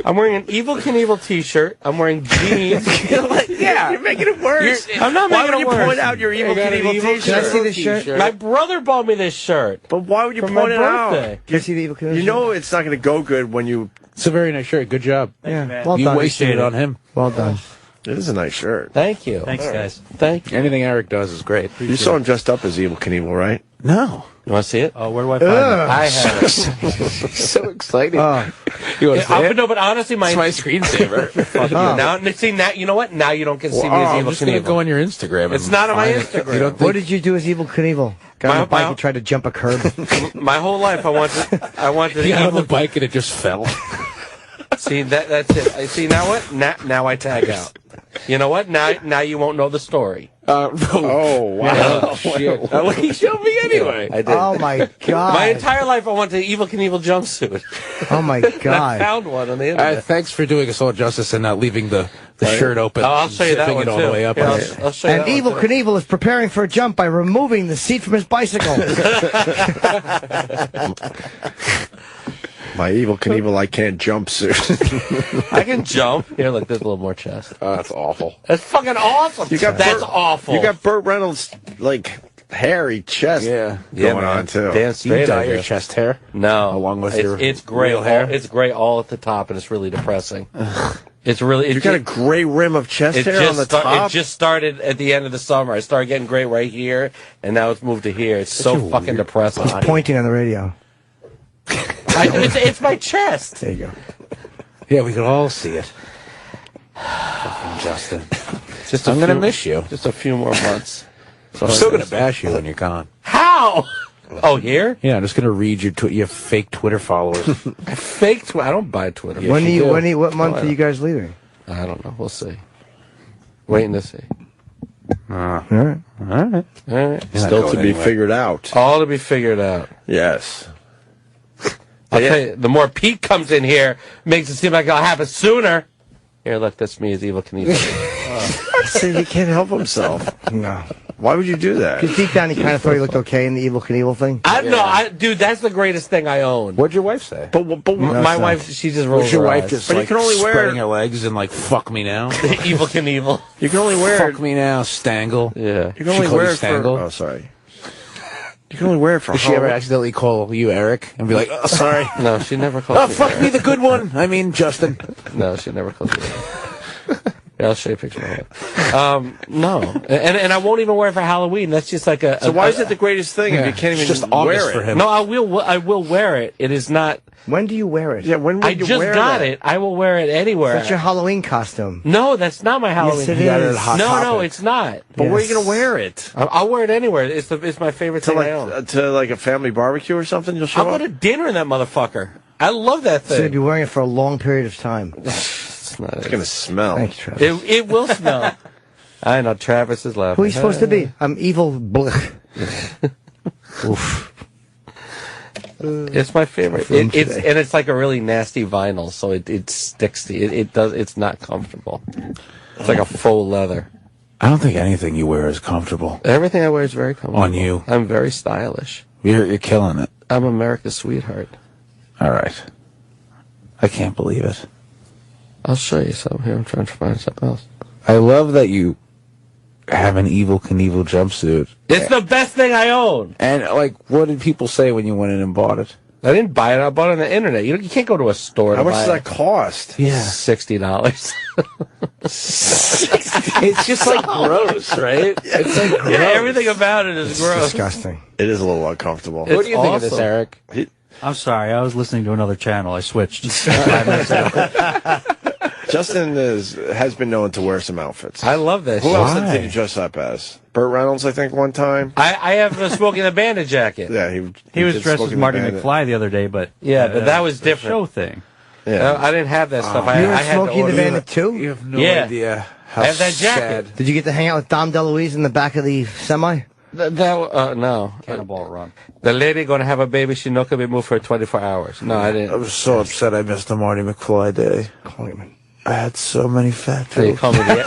I'm wearing an Evil Knievel t-shirt. I'm wearing jeans. Yeah, you're making it worse. I'm not Why making would it you worse. point out your Evil Knievel t-shirt? Can I see this shirt? My brother bought me this shirt. But why would you For point my it out? birthday. Can I see the Evil Knievel You know it's not going to go good when you... It's a very nice shirt. Good job. Yeah, well You done. wasted it on him. Well done. It is a nice shirt. Thank you. Thanks, guys. Thank you. Anything Eric does is great. You saw him dressed up as Evil Knievel, right? No. You want to see it? Oh, where do I find it? I have it. So excited. Oh. You want to see it? No, but honestly, It's my screensaver. Now you know what? Now you don't get to see me as I'm Evil just going to Knievel. go on your Instagram. It's not on my find it. Instagram. You don't think- What did you do as Evil Knievel? Got on a bike and tried to jump a curb. My whole life, I wanted He got on Evil. the bike and it just fell. See that's it. I see now what? Now I tag out. You know what? Now you won't know the story. Oh, wow. Oh, shit. Well, he showed me anyway. I did. Oh my god! My entire life, I wanted an Evil Knievel jumpsuit. Oh my And I god! found one on the internet. Thanks for doing us all justice and not leaving the shirt open. I'll show you that zipping one it all too. the way up. Yeah, I'll show you And that Evil one, too. Knievel is preparing for a jump by removing the seat from his bicycle. My Evil Knievel I can't jumpsuit. I can jump. Here, look, there's a little more chest. That's awful. That's fucking awesome. That's awful. You got Burt Reynolds, hairy chest going on, too. Damn You straight. dye I your do. chest hair No. along with it's gray. real hair. It's gray all at the top, and it's really depressing. It's really. You got a gray rim of chest hair on the top? It just started at the end of the summer. I started getting gray right here, and now it's moved to here. It's so fucking depressing. He's pointing on the radio. It's my chest. There you go. Yeah, we could all see it. Fucking Justin. I'm going to miss you. Just a few more months. So I'm still going to bash you when you're gone. How? Oh, here? Yeah, I'm just going to read your fake Twitter followers. Fake Twitter? I don't buy Twitter. What month are you guys leaving? I don't know. We'll see. Waiting to see. All right. Still to be figured out. All to be figured out. Yes. I'll tell you, the more Pete comes in here, makes it seem like it'll happen sooner. Here, look, that's me as Evil Knievel. See, he can't help himself. No. Why would you do that? Because deep down, he kind of thought he looked okay in the Evil Knievel thing. Dude, that's the greatest thing I own. What'd your wife say? But my wife, she just rolls Was your her wife eyes. just But you like can only wear spreading her legs and like, fuck me now? Evil Knievel. You can only wear Fuck me now, Stangle. Yeah. You can only wear it for... Stangle? Oh, sorry. You can only wear it for Did she ever accidentally call you Eric and be like, oh, sorry? No, she never called Oh, me fuck Eric. me, the good one. I mean, Justin. No, she never called me Eric. Yeah, I'll show you a picture of it. No. And I won't even wear it for Halloween. That's just like a... So why is it the greatest thing if you can't even just wear August it? for him. No, I will wear it. It is not... When do you wear it? Yeah, when would I you just wear got that? it. I will wear it anywhere. That's your Halloween costume. No, that's not my Halloween. Yes, it You got it is. at Hot No, Topic. it's not. But where are you going to wear it? I'll wear it anywhere. It's my favorite To thing I own. like a family barbecue or something? You'll show I'll go up? to dinner in that motherfucker. I love that So you'll thing. be wearing it for a long period of time. It's going to smell. Thanks, Travis. It will smell. I know. Travis is laughing. Who are you supposed to be? I'm evil. Oof. It's my favorite. It's like a really nasty vinyl, so it sticks to it. It's not comfortable. It's like a faux leather. I don't think anything you wear is comfortable. Everything I wear is very comfortable. On you. I'm very stylish. You're killing it. I'm America's sweetheart. All right. I can't believe it. I'll show you something here. I'm trying to find something else. I love that you have an Evil Knievel jumpsuit. It's the best thing I own. And, like, what did people say when you went in and bought it? I didn't buy it. I bought it on the internet. You can't go to a store. How to much buy does it. that cost? Yeah. $60. It's just, like, gross, right? It's, like, gross. Yeah, everything about it is gross. Disgusting. It is a little uncomfortable. What do you think of this, Eric? I'm sorry, I was listening to another channel. I switched 5 minutes ago. Justin has been known to wear some outfits. I love that. Who shit. else did you dress up as? Burt Reynolds, I think, one time. I have a Smokey the Bandit jacket. Yeah, He was did dressed Smokey as the Marty Bandit. McFly the other day, but but that was a different. show thing. Yeah. I didn't have that stuff. I You were had to Smokey the order Bandit too? You have no Yeah. idea how I have that jacket. sad. Did you get to hang out with Dom DeLuise in the back of the semi? No. Cannonball Run. The lady gonna have a baby. She not gonna be moved for 24 hours. No, I I didn't. was so upset I missed the Marty McFly day. I had so many fat So you jokes. call me the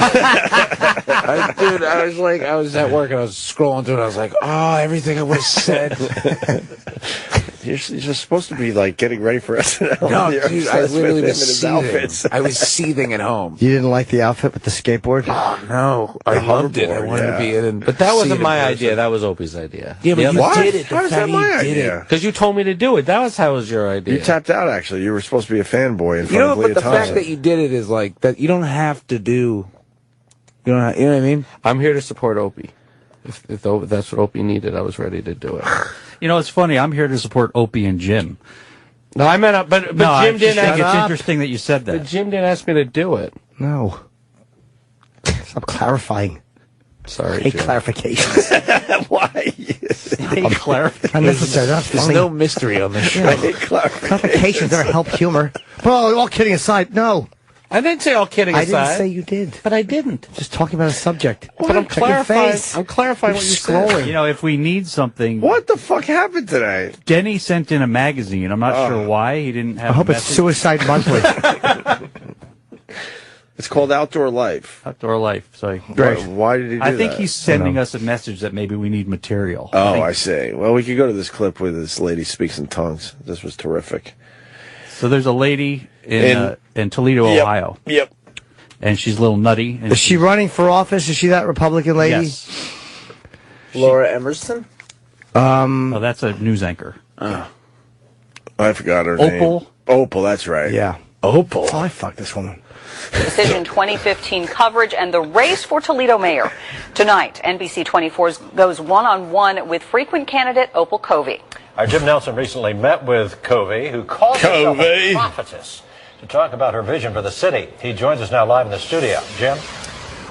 I was at work and I was scrolling through it. I was like, oh, everything I would have said. You're just supposed to be like getting ready for SNL. No, You're dude, I obsessed with literally him was and his seething. outfits. I was seething at home. You didn't like the outfit with the skateboard? Oh, no. I loved it. I hoverboard, wanted to be in it. But that wasn't my idea. That was Opie's idea. Yeah, but you What? did it. The How is fact that my you did idea? it. Because you told me to do it. That was how it was your idea. You tapped out, actually. You were supposed to be a fanboy in front You know, of but Leah the fact Thompson. that you did it is like that. You don't have to do. You know what I mean? I'm here to support Opie. If that's what Opie needed, I was ready to do it. You know, it's funny. I'm here to support Opie and Jim. No, I meant, but No, I Jim just didn't. think it's But interesting that you said that. Jim didn't ask me to do it. No. Stop clarifying. Sorry, Hate Jim. clarifications. Why? Unnecessary. That's There's funny. no mystery on this show. I hate clarification. Clarifications never help humor. Well, all kidding aside, no. I didn't say all kidding I aside. didn't say you did. But I didn't. Just talking about a subject. But I'm Check your clarifying. face. I'm clarifying what you're saying. You know, if we need something, What the fuck happened today? Denny sent in a magazine. I'm not sure why he didn't have. I hope a it's message. Suicide Monthly. It's called Outdoor Life. Outdoor Life. So Why did he do I think that? he's sending us a message that maybe we need material. Oh, think- I see. Well, we could go to this clip where this lady speaks in tongues. This was terrific. So there's a lady in Toledo, Yep. Ohio. Yep. And she's a little nutty. And Is she running for office? Is she that Republican lady? Yes. Laura Emerson? Oh, that's a news anchor. I forgot her Opal? name. Opal, that's right. Yeah. Opal. Oh, I fucked this woman. Decision 2015 coverage and the race for Toledo mayor. Tonight, NBC 24 goes one-on-one with frequent candidate Opal Covey. Jim Nelson recently met with Covey, who calls herself a prophetess. to talk about her vision for the city. He joins us now live in the studio. Jim?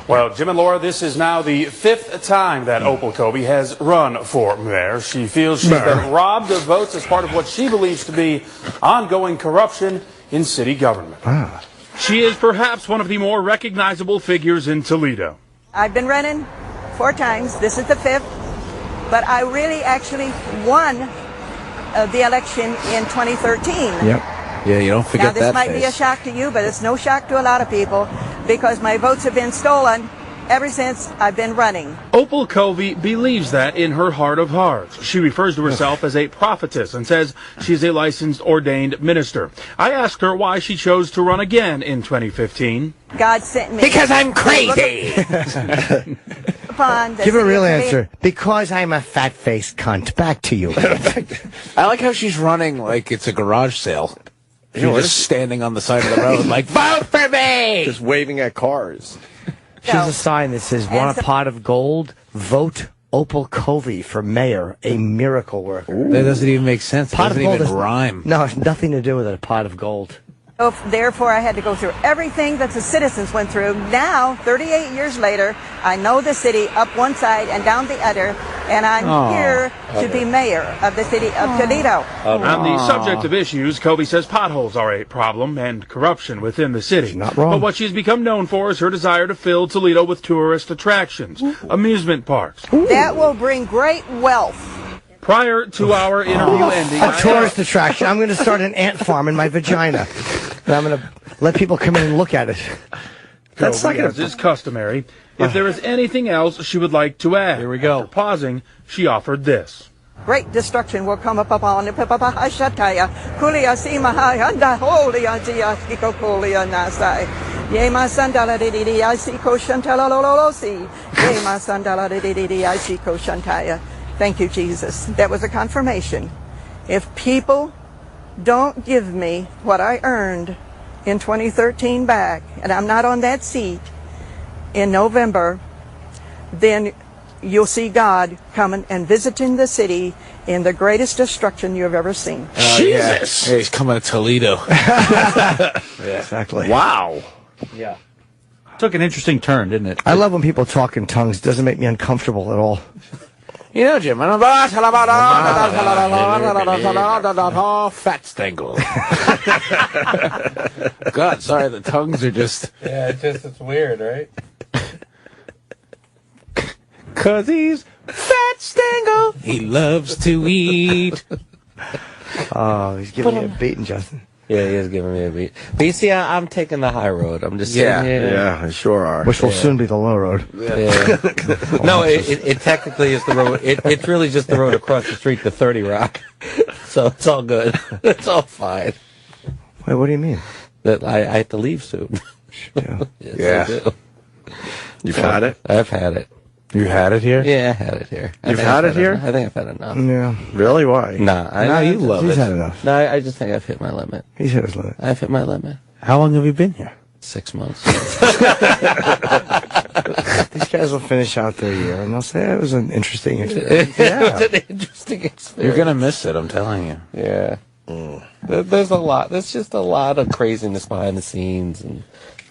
Well, Jim and Laura, this is now the 5th time that Opie Kobe has run for mayor. She feels she's been robbed of votes as part of what she believes to be ongoing corruption in city government. She is perhaps one of the more recognizable figures in Toledo. I've been running 4 times. This is the 5th. But I really actually won the election in 2013. Yep. Yeah, you don't forget now, this that might be a shock to you, but it's no shock to a lot of people because my votes have been stolen ever since I've been running. Opie Kobe believes that in her heart of hearts. She refers to herself as a prophetess and says she's a licensed ordained minister. I asked her why she chose to run again in 2015. God sent me. Because I'm crazy. Give a real answer. Because I'm a fat-faced cunt. Back to you. I like how she's running like it's a garage sale. She's just standing on the side of the road like, vote for me! Just waving at cars. She has a sign that says, want a pot of gold? Vote Opie Kobe for mayor, a miracle worker. That doesn't even make sense. It Pot of doesn't gold even rhyme. No, it's nothing to do with it, a pot of gold. So therefore, I had to go through everything that the citizens went through. Now, 38 years later, I know the city up one side and down the other, and I'm here to be mayor of the city of Toledo. On the subject of issues, Kobe says potholes are a problem and corruption within the city. Not wrong. But what she's become known for is her desire to fill Toledo with tourist attractions, amusement parks. That will bring great wealth. Prior to our interview ending, A tourist attraction. I'm going to start an ant farm in my vagina. And I'm going to let people come in and look at it. That's like as is customary. If there is anything else she would like to add. Here we go. After pausing, she offered this. Great destruction will come upon the Papahashataya, Kulia Simahai, and the Holy Antiastico Kulia Nasai. Yema Sandala Didi, I see Koshantala Lolosi. Yema Sandala Didi, I see Koshantaya. Thank you, Jesus. That was a confirmation. If people don't give me what I earned in 2013 back, and I'm not on that seat in November, then you'll see God coming and visiting the city in the greatest destruction you have ever seen. Jesus! Yeah, he's coming to Toledo. Yeah, exactly. Wow. Yeah. Took an interesting turn, didn't it? I love when people talk in tongues. It doesn't make me uncomfortable at all. You know, Jim, fat stangle. God, sorry, the tongues are just... Yeah, it's weird, right? 'Cause he's fat stangle. He loves to eat. Oh, he's giving me a beating, Justin. Yeah, he is giving me a beat. But you see, I'm taking the high road. I'm just sitting here. Yeah, you sure are. Which will soon be the low road. Yeah. No, it technically is the road. It's really just the road across the street to 30 Rock. So it's all good. It's all fine. Wait, what do you mean? That I have to leave soon. Yeah. Yes, I do. You've had it? I've had it. You had it here? Yeah, I had it here. You've had it here? I think I've had enough. Yeah. Really? Why? Nah, you love He's it. had enough. No, I just think I've hit my limit. He's hit his limit. I've hit my limit. How long have you been here? 6 months. These guys will finish out their year and they'll say it was an interesting experience. It was an interesting experience. You're going to miss it, I'm telling you. Yeah. There's a lot. There's just a lot of craziness behind the scenes and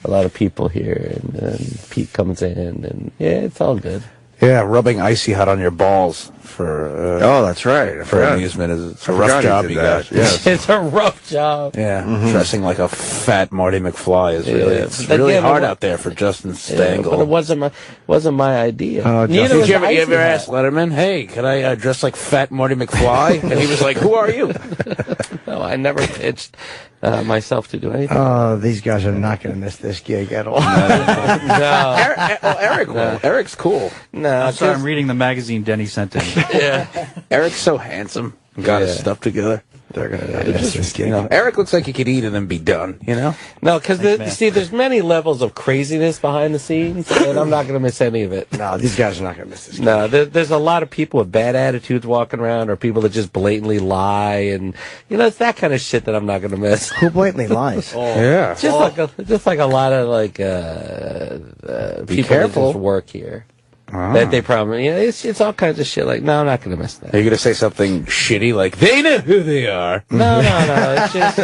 a lot of people here. And Pete comes in and yeah, it's all good. Yeah, rubbing icy hot on your balls for oh, that's right. For amusement is a rough job you got. Yes. It's a rough job. Yeah, dressing like a fat Marty McFly is really it's really hard out there for Justin Stengel. But it wasn't my idea. Did you ever ask Letterman, "Hey, can I dress like fat Marty McFly?" And he was like, "Who are you?" No, I never pitched myself to do anything. Oh, these guys are not going to miss this gig at all. No. Eric will. Eric's cool. No, I'm sorry, I'm reading the magazine Denny sent in. Yeah. Eric's so handsome. Got his stuff together. They're going to miss this gig. You know, Eric looks like he could eat and then be done, you know? No, because see, there's many levels of craziness behind the scenes, and I'm not going to miss any of it. No, these guys are not going to miss this gig. No, there's a lot of people with bad attitudes walking around, or people that just blatantly lie, and you know, it's that kind of shit that I'm not going to miss. Who blatantly lies? Yeah. Just like a lot of like Be people careful. that just work here. that they probably, it's all kinds of shit. Like, no, I'm not going to miss that. Are you going to say something shitty like, they know who they are? No. It's just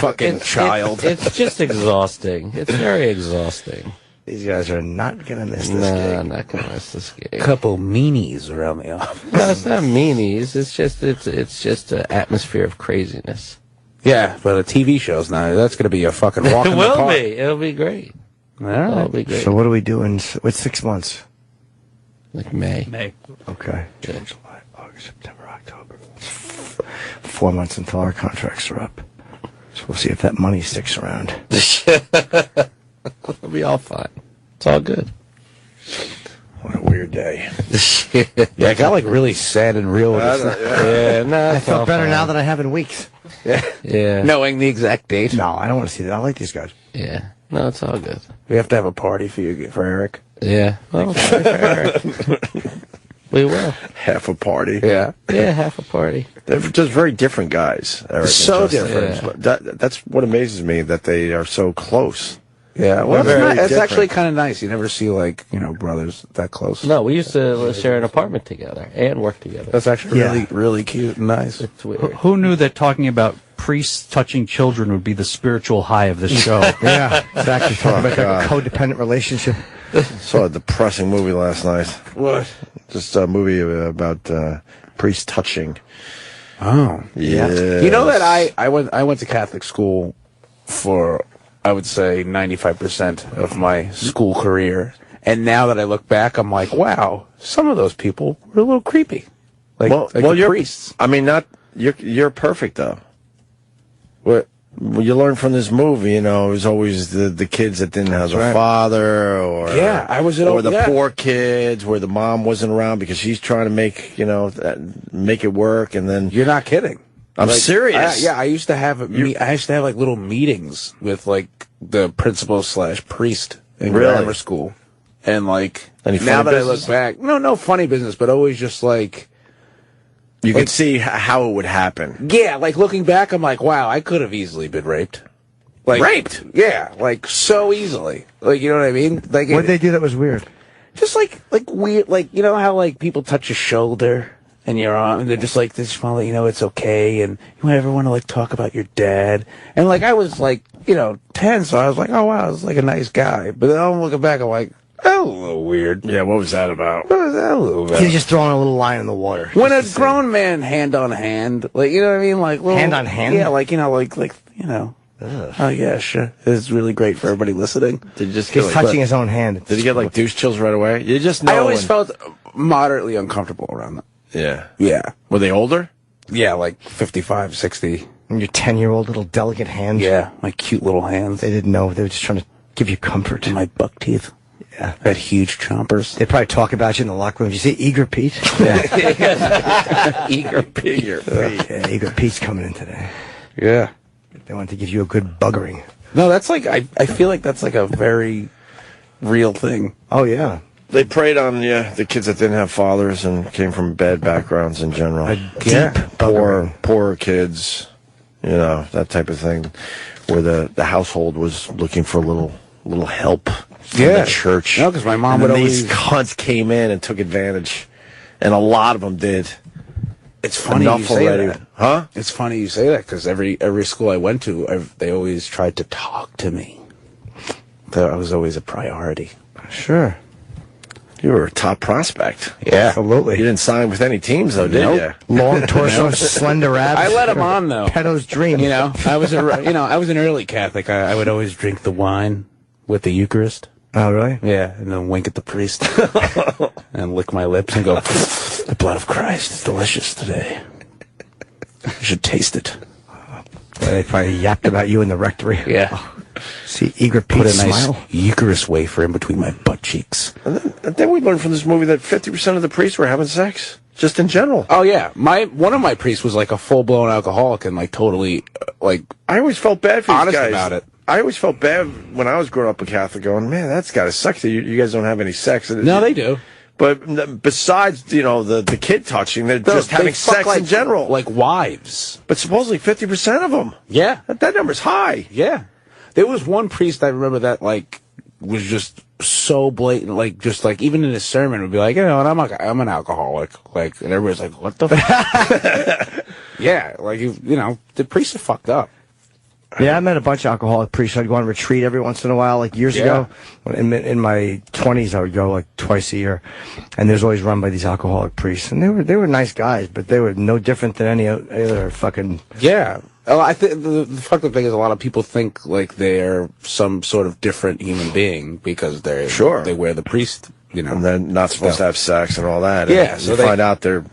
fucking child. It's just exhausting. It's very exhausting. These guys are not going to miss this No, gig. I'm not going to miss this gig. Couple meanies around the office. No, it's not meanies. It's just an atmosphere of craziness. Yeah, but a TV show's now. That's going to be a fucking walk in It the will park. be. It'll be great. All right. It'll be great. So what do we do in 6 months? Like May. Okay. June, July, August, September, October. 4 months until our contracts are up. So we'll see if that money sticks around. It'll be all fine. It's all good. What a weird day. Yeah, I got like really sad and real with this. No, I feel better now than I have in weeks. Yeah. Knowing the exact date. No, I don't want to see that. I like these guys. Yeah. No, it's all good. We have to have a party for Eric. Yeah. Well, sorry for Eric. We will. Half a party. Yeah. Yeah, half a party. They're just very different guys. Eric and So Justin. different. Yeah. That's what amazes me, that they are so close. Yeah, well, Very it's different. actually kind of nice. You never see, like, brothers that close. No, we used to share an apartment together and work together. That's actually really, really cute and nice. It's weird. Who knew that talking about priests touching children would be the spiritual high of this show? Yeah, it's actually talking about a codependent relationship. Saw a depressing movie last night. What? Just a movie about priest touching. Oh. Yeah. You know that I went to Catholic school for, I would say, 95% of my school career. And now that I look back, I'm like, wow, some of those people were a little creepy. Like the you're priests. I mean, you're perfect though. What you learn from this movie, it was always the kids that didn't have a father, or the poor kids where the mom wasn't around because she's trying to make make it work, and then you're not kidding. I'm serious. I used to have like little meetings with like the principal / priest in grammar school, and like now that I look back, no funny business, but always just like you could see how it would happen. Yeah, like looking back, I'm like, wow, I could have easily been raped. Like raped? Yeah, like so easily. Like, you know what I mean? Like, What did they do that was weird? Just like weird, like, you know how like people touch your shoulder and your arm, and they're just like, they just want to let you know it's okay, and you ever want to like talk about your dad? And like I was like, 10, so I was like, oh wow, I was like a nice guy. But then I'm looking back, I'm like, that was a little weird. Yeah, what was that about? What was that a little bit? He's just throwing a little line in the water. When a grown man hand on hand, like, you know what I mean? Like, little, hand on hand? Yeah, like, oh yeah, sure. It's really great for everybody listening. He's touching his own hand. Did he get like douche chills right away? You just know. I always felt moderately uncomfortable around that. Yeah. Yeah. Were they older? Yeah, like 55, 60. And your 10-year-old little delicate hands. Yeah, my cute little hands. They didn't know. They were just trying to give you comfort. My buck teeth. Yeah. I had huge chompers. They probably talk about you in the locker room. Did you see Eager Pete? Yeah. Eager Pete. Yeah, Eager Pete's coming in today. Yeah. They want to give you a good buggering. No, that's like, I feel like that's like a very real thing. Oh, yeah. They preyed on the kids that didn't have fathers and came from bad backgrounds in general. Poor kids, that type of thing, where the household was looking for a little help from the church. No, because my mom and would then always... these cunts came in and took advantage, and a lot of them did. It's funny Enough you say already. that. Huh? It's funny you say that, because every school I went to, they always tried to talk to me. I was always a priority. Sure. You were a top prospect. Yeah. Absolutely. You didn't sign with any teams, though, did you? Long torso, slender abs. I let him on, though. Pedo's dream. I was an early Catholic. I would always drink the wine with the Eucharist. Oh, really? Yeah, and then wink at the priest and lick my lips and go, the blood of Christ is delicious today. You should taste it. They probably yapped about you in the rectory. Yeah. See Eager Pete Put a nice smile. Eucharist wafer in between my butt cheeks. And then we learned from this movie that 50% of the priests were having sex, just in general. Oh, yeah. One of my priests was like a full-blown alcoholic and like totally, like... I always felt bad for these honest guys. about it. I always felt bad when I was growing up a Catholic, going, man, that's got to suck that you guys don't have any sex. No, they do. But besides, the kid touching, they're just having sex in general. Like wives. But supposedly 50% of them. Yeah. That number's high. Yeah. There was one priest I remember that, like, was just so blatant, like just like even in his sermon would be like, you know, and I'm an alcoholic, like, and everybody's like, what the fuck? Yeah, like you know, the priests are fucked up. Yeah, I met a bunch of alcoholic priests. I'd go on retreat every once in a while, like years ago. In my 20s, I would go like twice a year, and there's always run by these alcoholic priests, and they were nice guys, but they were no different than any other fucking. Yeah. Oh, I think the fucked up thing is a lot of people think like they're some sort of different human being because they wear the priest, you know, and they're not supposed to have sex and all that. Yeah, and so you find out they're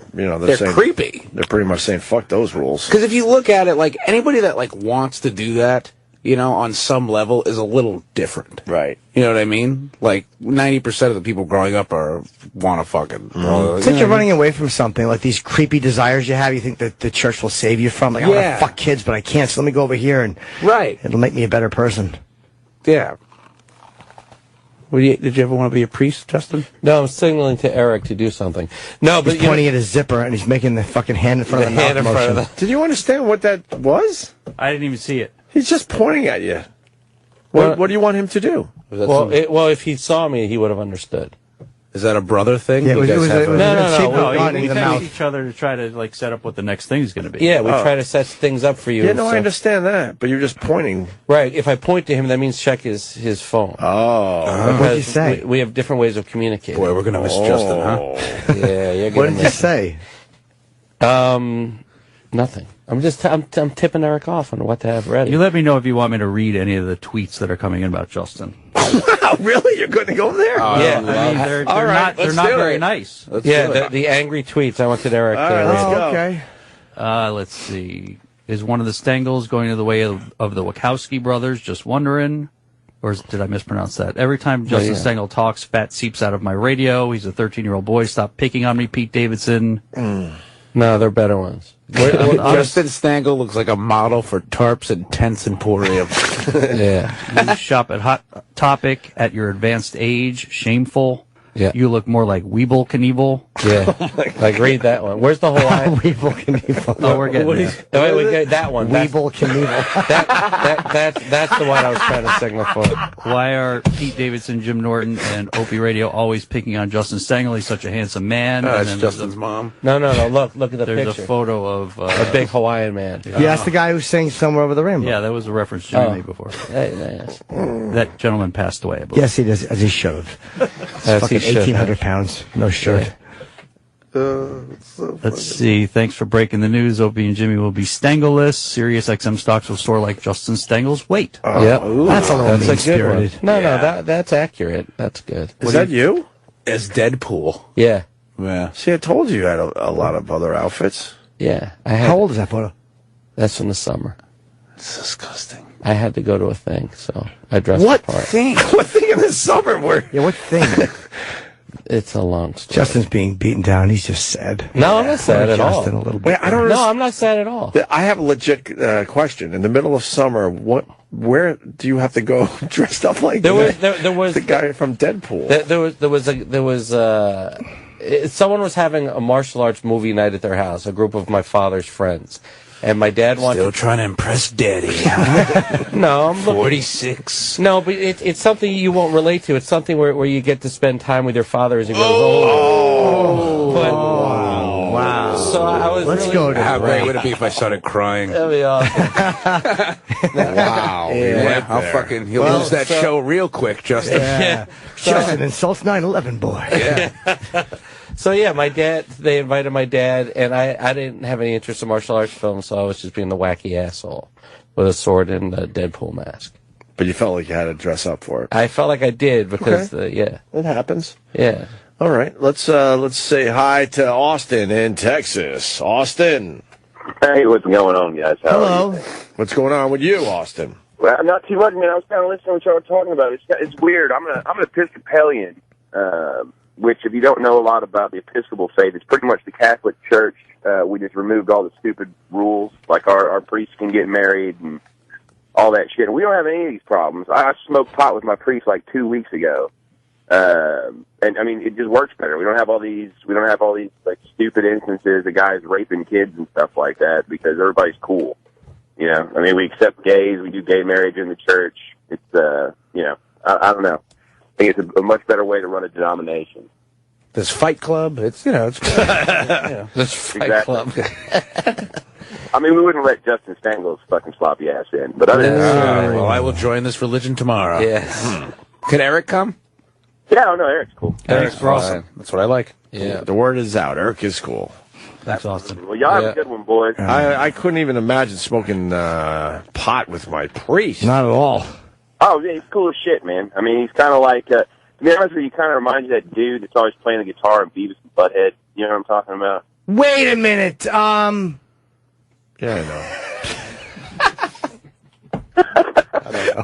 saying, creepy. They're pretty much saying fuck those rules. Because if you look at it, like anybody that like wants to do that, you know, on some level is a little different. Right. You know what I mean? Like 90% of the people growing up want to fucking. It's like you're running away from something, like these creepy desires you have. You think that the church will save you from. Like, I want to fuck kids, but I can't. So let me go over here and it'll make me a better person. Yeah. Did you ever want to be a priest, Justin? No, I'm signaling to Eric to do something. No, but he's pointing at his zipper and he's making the fucking hand in front of the mouth motion. Did you understand what that was? I didn't even see it. He's just pointing at you. What do you want him to do? Well, if he saw me, he would have understood. Is that a brother thing? Yeah, No. We text each other to try to like set up what the next thing is going to be. Yeah, we try to set things up for you. Yeah, no, I understand that, but you're just pointing. Right. If I point to him, that means check his phone. Oh. What'd you say? We have different ways of communicating. Boy, we're going to miss Justin, huh? Yeah, you're What going did you say? Nothing. I'm tipping Eric off on what to have ready. You let me know if you want me to read any of the tweets that are coming in about Justin. Really? You're going to go there? Yeah. I mean, they're not very nice. The angry tweets. I wanted Eric to read. Let's go. Okay. Let's see. Is one of the Stengels going to the way of the Wachowski brothers? Just wondering. Or did I mispronounce that? Every time Justin Stengel talks, fat seeps out of my radio. He's a 13-year-old boy. Stop picking on me, Pete Davidson. No, they're better ones. Justin Stengel looks like a model for Tarps and Tents Emporium. Yeah. You shop at Hot Topic at your advanced age. Shameful. Yeah. You look more like Weeble Knievel. Yeah. Like, read that one. Where's the Hawaiian? Weeble Knievel. Oh, we're getting there. Wait, we get that one. Weeble Knievel. That's the one I was trying to signal for. Why are Pete Davidson, Jim Norton, and Opie Radio always picking on Justin Stengel? He's such a handsome man. That's Justin's mom. No. Look at the There's picture. a photo of a big Hawaiian man. Yeah, that's the guy who sings Somewhere Over the Rainbow. Yeah, that was a reference Jimmy made before. Yes. That gentleman passed away, I believe. Yes, he does, as he should have. Fucking 1,800 pounds. No shirt. Let's see. Thanks for breaking the news. Opie and Jimmy will be Stengel-less. Sirius XM stocks will soar like Justin Stengel's weight. Yep. That's a little That's a good one. mean-spirited. No, that's accurate. That's good. Is that you? As Deadpool. Yeah. Yeah. See, I told you had a lot of other outfits. Yeah. How old is that photo? That's from the summer. It's disgusting. I had to go to a thing, so I dressed What apart. thing? What thing in the summer? Yeah, what thing? It's a long story. Justin's being beaten down. He's just sad. No, I'm not sad at all. Justin a little bit. Wait, I don't No, I'm not sad at all. I have a legit question. In the middle of summer, where do you have to go dressed up like There was the guy from Deadpool? Someone was having a martial arts movie night at their house, a group of my father's friends. And my dad wanted... Still trying to impress Daddy. No, I'm 46. No, but it's something you won't relate to. It's something where you get to spend time with your father as he grows older. Wow. So I was Let's really... go to How great would it be if I started crying? That'd be awesome. Wow. Yeah. I'll fucking... He'll lose that show real quick, Justin. Yeah. Justin insults 9/11, boy. Yeah. So yeah, they invited my dad, and I didn't have any interest in martial arts films, so I was just being the wacky asshole with a sword and a Deadpool mask. But you felt like you had to dress up for it. I felt like I did because, It happens. Yeah. All right, let's say hi to Austin in Texas. Austin. Hey, what's going on, guys? How are you? What's going on with you, Austin? Well, not too much, man. I was kind of listening to what y'all were talking about. It's weird. I'm an Episcopalian, which, if you don't know a lot about the Episcopal faith, it's pretty much the Catholic Church. We just removed all the stupid rules, like our priests can get married and all that shit. And we don't have any of these problems. I smoked pot with my priest like 2 weeks ago. And I mean, it just works better. We don't have all these like stupid instances of guys raping kids and stuff like that because everybody's cool. You know, I mean, we accept gays. We do gay marriage in the church. It's, I don't know. think it's a much better way to run a denomination. This Fight Club, it's it's This Fight Club. I mean, we wouldn't let Justin Stangel's fucking sloppy ass in, but other than that, well, I will join this religion tomorrow. Yes. Could Eric come? yeah, no, Eric's cool. Eric's awesome. That's what I like. Yeah. The word is out. Eric is cool. That's awesome. Well, y'all have a good one, boys. I couldn't even imagine smoking pot with my priest. Not at all. Oh, yeah, he's cool as shit, man. I mean, he's kind of like, to be honest with you, he kind of reminds you of that dude that's always playing the guitar in Beavis and Butthead. You know what I'm talking about? Wait a minute. Yeah, I know. I don't know.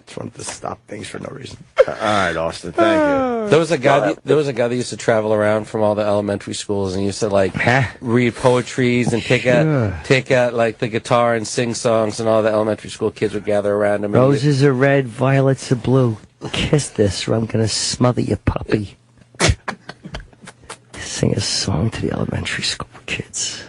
Just wanted to stop things for no reason. All right, Austin, thank you. There was a guy. There was a guy that used to travel around from all the elementary schools and used to read poetries and take out like the guitar and sing songs, and all the elementary school kids would gather around him. Roses are red, violets are blue. Kiss this, or I'm gonna smother your puppy. Sing a song to the elementary school kids.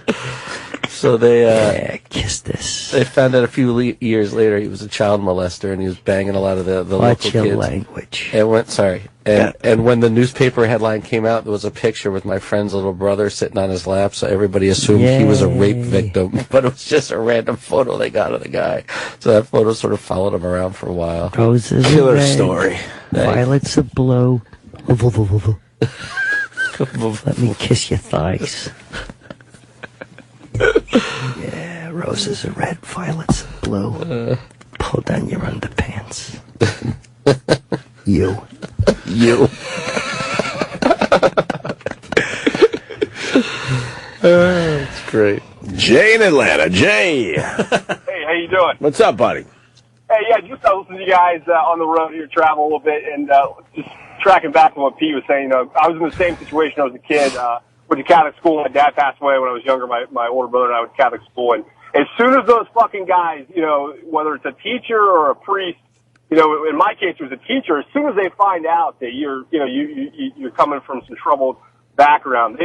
So they kiss this. They found out a few years later he was a child molester and he was banging a lot of the Watch local your kids. language. And when the newspaper headline came out, there was a picture with my friend's little brother sitting on his lap, so everybody assumed he was a rape victim, but it was just a random photo they got of the guy. So that photo sort of followed him around for a while. Roses are Killer red, story. Violets are blue. Let me kiss your thighs. Yeah, roses are red, violets are blue. Pull down your underpants. You. That's great. Jay in Atlanta. Jay. Hey, how you doing? What's up, buddy? Hey, yeah, just listening to you guys on the road here, travel a little bit, and just tracking back on what Pete was saying. I was in the same situation when I was a kid. Went to Catholic school. My dad passed away when I was younger. My older brother and I went to Catholic school, and as soon as those fucking guys, whether it's a teacher or a priest, in my case it was a teacher. As soon as they find out that you're coming from some troubled background,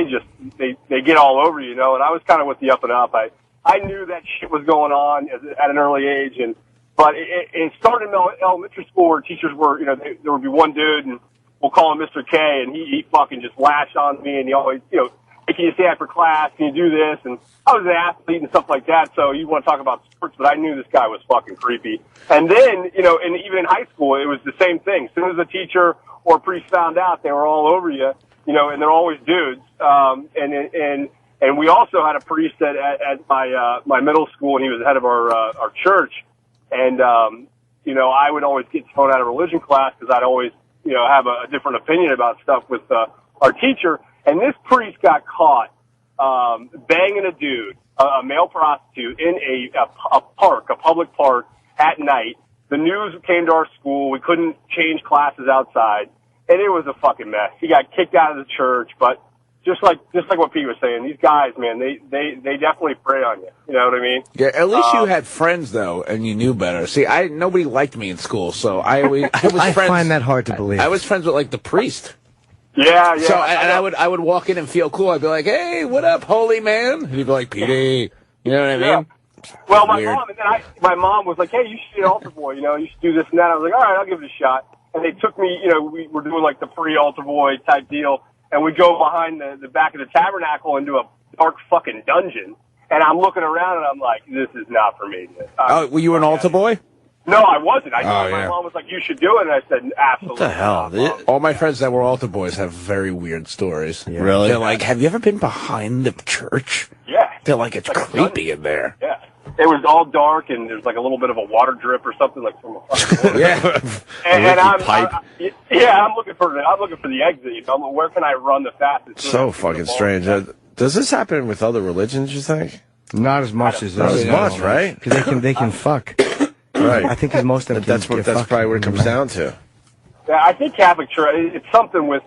they get all over you, And I was kind of with the up and up. I knew that shit was going on at an early age, but it started in elementary school where teachers were, there would be one dude, and we'll call him Mr. K, and he fucking just lashed on me, and he always, can you stay after class? Can you do this? And I was an athlete and stuff like that, so you want to talk about sports, but I knew this guy was fucking creepy. And then, and even in high school, it was the same thing. As soon as a teacher or a priest found out, they were all over you, and they're always dudes. And we also had a priest at my middle school, and he was the head of our church. And, I would always get thrown out of religion class because I'd always, have a different opinion about stuff with our teacher. And this priest got caught banging a dude, a male prostitute, in a public park at night. The news came to our school. We couldn't change classes outside, and it was a fucking mess. He got kicked out of the church, but just like what Pete was saying, these guys, man, they definitely prey on you. You know what I mean? Yeah, at least you had friends though, and you knew better. See, nobody liked me in school, so I find that hard to believe. I was friends with the priest. Yeah. So I would walk in and feel cool. I'd be like, "Hey, what up, holy man?" And he'd be like, "PD," you know what I mean? Well, my mom was like, "Hey, you should be an altar boy. You should do this and that." I was like, "All right, I'll give it a shot." And they took me. We were doing like the pre-altar boy type deal. And we go behind the back of the tabernacle into a dark fucking dungeon. And I'm looking around and I'm like, this is not for me. Were you an altar boy? No, I wasn't. My mom was like, you should do it. And I said, absolutely. What the hell? All my friends that were altar boys have very weird stories. Yeah. Really? They're like, have you ever been behind the church? Yeah. They're like, it's creepy in there. Yeah. It was all dark, and there's like a little bit of a water drip or something like from a fucking yeah. And I'm looking for the exit. Where can I run the fastest? So fucking strange. Does this happen with other religions? You think? Not as much as not as much, right? Because they can fuck. Right. I think most of them. That's probably what it comes down to. Yeah, I think Catholic Church. It's something with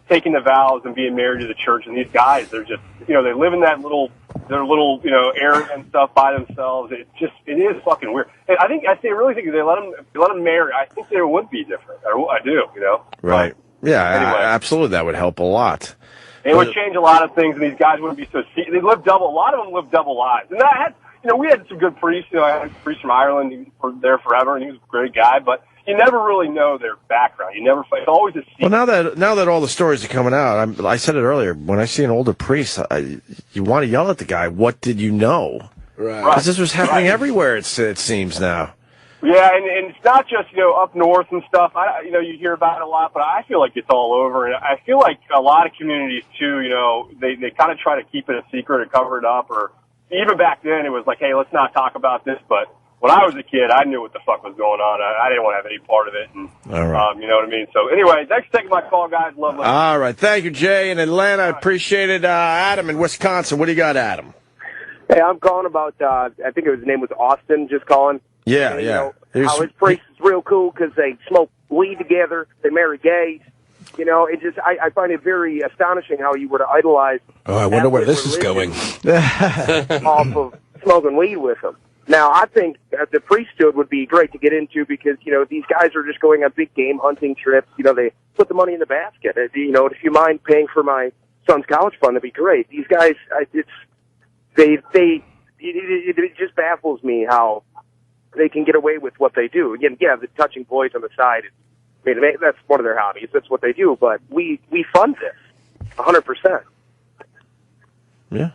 taking the vows and being married to the church. And these guys, they're just they live in that little area and stuff by themselves. It is fucking weird. And I really think if they let them marry, I think they would be different. I do, Right. Yeah, anyway. absolutely. That would help a lot. It would change a lot of things, and these guys wouldn't be so. They live double. A lot of them live double lives. And we had some good priests. I had a priest from Ireland. He was there forever, and he was a great guy. But you never really know their background. It's always a secret. Well, now that all the stories are coming out, I said it earlier. When I see an older priest, you want to yell at the guy. What did you know? Right. Because this was happening everywhere. It seems now. Yeah, and it's not just, up north and stuff. You hear about it a lot, but I feel like it's all over. And I feel like a lot of communities, too, they kind of try to keep it a secret or cover it up. Or even back then, it was like, hey, let's not talk about this. But when I was a kid, I knew what the fuck was going on. I didn't want to have any part of it. And, all right. You know what I mean? So, anyway, thanks for taking my call, guys. Love listening. All right. Thank you, Jay in Atlanta. I appreciate it. Adam in Wisconsin. What do you got, Adam? Hey, I'm calling about, I think his name was Austin, just calling. Yeah, and, yeah. How his priest is real cool because they smoke weed together, they marry gays. I find it very astonishing how you were to idolize. Oh, I wonder where this is going. Off of smoking weed with them. Now, I think the priesthood would be great to get into because, these guys are just going on big game hunting trips. They put the money in the basket. If you mind paying for my son's college fund, that'd be great. These guys, it just baffles me how they can get away with what they do. Again, yeah, the touching boys on the side. That's one of their hobbies. That's what they do. But we fund this 100%. Yeah.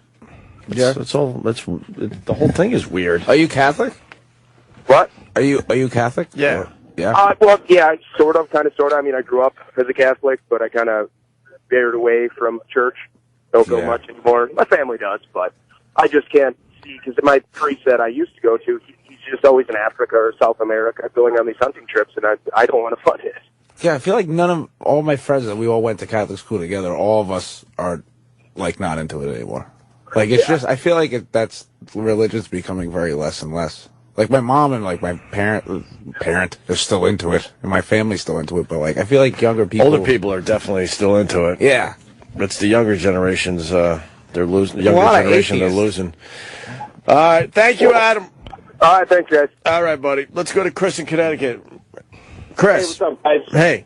The whole thing is weird. Are you Catholic? What? Are you Catholic? Yeah. Or, yeah. Well, yeah, sort of. I grew up as a Catholic, but I kind of veered away from church. Don't go much anymore. My family does, but I just can't see, because my priest that I used to go to, he's just always in Africa or South America going on these hunting trips, and I don't want to fund it. Yeah, I feel like all my friends that we all went to Catholic school together, all of us are, not into it anymore. It's just, I feel like that's religion's becoming very less and less. My mom and, my parent is still into it, and my family's still into it, but, I feel like older people are definitely still into it. Yeah. It's the younger generations, they're losing. The younger generation, they're losing. All right. Thank you, Adam. All right. Thanks, guys. All right, buddy. Let's go to Chris in Connecticut. Chris. Hey, what's up, guys? Hey.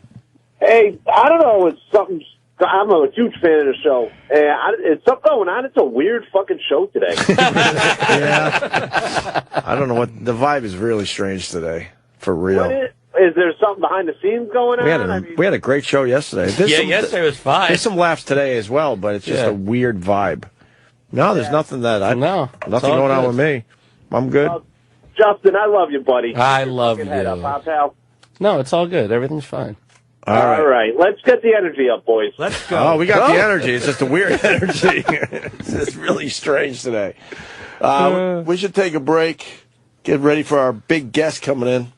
Hey, I don't know. It's something. I'm a huge fan of the show. It's something going on. It's a weird fucking show today. Yeah. I don't know what the vibe is. Really strange today, for real. Is there something behind the scenes going on? We had a great show yesterday. Yesterday was fine. There's some laughs today as well, but it's just a weird vibe. No, there's nothing nothing going on with me. I'm good. Justin, I love you, buddy. I love you. Head up, huh, pal? No, it's all good. Everything's fine. All right. Let's get the energy up, boys. Let's go. Oh, we got the energy. It's just a weird energy. It's just really strange today. We should take a break. Get ready for our big guest coming in.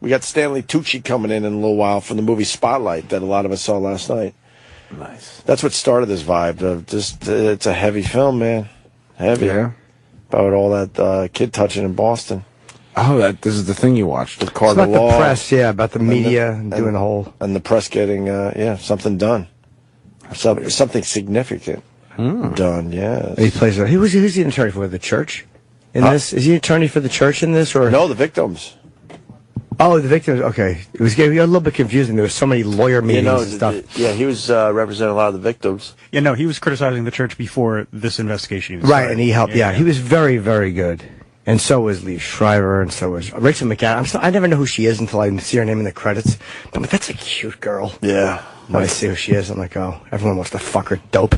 We got Stanley Tucci coming in a little while from the movie Spotlight that a lot of us saw last night. Nice. That's what started this vibe. It's a heavy film, man. Heavy. Yeah. About all that kid touching in Boston. Oh, this is the thing you watched. The Cardinal about Law. The press, about the media and doing the whole. And the press getting, something done. Something significant done, yeah. He plays. Who's the attorney for the church in this? Is he an attorney for the church in this, or no? The victims. Oh, the victims. Okay, it was a little bit confusing. There were so many lawyer meetings and stuff. He was representing a lot of the victims. Yeah, no, he was criticizing the church before this investigation. Right, and he helped. Yeah, he was very, very good. And so was Lee Shriver, and so was Rachel McAdams. I never know who she is until I see her name in the credits. But that's a cute girl. Yeah. When I see who she is, I'm like, oh, everyone wants to fuck her dope.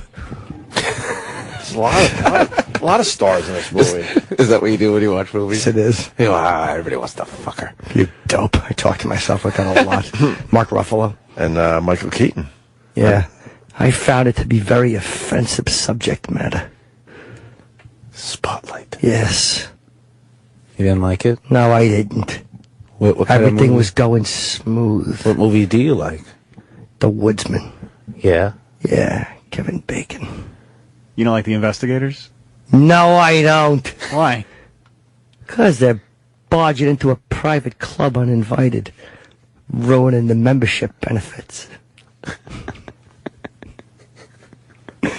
There's a lot of stars in this movie. Is that what you do when you watch movies? Yes, it is. Everybody wants to fuck her. You dope. I talk to myself like that a lot. Mark Ruffalo. And Michael Keaton. Yeah. I found it to be very offensive subject matter. Spotlight. Yes. You didn't like it? No, I didn't. What kind Everything of movie? was going smooth. What movie do you like? The Woodsman. Yeah? Yeah, Kevin Bacon. You don't like The Investigators? No, I don't. Why? Because they're barging into a private club uninvited, ruining the membership benefits. They're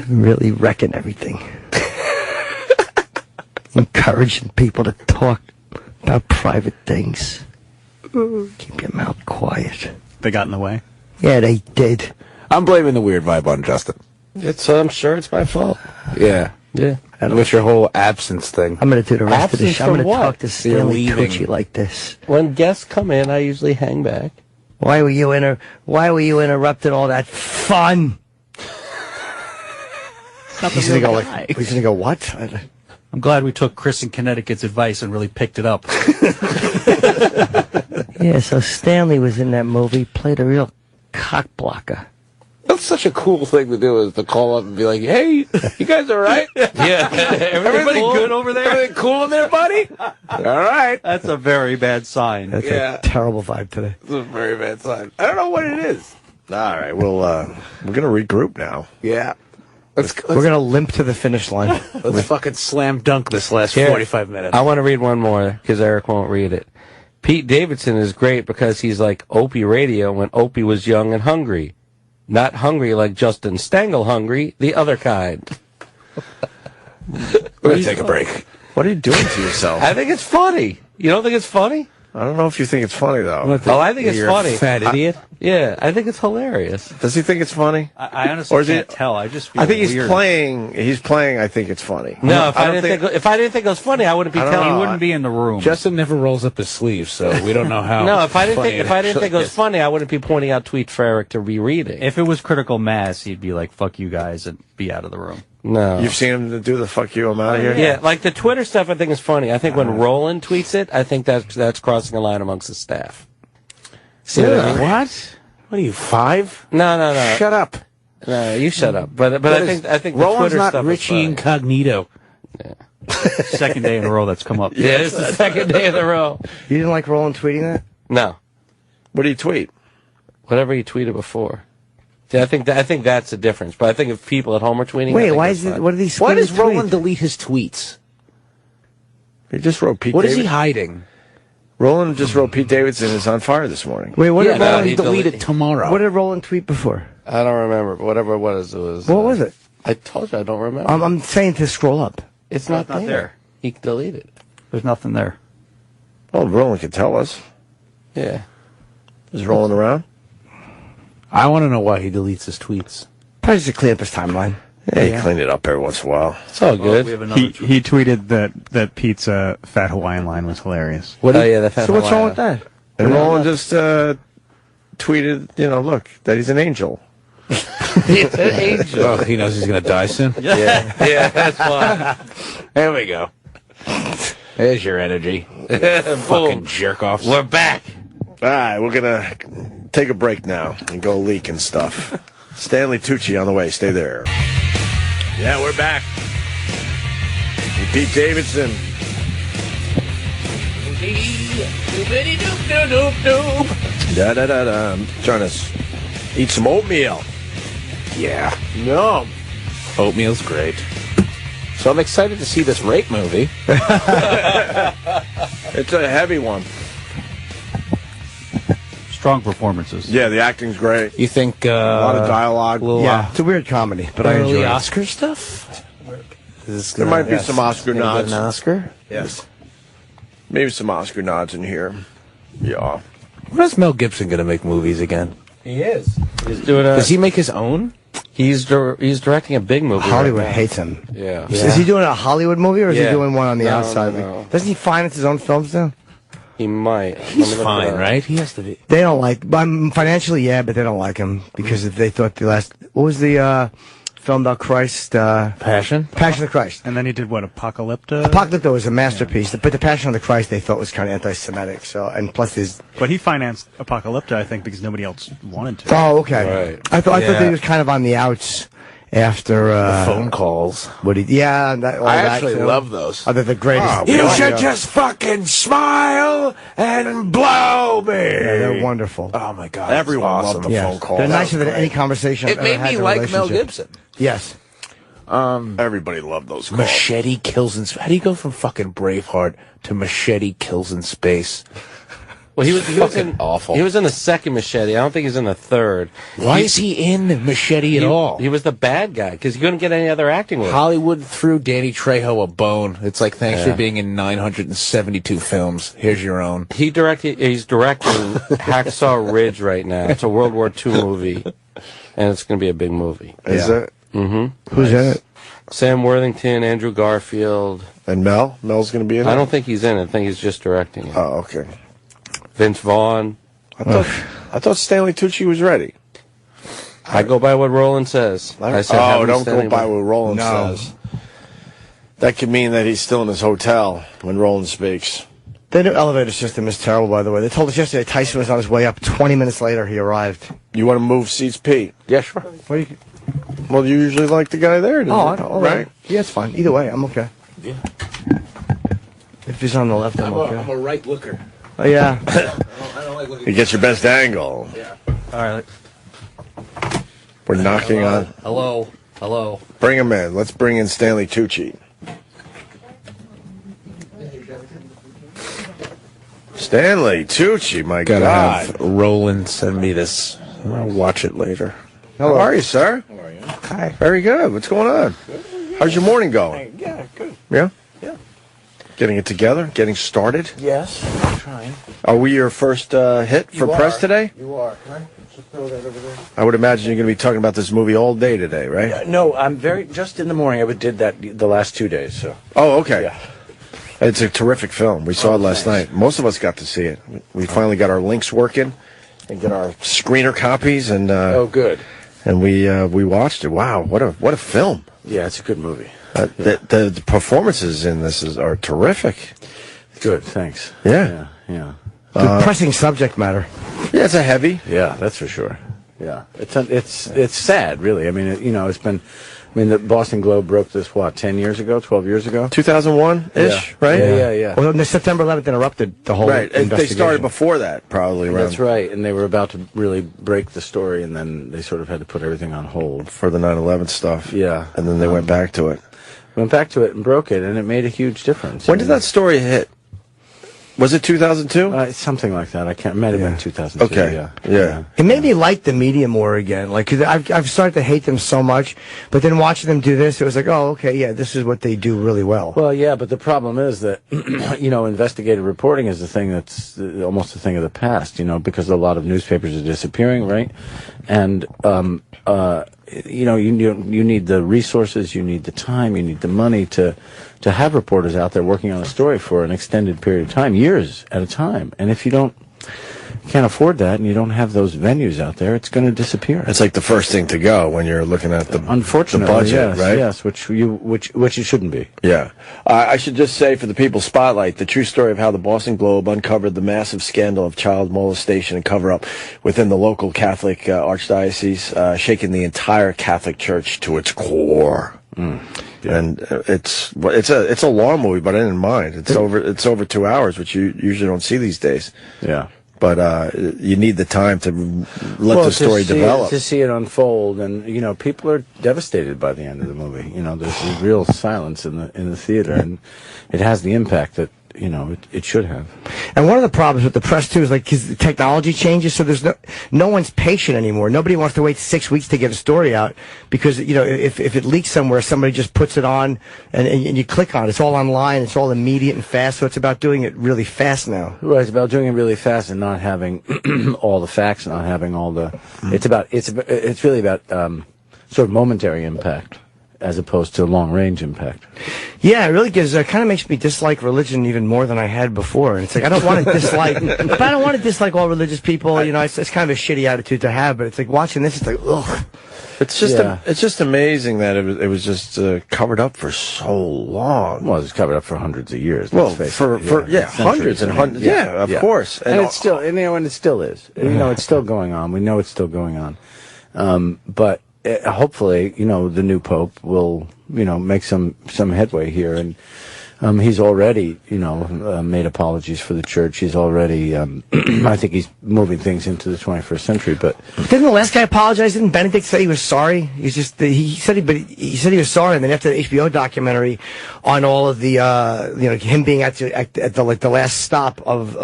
really wrecking everything. Encouraging people to talk about private things. Keep your mouth quiet. They got in the way? Yeah, they did. I'm blaming the weird vibe on Justin. I'm sure it's my fault. Yeah. Yeah. With your whole absence thing. I'm going to do the rest of the Absence show. I'm going from to what? talk to Stanley Tucci like this. When guests come in, I usually hang back. Why were you interrupting all that fun? He's gonna go he's gonna go what? I'm glad we took Chris in Connecticut's advice and really picked it up. Yeah, so Stanley was in that movie, played a real cock blocker. That's such a cool thing to do, is to call up and be like, "Hey, you guys all right? Yeah, everything cool? good over there? Everything cool in there, buddy? All right." That's a very bad sign. That's a terrible vibe today. It's a very bad sign. I don't know what it is. All right, well, we're gonna regroup now. Yeah. We're gonna limp to the finish line. Let's fucking slam dunk this last Here, 45 minutes. I want to read one more because Eric won't read it. Pete Davidson is great because he's like Opie Radio when Opie was young and hungry. Not hungry like Justin Stengel hungry, the other kind. We're going to take a break. What are you doing to yourself? I think it's funny. You don't think it's funny? I don't know if you think it's funny, though. Oh, I think it's You're funny. a fat idiot. Yeah, I think it's hilarious. Does he think it's funny? I honestly Or is can't it- tell. I just feel I think he's weird. playing. He's playing. I think it's funny. No, if I don't didn't think it was funny, I wouldn't be I don't telling know. He wouldn't be in the room. Justin never rolls up his sleeves, so we don't know how. No, if I didn't funny think it was is. funny, I wouldn't be pointing out tweets for Eric to be reading. If it was critical mass, he'd be like, "Fuck you guys," and be out of the room. No. You've seen him do the "fuck you, I'm out of here." Yeah, like the Twitter stuff I think is funny. I think when Roland tweets it, I think that's crossing a line amongst the staff. See what I mean? What? What are you, 5? No. Shut up. No, you shut up. But I think the Roland's Twitter not stuff is Richie funny. Incognito. Second day in a row that's come up. Yeah, it's the second day in a row. You didn't like Roland tweeting that? No, What do you tweet? whatever he tweeted before. See, I think that's the difference. But I think if people at home are tweeting, I Wait, think why that's is it? fine. What did he? Why does tweet? Roland delete his tweets? He just wrote Pete. What is he Davidson. hiding? Roland just wrote Pete Davidson is on fire this morning. Wait, what Yeah, did no, Roland? he deleted tomorrow. What did Roland tweet before? I don't remember. But whatever it was, it was. What was it? I told you I don't remember. I'm saying to scroll up. it's not, not there. there. He deleted it. There's nothing there. Well, Roland can tell us. Yeah. Is Roland around? I want to know why he deletes his tweets. Probably just to clean up his timeline. Yeah, he cleaned it up every once in a while. It's all good. We have another he tweeted that Pete's fat Hawaiian line was hilarious. Oh yeah, the fat So what's wrong Hawaiian. with that? And Roland just tweeted, look, that he's an angel. It's an angel. Oh, he knows he's going to die soon? Yeah, that's fine. There we go. There's your energy. Fucking jerk offs. We're back. All right, we're going to take a break now and go leak and stuff. Stanley Tucci on the way. Stay there. Yeah, we're back. With Pete Davidson. Da-da-da-da. I'm trying to eat some oatmeal. Yeah. No. Oatmeal's great. So I'm excited to see this rape movie. It's a heavy one. Strong performances. Yeah, the acting's great. You think A lot of dialogue. Yeah, it's a weird comedy, but I enjoy early it. Oscar stuff? There might be some Oscar Gonna get nods. an Oscar? Yes. Maybe some Oscar nods in here. Yeah. When is Mel Gibson going to make movies again? He is. He's doing Does he make his own? He's directing a big movie. Hollywood right now. hates him. Yeah. Is he doing a Hollywood movie or is he Yeah. doing one on the No, outside? no. Doesn't he finance his own films now? He might. He's fine, right? He has to be. They don't like financially, yeah, but they don't like him because if they thought what was the film about Christ? Passion of the Christ. And then he did what, Apocalypto? Apocalypto was a masterpiece, but the Passion of the Christ they thought was kind of anti-Semitic. So, and plus his. But he financed Apocalypto, I think, because nobody else wanted to. Oh, okay. Right. I thought Yeah. he was kind of on the outs after phone calls. What he? Yeah, that, all I that actually too. love those. Oh, they're the greatest. You should just fucking smile and blow me. Yeah, they're wonderful. Oh my god, Everyone awesome. loved the Yes. phone call. They're That nicer was than great. any conversation. It I've made ever had me in a like Mel relationship. Gibson. Yes. Everybody loved those calls. Machete kills in space. How do you go from fucking Braveheart to Machete kills in space? Well, he was Fucking awful. He was in the second Machete. I don't think he's in the third. Why is he in Machete at all? He was the bad guy because he couldn't get any other acting work. Hollywood threw Danny Trejo a bone. It's like, thanks Yeah. for being in 972 films. Here's your own. He's directing Hacksaw Ridge right now. It's a World War II movie, and it's going to be a big movie. Is it? Mm-hmm. Who's in it? Sam Worthington, Andrew Garfield. And Mel? Mel's going to be in it? I don't think he's in it. I think he's just directing it. Oh, okay. Vince Vaughn. I thought Stanley Tucci was ready. I go by what Roland says. I said, don't go by what Roland says. That could mean that he's still in his hotel when Roland speaks. The new elevator system is terrible, by the way. They told us yesterday Tyson was on his way up. 20 minutes later, he arrived. You want to move seats, Pete? Yeah, sure. Well, you usually like the guy there, don't you? I don't. All right. Yeah, it's fine. Either way, I'm okay. Yeah. If he's on the left, I'm okay. I'm a right looker. Oh, yeah. I don't like looking. You get your best angle. Yeah. All right. We're knocking on. Hello. Hello. Bring him in. Let's bring in Stanley Tucci. Stanley Tucci, my Gotta God. have Roland send me this. I'll watch it later. How are you, sir? How are you? Hi. Very good. What's going on? How's your morning going? Yeah, good. Yeah? Yeah. Getting it together? Getting started? Yes, I'm trying. Are we your first hit for press today? You are. Can I just throw that over there? I would imagine you're going to be talking about this movie all day today, right? No, I'm just in the morning. I did that the last 2 days. So. Oh, okay. Yeah. It's a terrific film. We saw it last night. Most of us got to see it. We finally got our links working and get our screener copies, and good. And we watched it. Wow, what a film! Yeah, it's a good movie. The performances in this are terrific. Good, thanks. Yeah. Depressing subject matter. Yeah, it's a heavy. Yeah, that's for sure. Yeah, it's sad, really. I mean, it's been. I mean, the Boston Globe broke this, 10 years ago, 12 years ago? 2001-ish, right? Yeah. Well, the September 11th interrupted the whole investigation. They started before that, probably. Around. That's right, and they were about to really break the story, and then they sort of had to put everything on hold. For the 9/11 stuff. Yeah. And then they went back to it. Went back to it and broke it, and it made a huge difference. When did that story hit? Was it 2002? Something like that. It might have been 2002. Okay. Yeah. It made me like the media more again. Like, cause I've started to hate them so much, but then watching them do this, it was like, oh, okay, yeah, this is what they do really well. Well, yeah, but the problem is that, investigative reporting is the thing that's almost a thing of the past, because a lot of newspapers are disappearing, right? And, you need the resources, you need the time, you need the money to have reporters out there working on a story for an extended period of time, years at a time. And if you can't afford that and you don't have those venues out there, it's going to disappear. It's like the first thing to go when you're looking at the budget, yes, right? Yes, which it shouldn't be. Yeah. I should just say for the People's Spotlight, the true story of how the Boston Globe uncovered the massive scandal of child molestation and cover-up within the local Catholic archdiocese, shaking the entire Catholic Church to its core. Yeah. And it's a long movie, but I didn't mind. It's over 2 hours, which you usually don't see these days. Yeah. But you need the time to let the story develop. To see it unfold, and people are devastated by the end of the movie. There's a real silence in the theater, and it has the impact that it should have. And one of the problems with the press too is because the technology changes, so there's no one's patient anymore. Nobody wants to wait 6 weeks to get a story out because if it leaks somewhere, somebody just puts it on and you click on it. It's all online. It's all immediate and fast. So it's about doing it really fast now. Right. It's about doing it really fast and not having all the facts, not having all the. It's really about sort of momentary impact, as opposed to long-range impact. Yeah, it really gives. Kind of makes me dislike religion even more than I had before. And it's like I don't want to dislike, but I don't want to dislike all religious people. It's kind of a shitty attitude to have. But it's like watching this, it's like ugh. It's just amazing that it was just covered up for so long. Well, it was covered up for hundreds of years. Well, hundreds and hundreds. Yeah, of course. And it's still, and it still is. It's still going on. We know it's still going on. But. Hopefully, the new pope will, make some headway here, and he's already, made apologies for the church. He's already, I think he's moving things into the 21st century. But didn't the last guy apologize? Didn't Benedict say he was sorry? He said he was sorry, and then after the HBO documentary on all of the, him being at the last stop of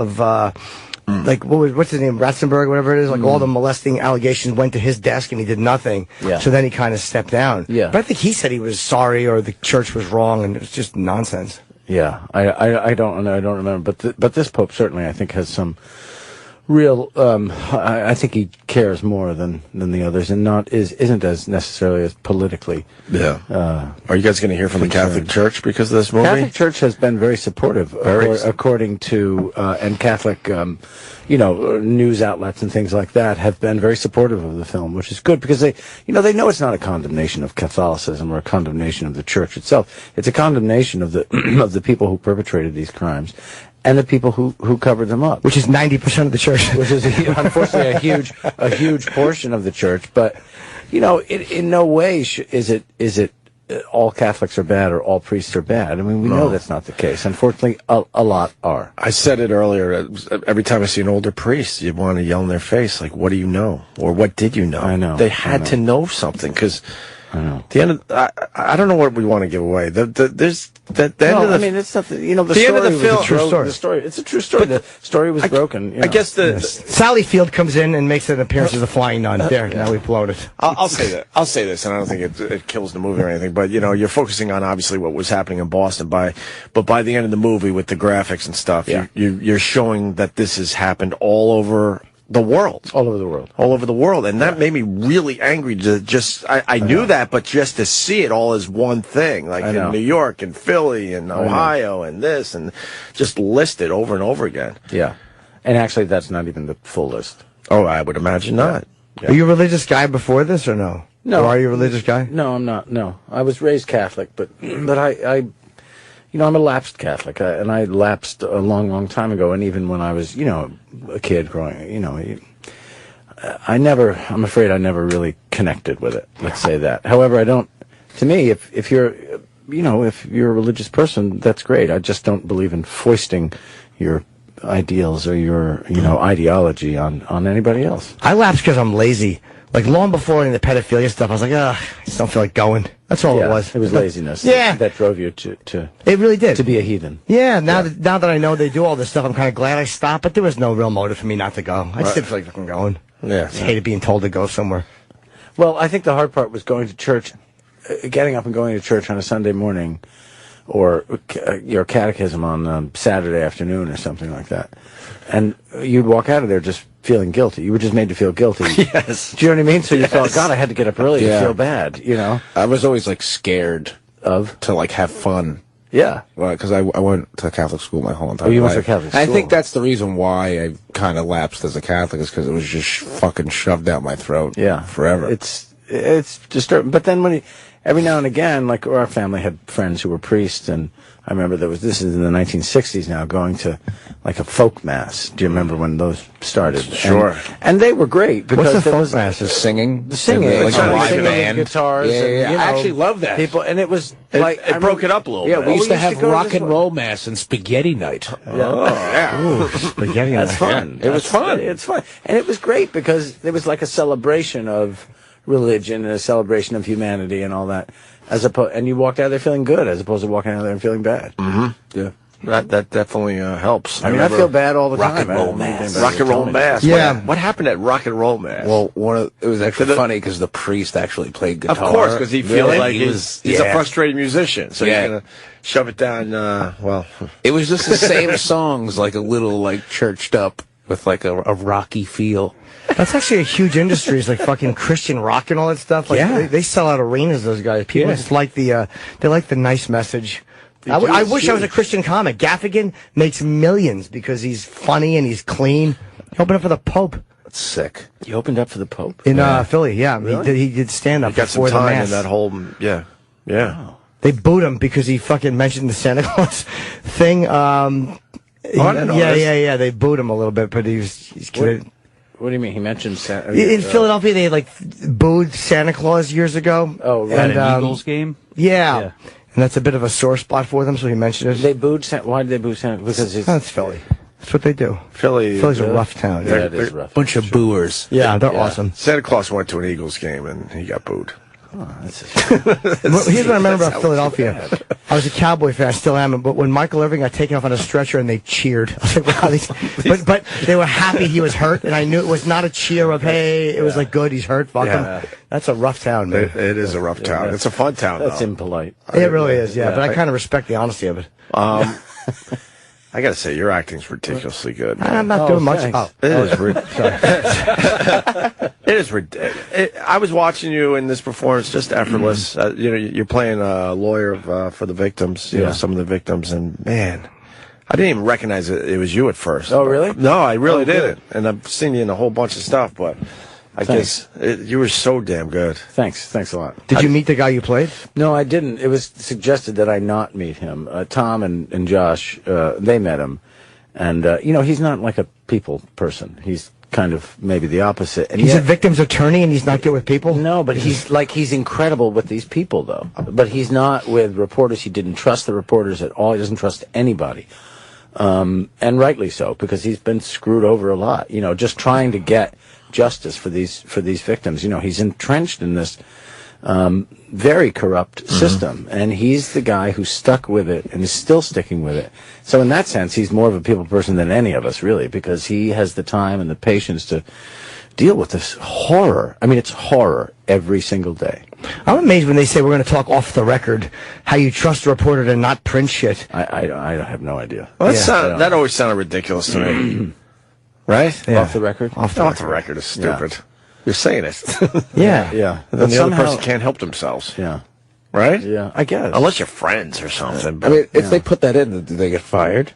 what's his name, Ratzenberg, whatever it is, all the molesting allegations went to his desk and he did nothing. Yeah. So then he kind of stepped down. Yeah. But I think he said he was sorry or the church was wrong, and it was just nonsense. Yeah, I don't remember, but this pope certainly I think has some real. I think he cares more than the others, and isn't as necessarily as politically. Yeah. Are you guys going to hear from the Catholic Church because of this movie? Catholic Church has been very supportive, according to and Catholic, news outlets and things like that have been very supportive of the film, which is good because they know it's not a condemnation of Catholicism or a condemnation of the Church itself. It's a condemnation of the of the people who perpetrated these crimes and the people who covered them up, which is 90% of the Church, which is unfortunately a huge portion of the Church. But in no way is it all Catholics are bad or all priests are bad. I mean, we know that's not the case. Unfortunately, a lot are. I said it earlier. Every time I see an older priest, you want to yell in their face, like, "What do you know?" or "What did you know?" I know they had to know something because. I know. The end of I don't know what we want to give away. There's the end of the. I mean, it's not the end of the film. Was a true story. It's a true story. The story was broken. I guess Sally Field comes in and makes an appearance as a flying nun. There, now we've blown it. I'll say that. I'll say this, and I don't think it kills the movie or anything. But you're focusing on obviously what was happening in Boston. But by the end of the movie, with the graphics and stuff, you're showing that this has happened all over the world. All over the world. All over the world. And that made me really angry to just, I knew that, but just to see it all as one thing, like in New York and Philly and Ohio and this, and just list it over and over again. Yeah. And actually, that's not even the full list. Oh, I would imagine not. Yeah. Are you a religious guy before this or no? No. Or are you a religious guy? No, I'm not. No. I was raised Catholic, but I'm a lapsed Catholic, and I lapsed a long, long time ago. And even when I was, a kid growing, I'm afraid I never really connected with it. Let's say that. However, to me, if you're a religious person, that's great. I just don't believe in foisting your ideals or your, ideology on anybody else. I lapsed because I'm lazy. Like, long before any of the pedophilia stuff, I was like, I just don't feel like going. That's all it was. It was laziness. That drove you to it really did. To be a heathen. Yeah, now that I know they do all this stuff, I'm kind of glad I stopped, but there was no real motive for me not to go. I just didn't feel like fucking going. Yeah. I just hated being told to go somewhere. Well, I think the hard part was going to church, getting up and going to church on a Sunday morning, or your catechism on Saturday afternoon or something like that. And you'd walk out of there just feeling guilty. You were just made to feel guilty. Yes. Do you know what I mean? So you thought, God, I had to get up early to feel bad, I was always, scared to, have fun. Yeah. Well, because I went to Catholic school my whole entire life. You went to Catholic school. I think that's the reason why I kind of lapsed as a Catholic, is because it was just fucking shoved down my throat. Yeah. Forever. It's disturbing. But then every now and again, our family had friends who were priests, and I remember this is in the 1960s now, going to a folk mass. Do you remember when those started? Sure. And they were great because what's the folk mass? The singing. The singing. Like a live band. Guitars. Yeah. And, I actually love that. People, and it was it broke it up a little bit. We used to have rock and roll mass and spaghetti night. Ooh, spaghetti night. That's fun. It was fun. It's fun. And it was great because there was like a celebration of religion and a celebration of humanity and all that. And you walked out of there feeling good, as opposed to walking out of there and feeling bad. Mm-hmm. Yeah, that definitely helps. I feel bad all the rock time. And roll mass. Rock and roll mass. Yeah. What happened at rock and roll mass? Well, it was actually funny because the priest actually played guitar. Of course, because he feels like he's a frustrated musician, so he's gonna shove it down. It was just the same songs, a little churched up with a rocky feel. That's actually a huge industry. It's like fucking Christian rock and all that stuff. They sell out arenas, those guys. People just like they like the nice message. I wish I was a Christian comic. Gaffigan makes millions because he's funny and he's clean. He opened up for the Pope. That's sick. He opened up for the Pope? In Philly, yeah. Really? He did stand up before the mass. Got some time in that whole, yeah. Wow. They booed him because he fucking mentioned the Santa Claus thing. Yeah. They booed him a little bit, but he's kidding. What do you mean? He mentioned Santa... In Philadelphia, they booed Santa Claus years ago. Oh, right. At an Eagles game? Yeah. And that's a bit of a sore spot for them, so he mentioned it. They booed Santa... Why did they boo Santa? Because that's Philly. That's what they do. Philly's a rough town. Yeah, it is rough. Bunch of booers. Yeah, they're awesome. Santa Claus went to an Eagles game and he got booed. Here's what I remember about Philadelphia. I was a Cowboy fan, I still am, but when Michael Irving got taken off on a stretcher and they cheered, I was like, wow, but they were happy he was hurt, and I knew it was not a cheer of, hey, it was like, good, he's hurt, fuck him. That's a rough town, man. It is a rough town. It's a fun town, That's though. impolite. It really is, but I kind of respect the honesty of it. I gotta say, your acting's ridiculously good. I'm not doing much. Thanks. It is. It is ridiculous. I was watching you in this performance, just effortless. You're playing a lawyer for the victims. You know, some of the victims, and man, I didn't even recognize it was you at first. Oh, really? No, I really didn't. And I've seen you in a whole bunch of stuff, but I guess you were so damn good. Thanks a lot. Did you meet the guy you played? No, I didn't. It was suggested that I not meet him. Tom and Josh, they met him, and he's not like a people person. He's kind of maybe the opposite. And he's a victim's attorney, and he's not good with people. No, but he's incredible with these people, though. But he's not with reporters. He didn't trust the reporters at all. He doesn't trust anybody. And rightly so, because he's been screwed over a lot. Just trying to get justice for these victims. He's entrenched in this very corrupt system, and he's the guy who stuck with it and is still sticking with it. So in that sense, he's more of a people person than any of us, really, because he has the time and the patience to deal with this horror. I mean, it's horror every single day. I'm amazed when they say we're going to talk off the record, how you trust a reporter to not print shit. I have no idea. Well, that always sounded ridiculous to me. Right? Yeah. Off the record? Off the record is stupid. Yeah. You're saying it. Yeah. And then the other person can't help themselves. Yeah. Right? Yeah, I guess. Unless you're friends or something. I mean, if they put that in, do they get fired?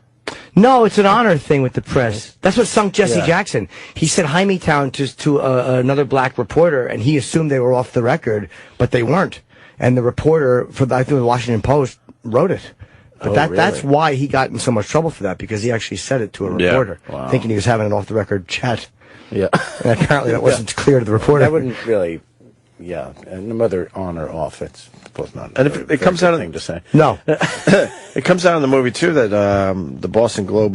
No, it's an honor thing with the press. That's what sunk Jesse Jackson. He said Hymietown to another black reporter, and he assumed they were off the record, but they weren't. And the reporter for I think the Washington Post wrote it. But that's why he got in so much trouble for that, because he actually said it to a reporter, thinking he was having an off-the-record chat. Yeah. And apparently that wasn't clear to the reporter. That wouldn't really, and whether on or off, it's both not. And if it comes out of thing to say. No. It comes out in the movie, too, that the Boston Globe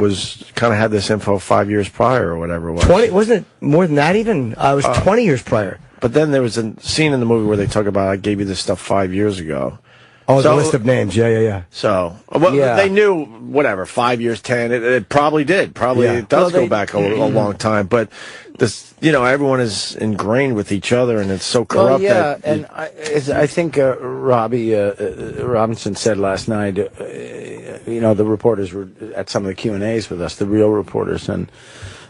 kind of had this info 5 years prior or whatever it was. 20? Wasn't it more than that even? It was 20 years prior. But then there was a scene in the movie where they talk about, I gave you this stuff 5 years ago. Oh, the list of names. Yeah. So, they knew, whatever, 5 years, 10. It probably did. It does go back a long time. But this, everyone is ingrained with each other, and it's so corrupt. And I think Robbie Robinson said last night, the reporters were at some of the Q&As with us, the real reporters, and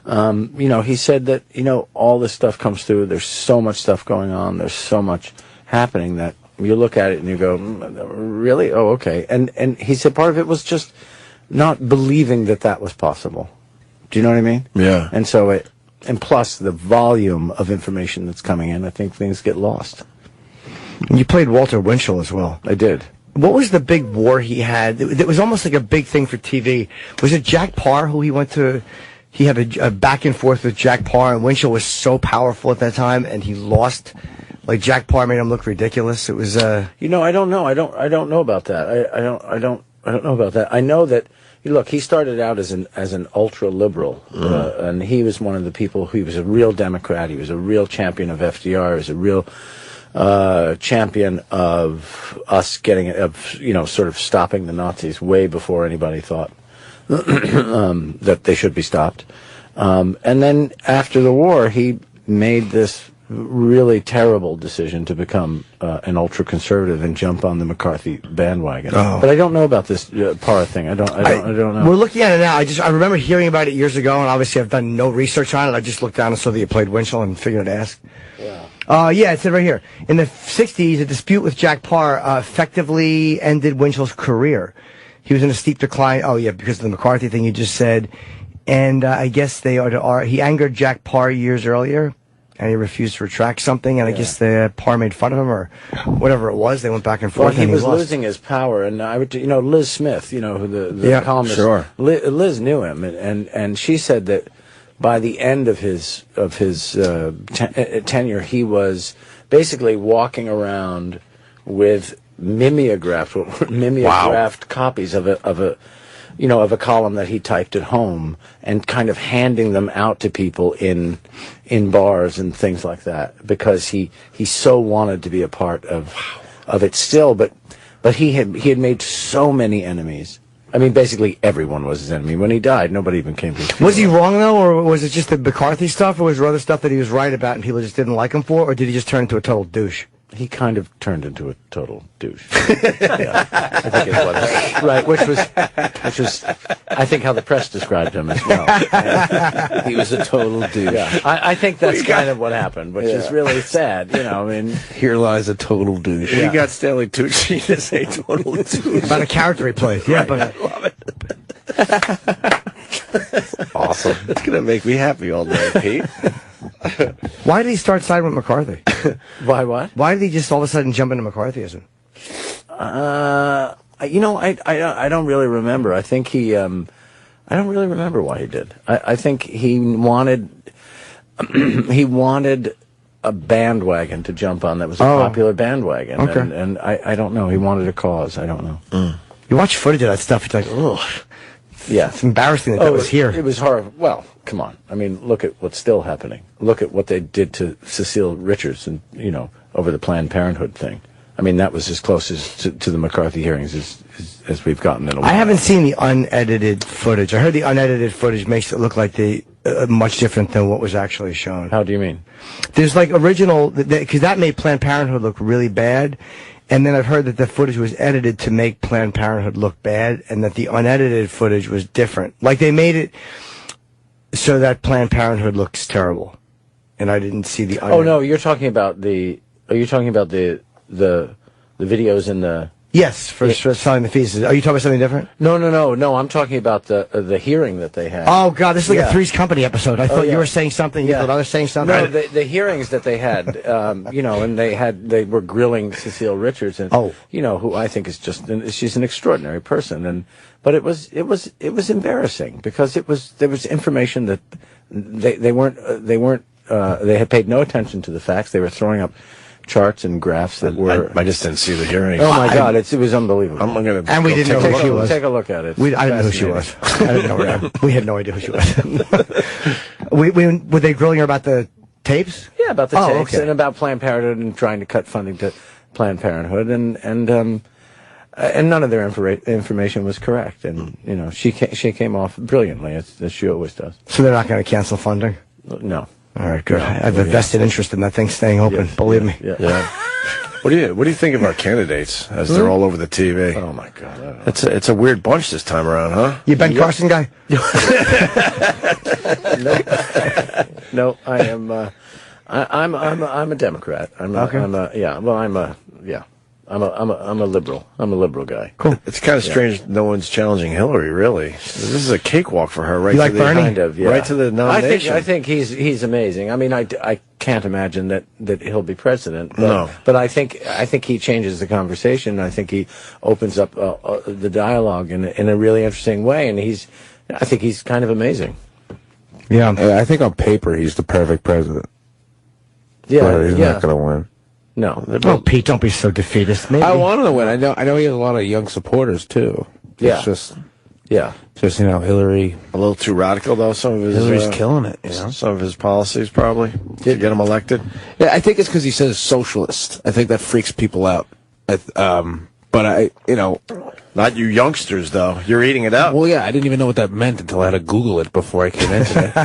he said that, all this stuff comes through. There's so much stuff going on. There's so much happening that you look at it and you go, really? Oh, okay. And he said part of it was just not believing that was possible. Do you know what I mean? Yeah. And so and plus the volume of information that's coming in, I think things get lost. You played Walter Winchell as well. I did. What was the big war he had? It was almost like a big thing for TV. Was it Jack Parr who he went to? He had a back and forth with Jack Parr, and Winchell was so powerful at that time, and he lost. Like Jack Parr made him look ridiculous. It was I don't know. I don't know about that. I don't know about that. I know that look, he started out as an ultra liberal, and he was one of the people who was a real Democrat. He was a real champion of FDR. He was a real champion of us sort of stopping the Nazis way before anybody thought that they should be stopped. And then after the war, he made this really terrible decision to become an ultra-conservative and jump on the McCarthy bandwagon. Oh. But I don't know about this Parr thing. I don't know. We're looking at it now. I remember hearing about it years ago, and obviously I've done no research on it. I just looked down and saw that you played Winchell and figured to ask. Yeah. It said right here. In the 60s, a dispute with Jack Parr effectively ended Winchell's career. He was in a steep decline. Oh, yeah, because of the McCarthy thing you just said. And I guess he angered Jack Parr years earlier. And he refused to retract something, and I guess the Parr made fun of him, or whatever it was. They went back and forth. Well, he was losing his power, and I would, Liz Smith, who the columnist, sure. Liz knew him, and she said that by the end of his tenure, he was basically walking around with mimeographed copies of a column that he typed at home, and kind of handing them out to people in bars and things like that, because he so wanted to be a part of it still, but he had made so many enemies. I mean, basically everyone was his enemy. When he died, nobody even came to his funeral. Was he wrong, though, or was it just the McCarthy stuff, or was there other stuff that he was right about and people just didn't like him for, or did he just turn into a total douche? He kind of turned into a total douche. Yeah, I think it was right, which was, I think how the press described him as well. And he was a total douche. Yeah, I think that's kind of what happened, which is really sad. You know, I mean, here lies a total douche. We got Stanley Tucci to say total douche about a character he plays. Yeah, but I love it. Awesome. It's gonna make me happy all day, Pete. Why did he start siding with McCarthy? Why what? Why did he just all of a sudden jump into McCarthyism? You know, I don't really remember. I think he, I don't really remember why he did. I think he wanted, he wanted a bandwagon to jump on that was a popular bandwagon. Okay. And I don't know. He wanted a cause. I don't know. You watch footage of that stuff, it's like, ugh. Yeah. It's embarrassing that was here. It was horrible. Well, come on. I mean, look at what's still happening. Look at what they did to Cecile Richards and, you know, over the Planned Parenthood thing. I mean, that was as close as to the McCarthy hearings as we've gotten in a while. I haven't seen the unedited footage. I heard the unedited footage makes it look like they much different than what was actually shown. How do you mean? There's like original, because that made Planned Parenthood look really bad. And then I've heard that the footage was edited to make Planned Parenthood look bad, and that the unedited footage was different. Like they made it so that Planned Parenthood looks terrible, and I didn't see the. Oh no, you're talking about the. Are you talking about the videos in the? Yes, for selling the feces. Are you talking about something different? No. I'm talking about the hearing that they had. Oh God, this is like a Three's Company episode. I thought you were saying something. You thought I was saying something. No, the hearings that they had, you know, and they were grilling Cecile Richards, and you know, who I think is she's an extraordinary person, but it was embarrassing because there was information that they had paid no attention to the facts. They were throwing up charts and graphs that were. I just didn't see the hearing. Oh my God! It was unbelievable. I'm gonna. And we didn't know who she was. Take a look at it. I didn't know who she was. I didn't know her. We had no idea who she was. Were they grilling her about the tapes? Yeah, about the tapes okay. and about Planned Parenthood and trying to cut funding to Planned Parenthood and none of their information was correct. And you know, she came off brilliantly as she always does. So they're not going to cancel funding? No. All right, good. I have a vested interest in that thing staying open. Believe me. Yeah. What do you think of our candidates as they're all over the TV? Oh my God! It's a weird bunch this time around, huh? You Ben Carson guy? No, I am. I'm a Democrat. I'm a liberal. I'm a liberal guy. Cool. It's kind of strange no one's challenging Hillary, really. This is a cakewalk for her, right? You like to Bernie? Kind of, yeah. Right to the nomination. I think he's amazing. I mean, I can't imagine that he'll be president. But, No. But I think he changes the conversation. I think he opens up the dialogue in a really interesting way, and I think he's kind of amazing. Yeah. I think on paper he's the perfect president. Yeah, but he's not going to win. No. Oh, Pete, don't be so defeatist. Maybe. I want him to win. I know he has a lot of young supporters too. Yeah. It's just you know, Hillary a little too radical, though. Some of his Hillary's killing it. You know? Some of his policies probably to get him elected. Yeah, I think it's because he says socialist. I think that freaks people out. But not you youngsters though. You're eating it up. Well, yeah, I didn't even know what that meant until I had to Google it before I came into it.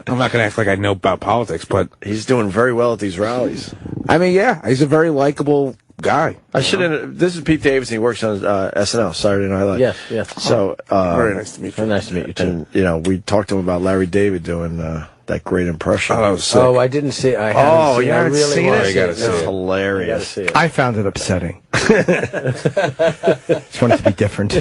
I'm not going to act like I know about politics, but he's doing very well at these rallies. I mean, yeah, he's a very likable guy. This is Pete Davidson. He works on SNL, Saturday Night Live. Yes. So very nice to meet you. Very nice to meet you too. And we talked to him about Larry David doing that great impression. Oh, that was sick. Oh, I didn't see. I haven't seen. You haven't really seen want it? to see it. It's hilarious. I found it upsetting. Just wanted to be different.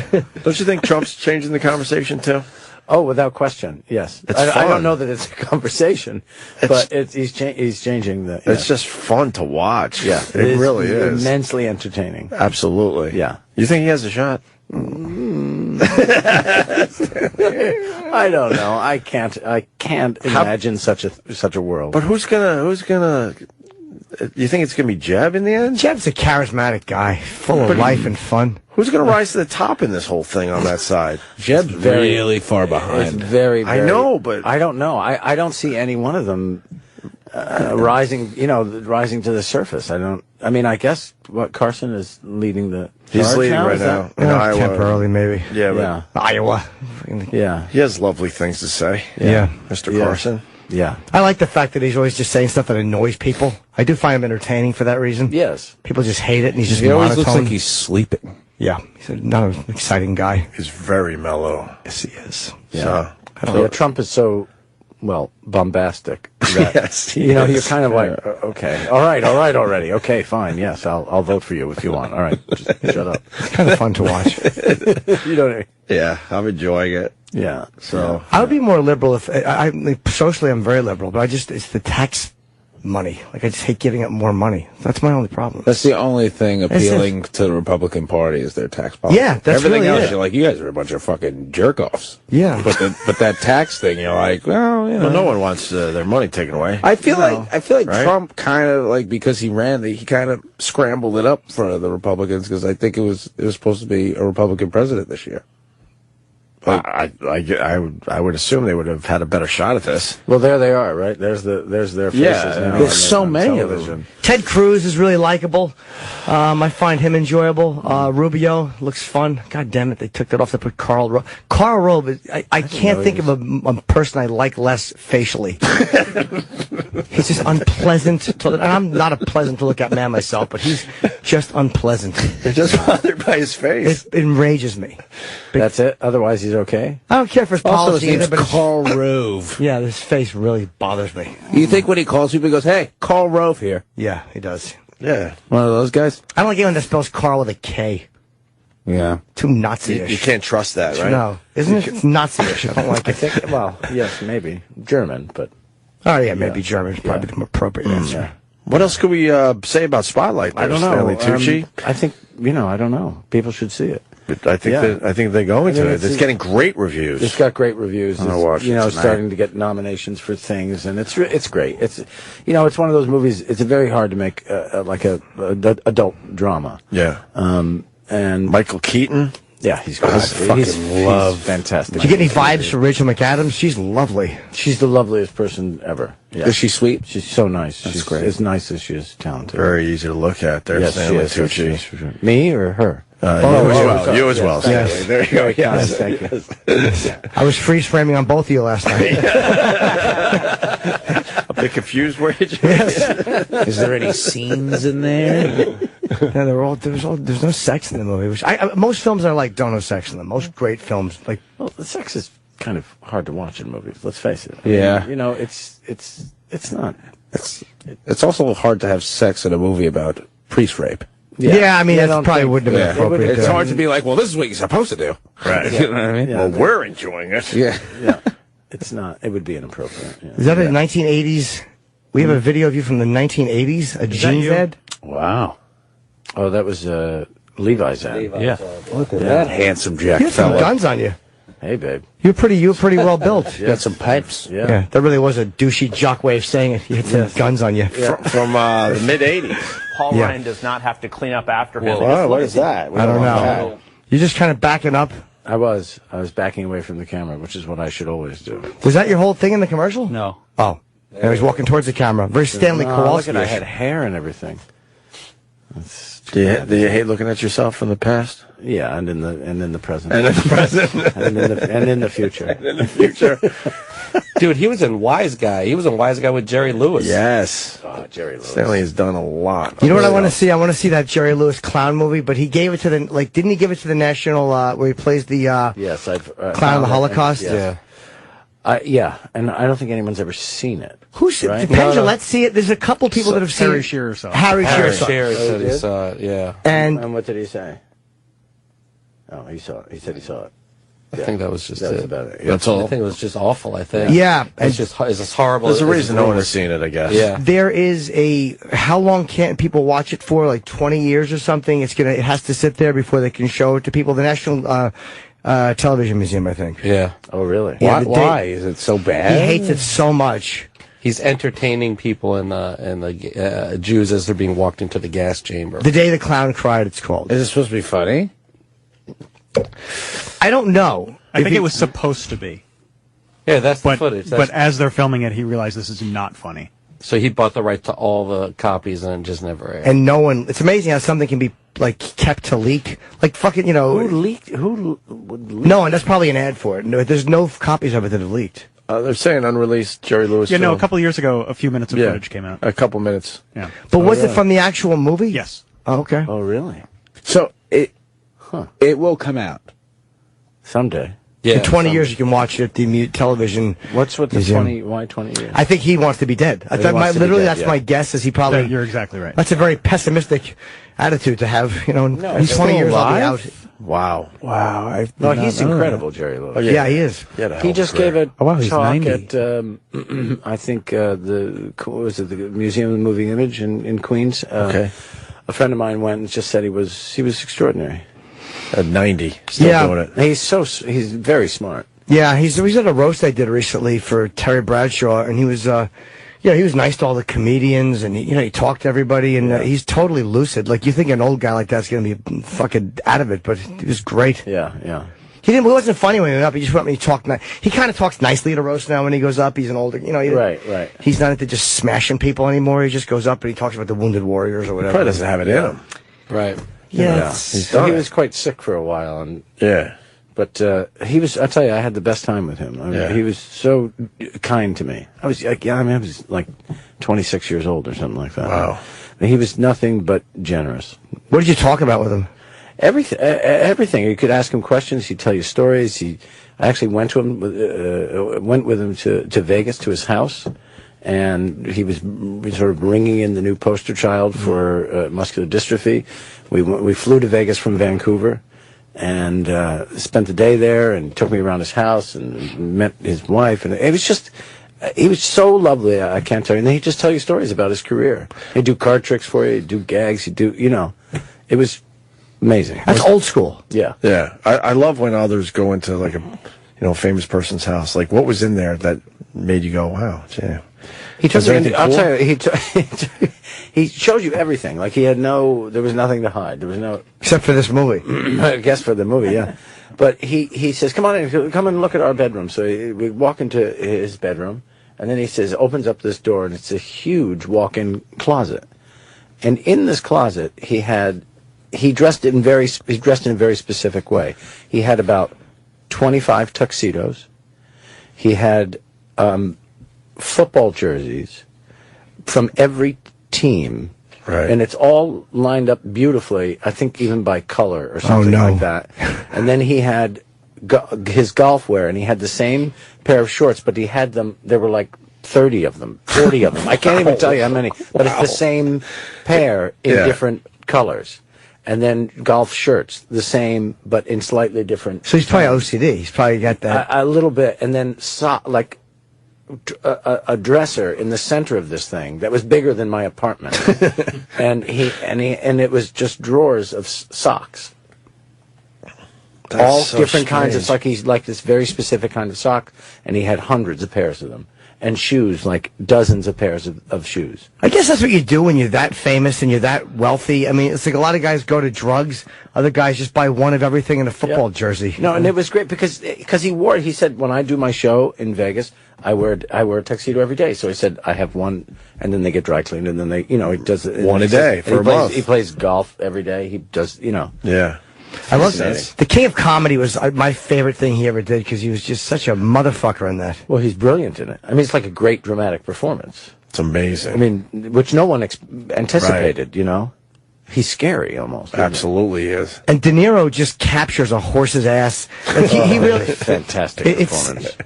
Don't you think Trump's changing the conversation too? Oh, without question, yes. I don't know that it's a conversation, but he's changing the. It's just fun to watch. Yeah, it really is immensely entertaining. Absolutely. Yeah. You think he has a shot? I don't know. I can't imagine such a world. But who's gonna? You think it's gonna be Jeb in the end? Jeb's a charismatic guy, full of life and fun. Who's gonna rise to the top in this whole thing on that side? Jeb's really far behind. It's very. I know, but I don't know. I don't see any one of them rising. Rising to the surface. I mean, I guess Carson is leading the. He's leading now? right now in Yeah, Iowa. temporarily, maybe. Yeah. Iowa. Yeah. He has lovely things to say. Yeah. Mr. Carson. Yeah. I like the fact that he's always just saying stuff that annoys people. I do find him entertaining for that reason. Yes. People just hate it, and he's just He always monotone. looks like he's sleeping. Yeah, he's not an exciting guy. He's very mellow. Yes, he is. Yeah. So, Trump is so, bombastic. That, yes, you're kind of like, okay, all right, already. Okay, fine. Yes, I'll vote for you if you want. All right, just shut up. It's kind of fun to watch. You know what I mean? yeah, I'm enjoying it. Yeah. So I would be more liberal if socially I'm very liberal, but it's the tax money. Like I just hate giving up more money. That's my only problem. That's the only thing appealing to the Republican Party is their tax policy. Yeah, that's everything really else. it. You're like, you guys are a bunch of fucking jerk offs. Yeah, but that tax thing, you're like, well, you know, no one wants their money taken away. I feel like right? Trump kind of like because he ran, he kind of scrambled it up for the Republicans because I think it was supposed to be a Republican president this year. I would assume they would have had a better shot at this. Well, there they are, right? There's their faces. now there's so many of television. them. Ted Cruz is really likable. I find him enjoyable. Rubio looks fun. God damn it, they took that off to put Karl Rove. Karl Rove, I can't think of a person I like less facially. He's just unpleasant. And I'm not a pleasant to look at man myself, but he's just unpleasant. You're just bothered by his face. It enrages me. That's it. Otherwise, he's okay. I don't care for his Also, policy his either, name's but Karl Rove. yeah, this face really bothers me. You think when he calls people, he goes, "Hey, Karl Rove here." Yeah, he does. Yeah, one of those guys. I don't like anyone that spells Carl with a K. Yeah, too Nazi-ish. You can't trust that, right? No, isn't it? It's Nazi-ish. I don't like it. I think. Well, yes, maybe German, but oh yeah, maybe German is probably the more appropriate answer. What else could we say about Spotlight? I don't know. Stanley Tucci. I think I don't know. People should see it. But I think they're going to it. It's getting great reviews. It's got great reviews. I'm gonna watch it tonight. Starting to get nominations for things, and it's great. It's it's one of those movies. It's very hard to make like a adult drama. Yeah. And Michael Keaton. Yeah, he's great. He's fantastic. Did you get any vibes from Rachel McAdams? She's lovely. She's the loveliest person ever. Yeah. Is she sweet? She's so nice. She's great. As nice as she is talented. Very easy to look at there, Yes, Stanley she is. Tucci. Yes, for sure. Me or her? You as well. Yes. Stanley. There you go. Yes. Thank you. I was freeze framing on both of you last night. A bit confused, were you? Is there any scenes in there? Yeah, there's no sex in the movie. Which most films I like don't have sex in them. Most great films, like the sex is kind of hard to watch in movies. Let's face it. Yeah. It's not. It's also hard to have sex in a movie about priest rape. Yeah, I mean, that probably wouldn't have been appropriate. It's hard to be like, well, this is what you're supposed to do. Right. You know what I mean? Well, we're enjoying it. Yeah. Yeah. It's not. It would be inappropriate. Yeah. Is that a 1980s? We have a video of you from the 1980s. A jeans ad. Wow. Oh, that was Levi's ad. Yeah. Look at that handsome Jack You had some fella. guns on you. Hey, babe. You're pretty well built. Got some pipes. Yeah. That really was a douchey jock way of saying it. You had some guns on you. From the mid '80s. Paul Ryan does not have to clean up after him. Whoa, what is that? I don't know. You're just kind of backing up. I was backing away from the camera, which is what I should always do. Was that your whole thing in the commercial? No. Oh. And he was walking towards the camera. Very Stanley Look Kowalski. at I had hair and everything. Do you hate looking at yourself from the past? Yeah, and in the present. And in the present. and in the future. And in the future. Dude, he was in Wise Guy. He was in Wise Guy with Jerry Lewis. Yes. Oh, Jerry Lewis. Stanley has done a lot. You know what I want to see? I want to see that Jerry Lewis clown movie, but he gave it to didn't he give it to the National, where he plays the, yes, I've, clown of the Holocaust? Yes. Yeah, and I don't think anyone's ever seen it. Who's right? Did Pendula, let's see it. There's a couple people that have seen Harry it. Shearer saw it. Harry Shearer Harry saw it. Shearer said he saw it, yeah. And what did he say? Oh, he saw it. He said he saw it. I think that was just That's it. about it. Yeah. That's all. I think it was just awful, I think. Yeah. It's just horrible. There's a It's reason no one rumors. has seen it, I guess. Yeah. There is how long can't people watch it for? Like 20 years or something? It has to sit there before they can show it to people. The National Television Museum, I think. Yeah. Oh, really? Yeah, Why? Is it so bad? He hates it so much. He's entertaining people and the Jews as they're being walked into the gas chamber. The Day the Clown Cried, it's called. Is it supposed to be funny? I don't know. I think it was supposed to be. Yeah, that's the But, footage. but as they're filming it, he realized this is not funny. So he bought the right to all the copies and it just never aired. And no one. It's amazing how something can be like kept to leak. Like fucking, Who leaked? Who would leak? No, and that's probably an ad for it. No, there's no copies of it that have leaked. They're saying unreleased Jerry Lewis. Yeah, no, film. a couple of years ago, a few minutes of footage came out. A couple minutes. Yeah. But was it from the actual movie? Yes. Oh, okay. Oh, really? So it will come out someday. In 20 years, you can watch it at the television. What's with the museum. 20? Why 20 years? I think he wants to be dead. I He thought wants to be literally dead, that's my guess. Is he probably? Yeah, you're exactly right. That's a very pessimistic attitude to have. You know, in 20 years I'll be out. Wow. Wow. No, he's incredible, Jerry Lewis. Oh, yeah, he is. He just gave a he's talk 90. at, I think, what was it, the Museum of the Moving Image in Queens. Okay. A friend of mine went and just said he was extraordinary. At 90, still doing it. He's very smart. Yeah, he's at a roast I did recently for Terry Bradshaw, and he was, he was nice to all the comedians, and he talked to everybody, and he's totally lucid. Like, you think an old guy like that's going to be fucking out of it, but he was great. Yeah. He wasn't funny when he went up. He just went up and he talked. He kind of talks nicely at a roast now when he goes up. He's an older, Right. He's not into just smashing people anymore. He just goes up and he talks about the wounded warriors or whatever. Probably doesn't have it in him. Right. Yeah. He was quite sick for a while, and but he was. I tell you, I had the best time with him. I mean, he was so kind to me. I was like 26 years old or something like that. Wow. And he was nothing but generous. What did you talk about with him? Everything. You could ask him questions. He'd tell you stories. I actually went with him to Vegas to his house, and he was sort of bringing in the new poster child for muscular dystrophy. We flew to Vegas from Vancouver, and spent the day there, and took me around his house and met his wife, and it was just. He was so lovely, I can't tell you. And then he'd just tell you stories about his career. He'd do card tricks for you. He'd do gags. He'd do, it was amazing. That's old school. Yeah. Yeah. I love when others go into like a famous person's house. Like, what was in there that made you go, wow, yeah. He took me anything I'll cool? tell you, he showed you everything. Like, there was nothing to hide. There was no... Except for this movie. I guess for the movie, yeah. But he says, come and look at our bedroom. So we walk into his bedroom, and then he says, opens up this door, and it's a huge walk-in closet. And in this closet, he dressed in a very specific way. He had about 25 tuxedos. He had football jerseys from every team. Right. And it's all lined up beautifully, I think even by color or something like that. And then he had his golf wear, and he had the same pair of shorts, but he had them, there were like 30 of them, 40 of them. I can't even tell you how many, but it's the same pair in different colors. And then golf shirts, the same, but in slightly different. So he's probably OCD. He's probably got that. A little bit. And then a dresser in the center of this thing that was bigger than my apartment. and it was just drawers of socks. That's all so different kinds. It's strange. like he's like this very specific kind of sock, and he had hundreds of pairs of them. And shoes, like dozens of pairs of shoes. I guess that's what you do when you're that famous and you're that wealthy. I mean, it's like a lot of guys go to drugs. Other guys just buy one of everything in a football jersey. No, and it was great because he wore it. He said, when I do my show in Vegas, I wear a tuxedo every day. So he said, I have one, and then they get dry cleaned, and then they, he does it. One a day for a month. He plays golf every day. He does, Yeah. I love that. The King of Comedy was my favorite thing he ever did because he was just such a motherfucker in that. Well, he's brilliant in it. I mean, it's like a great dramatic performance. It's amazing. I mean, which no one anticipated, He's scary almost. Absolutely is. And De Niro just captures a horse's ass. Like he really fantastic performance.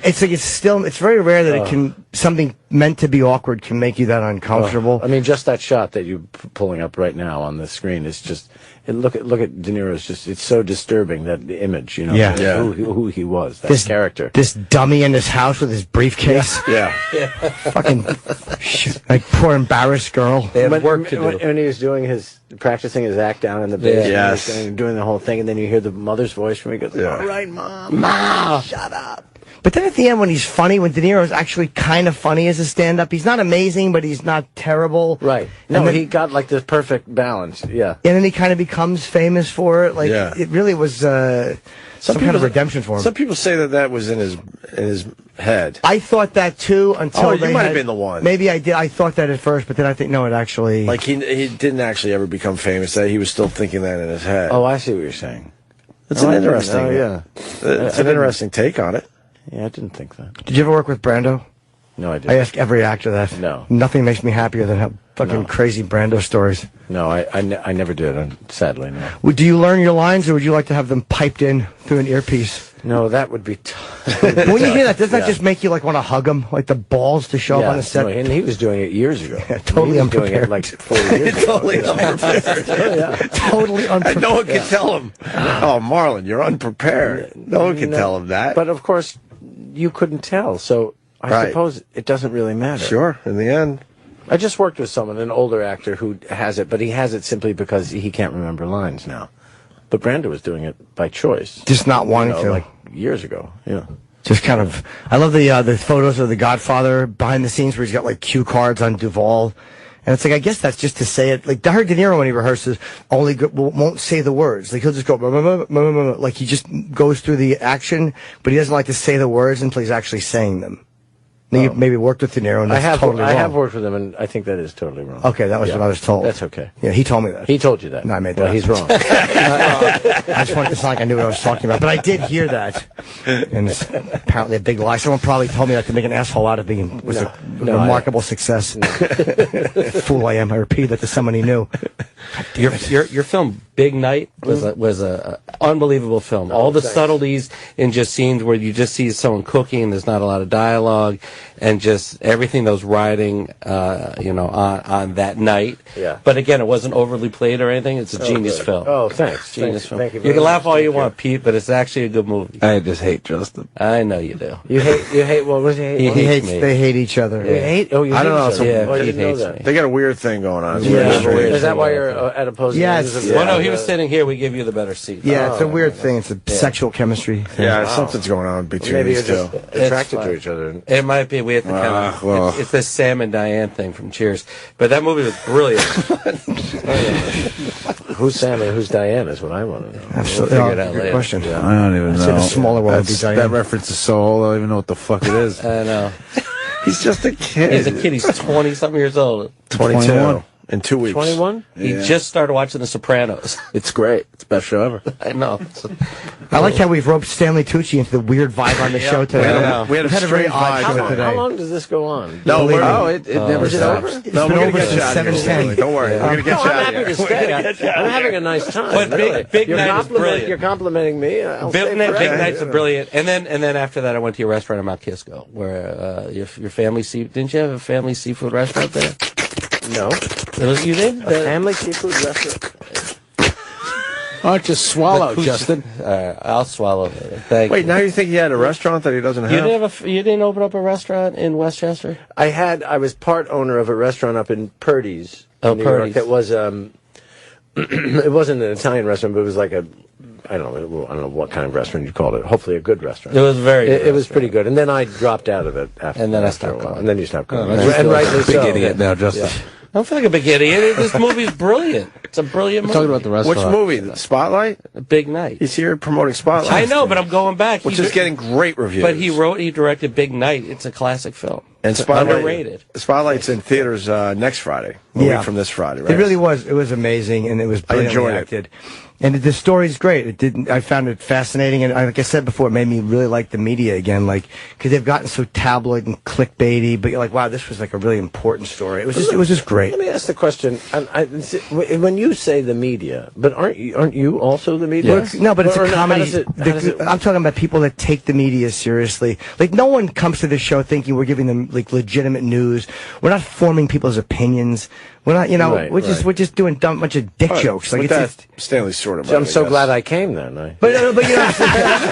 It's very rare that something meant to be awkward can make you that uncomfortable. I mean, just that shot that you're pulling up right now on the screen is just. Look at De Niro's it's so disturbing, that the image, who he was, that character. This dummy in his house with his briefcase. Yeah. Fucking like poor embarrassed girl. They had work to do. When he was practicing his act down in the basement, Yes. doing the whole thing, and then you hear the mother's voice from him. He goes, "All right, Mom, shut up." But then at the end, when he's funny, when De Niro's actually kind of funny as a stand-up, he's not amazing, but he's not terrible. Right. No, he got like the perfect balance. Yeah. And then he kind of becomes famous for it. Like it really was some kind of redemption for him. Some people say that was in his head. I thought that too until you might have been the one. Maybe I did. I thought that at first, but then I think no, it actually like he didn't actually ever become famous. That he was still thinking that in his head. Oh, I see what you're saying. It's an interesting. Yeah. It's an interesting take on it. Yeah, I didn't think that. Did you ever work with Brando? No, I didn't. I ask every actor that. No. Nothing makes me happier than have fucking crazy Brando stories. No, I never did, sadly, no. Do you learn your lines, or would you like to have them piped in through an earpiece? No, that would be tough. When you hear that, doesn't that just make you like want to hug him? Like the balls to show up on the set? No, and he was doing it years ago. Yeah, totally he was doing unprepared. it like 40 years ago. Totally unprepared. Totally unprepared. No one can tell him. Oh, Marlon, you're unprepared. No one can tell him that. But of course, you couldn't tell, so I suppose it doesn't really matter. Sure, in the end. I just worked with someone, an older actor, who has it, but he has it simply because he can't remember lines now. But Brando was doing it by choice. Just not wanting to. Like years ago, yeah. Just kind of, I love the photos of the Godfather behind the scenes where he's got like cue cards on Duvall. And it's like, I guess that's just to say it. Like, I heard De Niro when he rehearses won't say the words. Like, he'll just go, like he just goes through the action, but he doesn't like to say the words until he's actually saying them. Now, you maybe worked with De Niro, and that's totally wrong. I have worked with him, and I think that is totally wrong. Okay, that was what I was told. That's okay. Yeah, he told me that. He told you that. No, I made that. Well, he's wrong. I just wanted to sound like I knew what I was talking about, but I did hear that, and it's apparently a big lie. Someone probably told me that to make an asshole out of me. It was a remarkable success. Fool I am. I repeated that to someone he knew. Your film Big Night was a unbelievable film. All the subtleties in just scenes where you just see someone cooking, there's not a lot of dialogue, and just everything that was riding, on that night. Yeah. But again, it wasn't overly played or anything. It's a genius film. Oh, thanks. Genius film. Thank you You very can much. laugh all you want, Pete, but it's actually a good movie. I just hate Justin. I know you do. You hate. What was he? He hates me. They hate each other. You hate? Oh, you I hate don't know. each other. Yeah, Oh, I Pete didn't know hates that. me. They got a weird thing going on. It's Yeah, really strange. is that why you're at opposing ends of the- Well, no, he was sitting here. We give you the better seat. Yeah, it's a weird thing. It's a sexual chemistry thing. Yeah, something's going on between Maybe these you're two. just attracted to each other. It might be. We have to kind of. well. It's this Sam and Diane thing from Cheers. But that movie was brilliant. Who's Sam and who's Diane is what I want to know. Absolutely. We'll figure it out Good later. question. Yeah. I don't even I'd know. say the smaller one would be Diane. That reference is so old, I don't even know what the fuck it is. I know. He's just a kid. He's a kid. He's 20-something years old. 22. 21. In 2 weeks. 21? He just started watching The Sopranos. It's great. It's the best show ever. I know. I like how we've roped Stanley Tucci into the weird vibe on the show today. We had a very strange odd vibe show today. How long does this go on? No, Believe me. it never Is it stops. over? No, It's been we're over gonna get you since out of here. 7:10. Don't worry. We're gonna get you I'm out of happy here. to stay. I'm having a nice time. But really. Big You're Night is brilliant. You're complimenting me. I'll stay Big forever. Night's a brilliant. And then after that, I went to your restaurant in Mount Kisco, where your family didn't you have a family seafood restaurant there? No. You did? A family seafood restaurant. Why don't you swallow, Justin? I'll swallow it. Thank Wait, you. now you think he had a restaurant that he doesn't have? You didn't open up a restaurant in Westchester? I was part owner of a restaurant up in Purdy's. New Purdy's. York, that was it wasn't an Italian restaurant, but it was like I don't know what kind of restaurant you called it. Hopefully a good restaurant. It was very good It was pretty good. And then I dropped out of it after. And then I after stopped a while. going. And then you stopped going. And rightly big so. idiot now, Justin. Yeah. I don't feel like a big idiot. This movie's brilliant. It's a brilliant We're movie. talking about the Which restaurant. movie? Spotlight? Big Night. He's here promoting Spotlight. I know, but I'm going back. Which is getting great reviews. But he directed Big Night. It's a classic film. And It's Spotlight, underrated. Spotlight's in theaters next Friday. A week from this Friday, right? It really was. It was amazing, and it was brilliantly enjoyed it. acted. And the story's great. It didn't. I found it fascinating, and like I said before, it made me really like the media again, like because they've gotten so tabloid and clickbaity. But you're like, wow, this was like a really important story. It was just great. Let me ask the question: when you say the media, but aren't you also the media? Well, no, but it's Or a how comedy. does it- I'm talking about people that take the media seriously. Like, no one comes to this show thinking we're giving them like legitimate news. We're not forming people's opinions. We're not, Right, we're just doing dumb bunch of dick jokes. Like, it's Stanley's sort of. I'm so glad I came then. but you know,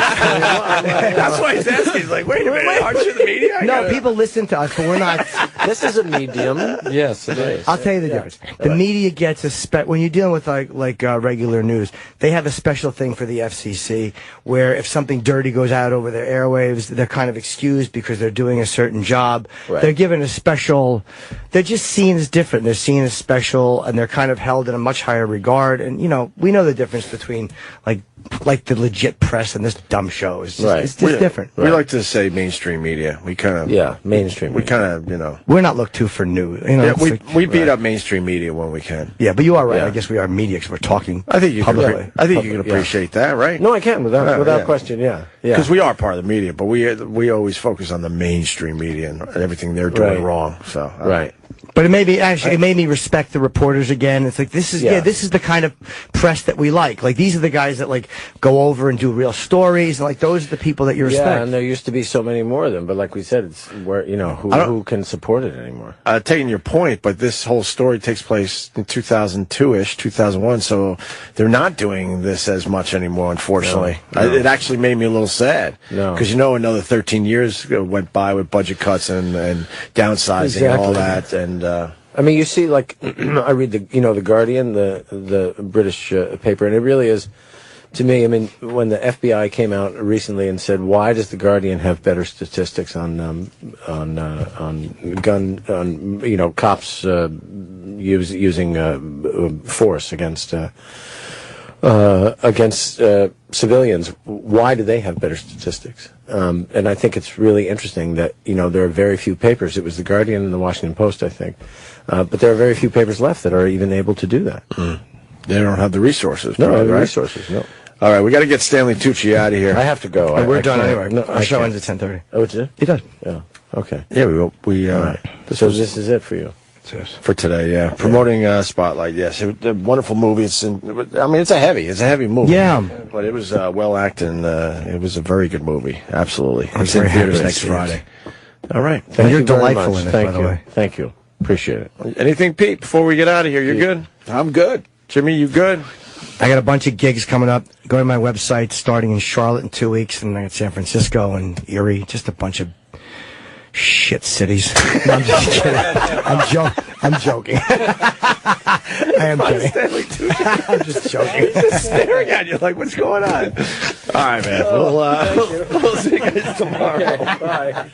That's why he's asking. He's like, wait a minute, aren't you the media? no, people listen to us, but we're not. This is a medium. Yes, it is. I'll tell you the difference. The media gets when you're dealing with like regular news, they have a special thing for the FCC where if something dirty goes out over their airwaves, they're kind of excused because they're doing a certain job. Right. They're given a special. They're just seen as different. They're seen seen as special, and they're kind of held in a much higher regard. And you know, we know the difference between like the legit press and this dumb show. It's just, it's just different. We like to say mainstream media. We kind of mainstream. We kind of we're not looked to for news. You know, we beat up mainstream media when we can. Yeah, but you are right. I guess we are media because we're talking. I think you publicly. I think you can appreciate that, right? No, I can without question. Yeah, because we are part of the media, but we always focus on the mainstream media and everything they're doing wrong. So But it made me respect the reporters again. It's like this is the kind of press that we like. Like these are the guys that like go over and do real stories, and like those are the people that you respect. Yeah, and there used to be so many more of them, but like we said, it's where who can support it anymore. Taking your point, but this whole story takes place in 2002-ish, 2001, so they're not doing this as much anymore, unfortunately. No. It actually made me a little sad. No. Because another 13 years went by with budget cuts and downsizing and all that, and I mean, you see, like I read the Guardian, the British paper, and it really is, to me. I mean, when the FBI came out recently and said, "Why does the Guardian have better statistics on cops using force against civilians? Why do they have better statistics?" And I think it's really interesting that there are very few papers. It was the Guardian and the Washington Post, I think, but there are very few papers left that are even able to do that. They don't have the resources. No, probably, the right? resources. No. All right, we got to get Stanley Tucci out of here. I have to go. We're done can't. anyway. No, Our show ends at 10:30. Oh, it's it? It does. Yeah. Okay. Yeah, we Right. So this is it for you. For today, yeah. Promoting Spotlight, yes. It's a wonderful movie. It's a heavy movie. Yeah. But it was well acted, and it was a very good movie. Absolutely. It's in very theaters happy next to see Friday. All right. And you're you very delightful much. in it, Thank by the you. way. Thank you. Appreciate it. Anything, Pete, before we get out of here? You're good? I'm good. Jimmy, you good? I got a bunch of gigs coming up. Go to my website, starting in Charlotte in 2 weeks, and I got San Francisco and Erie. Just a bunch of shit cities. No, I'm just kidding. I'm joking. I am kidding. I'm just joking. He's just staring at you like, what's going on? All right, man. We'll see you guys tomorrow. Okay, bye.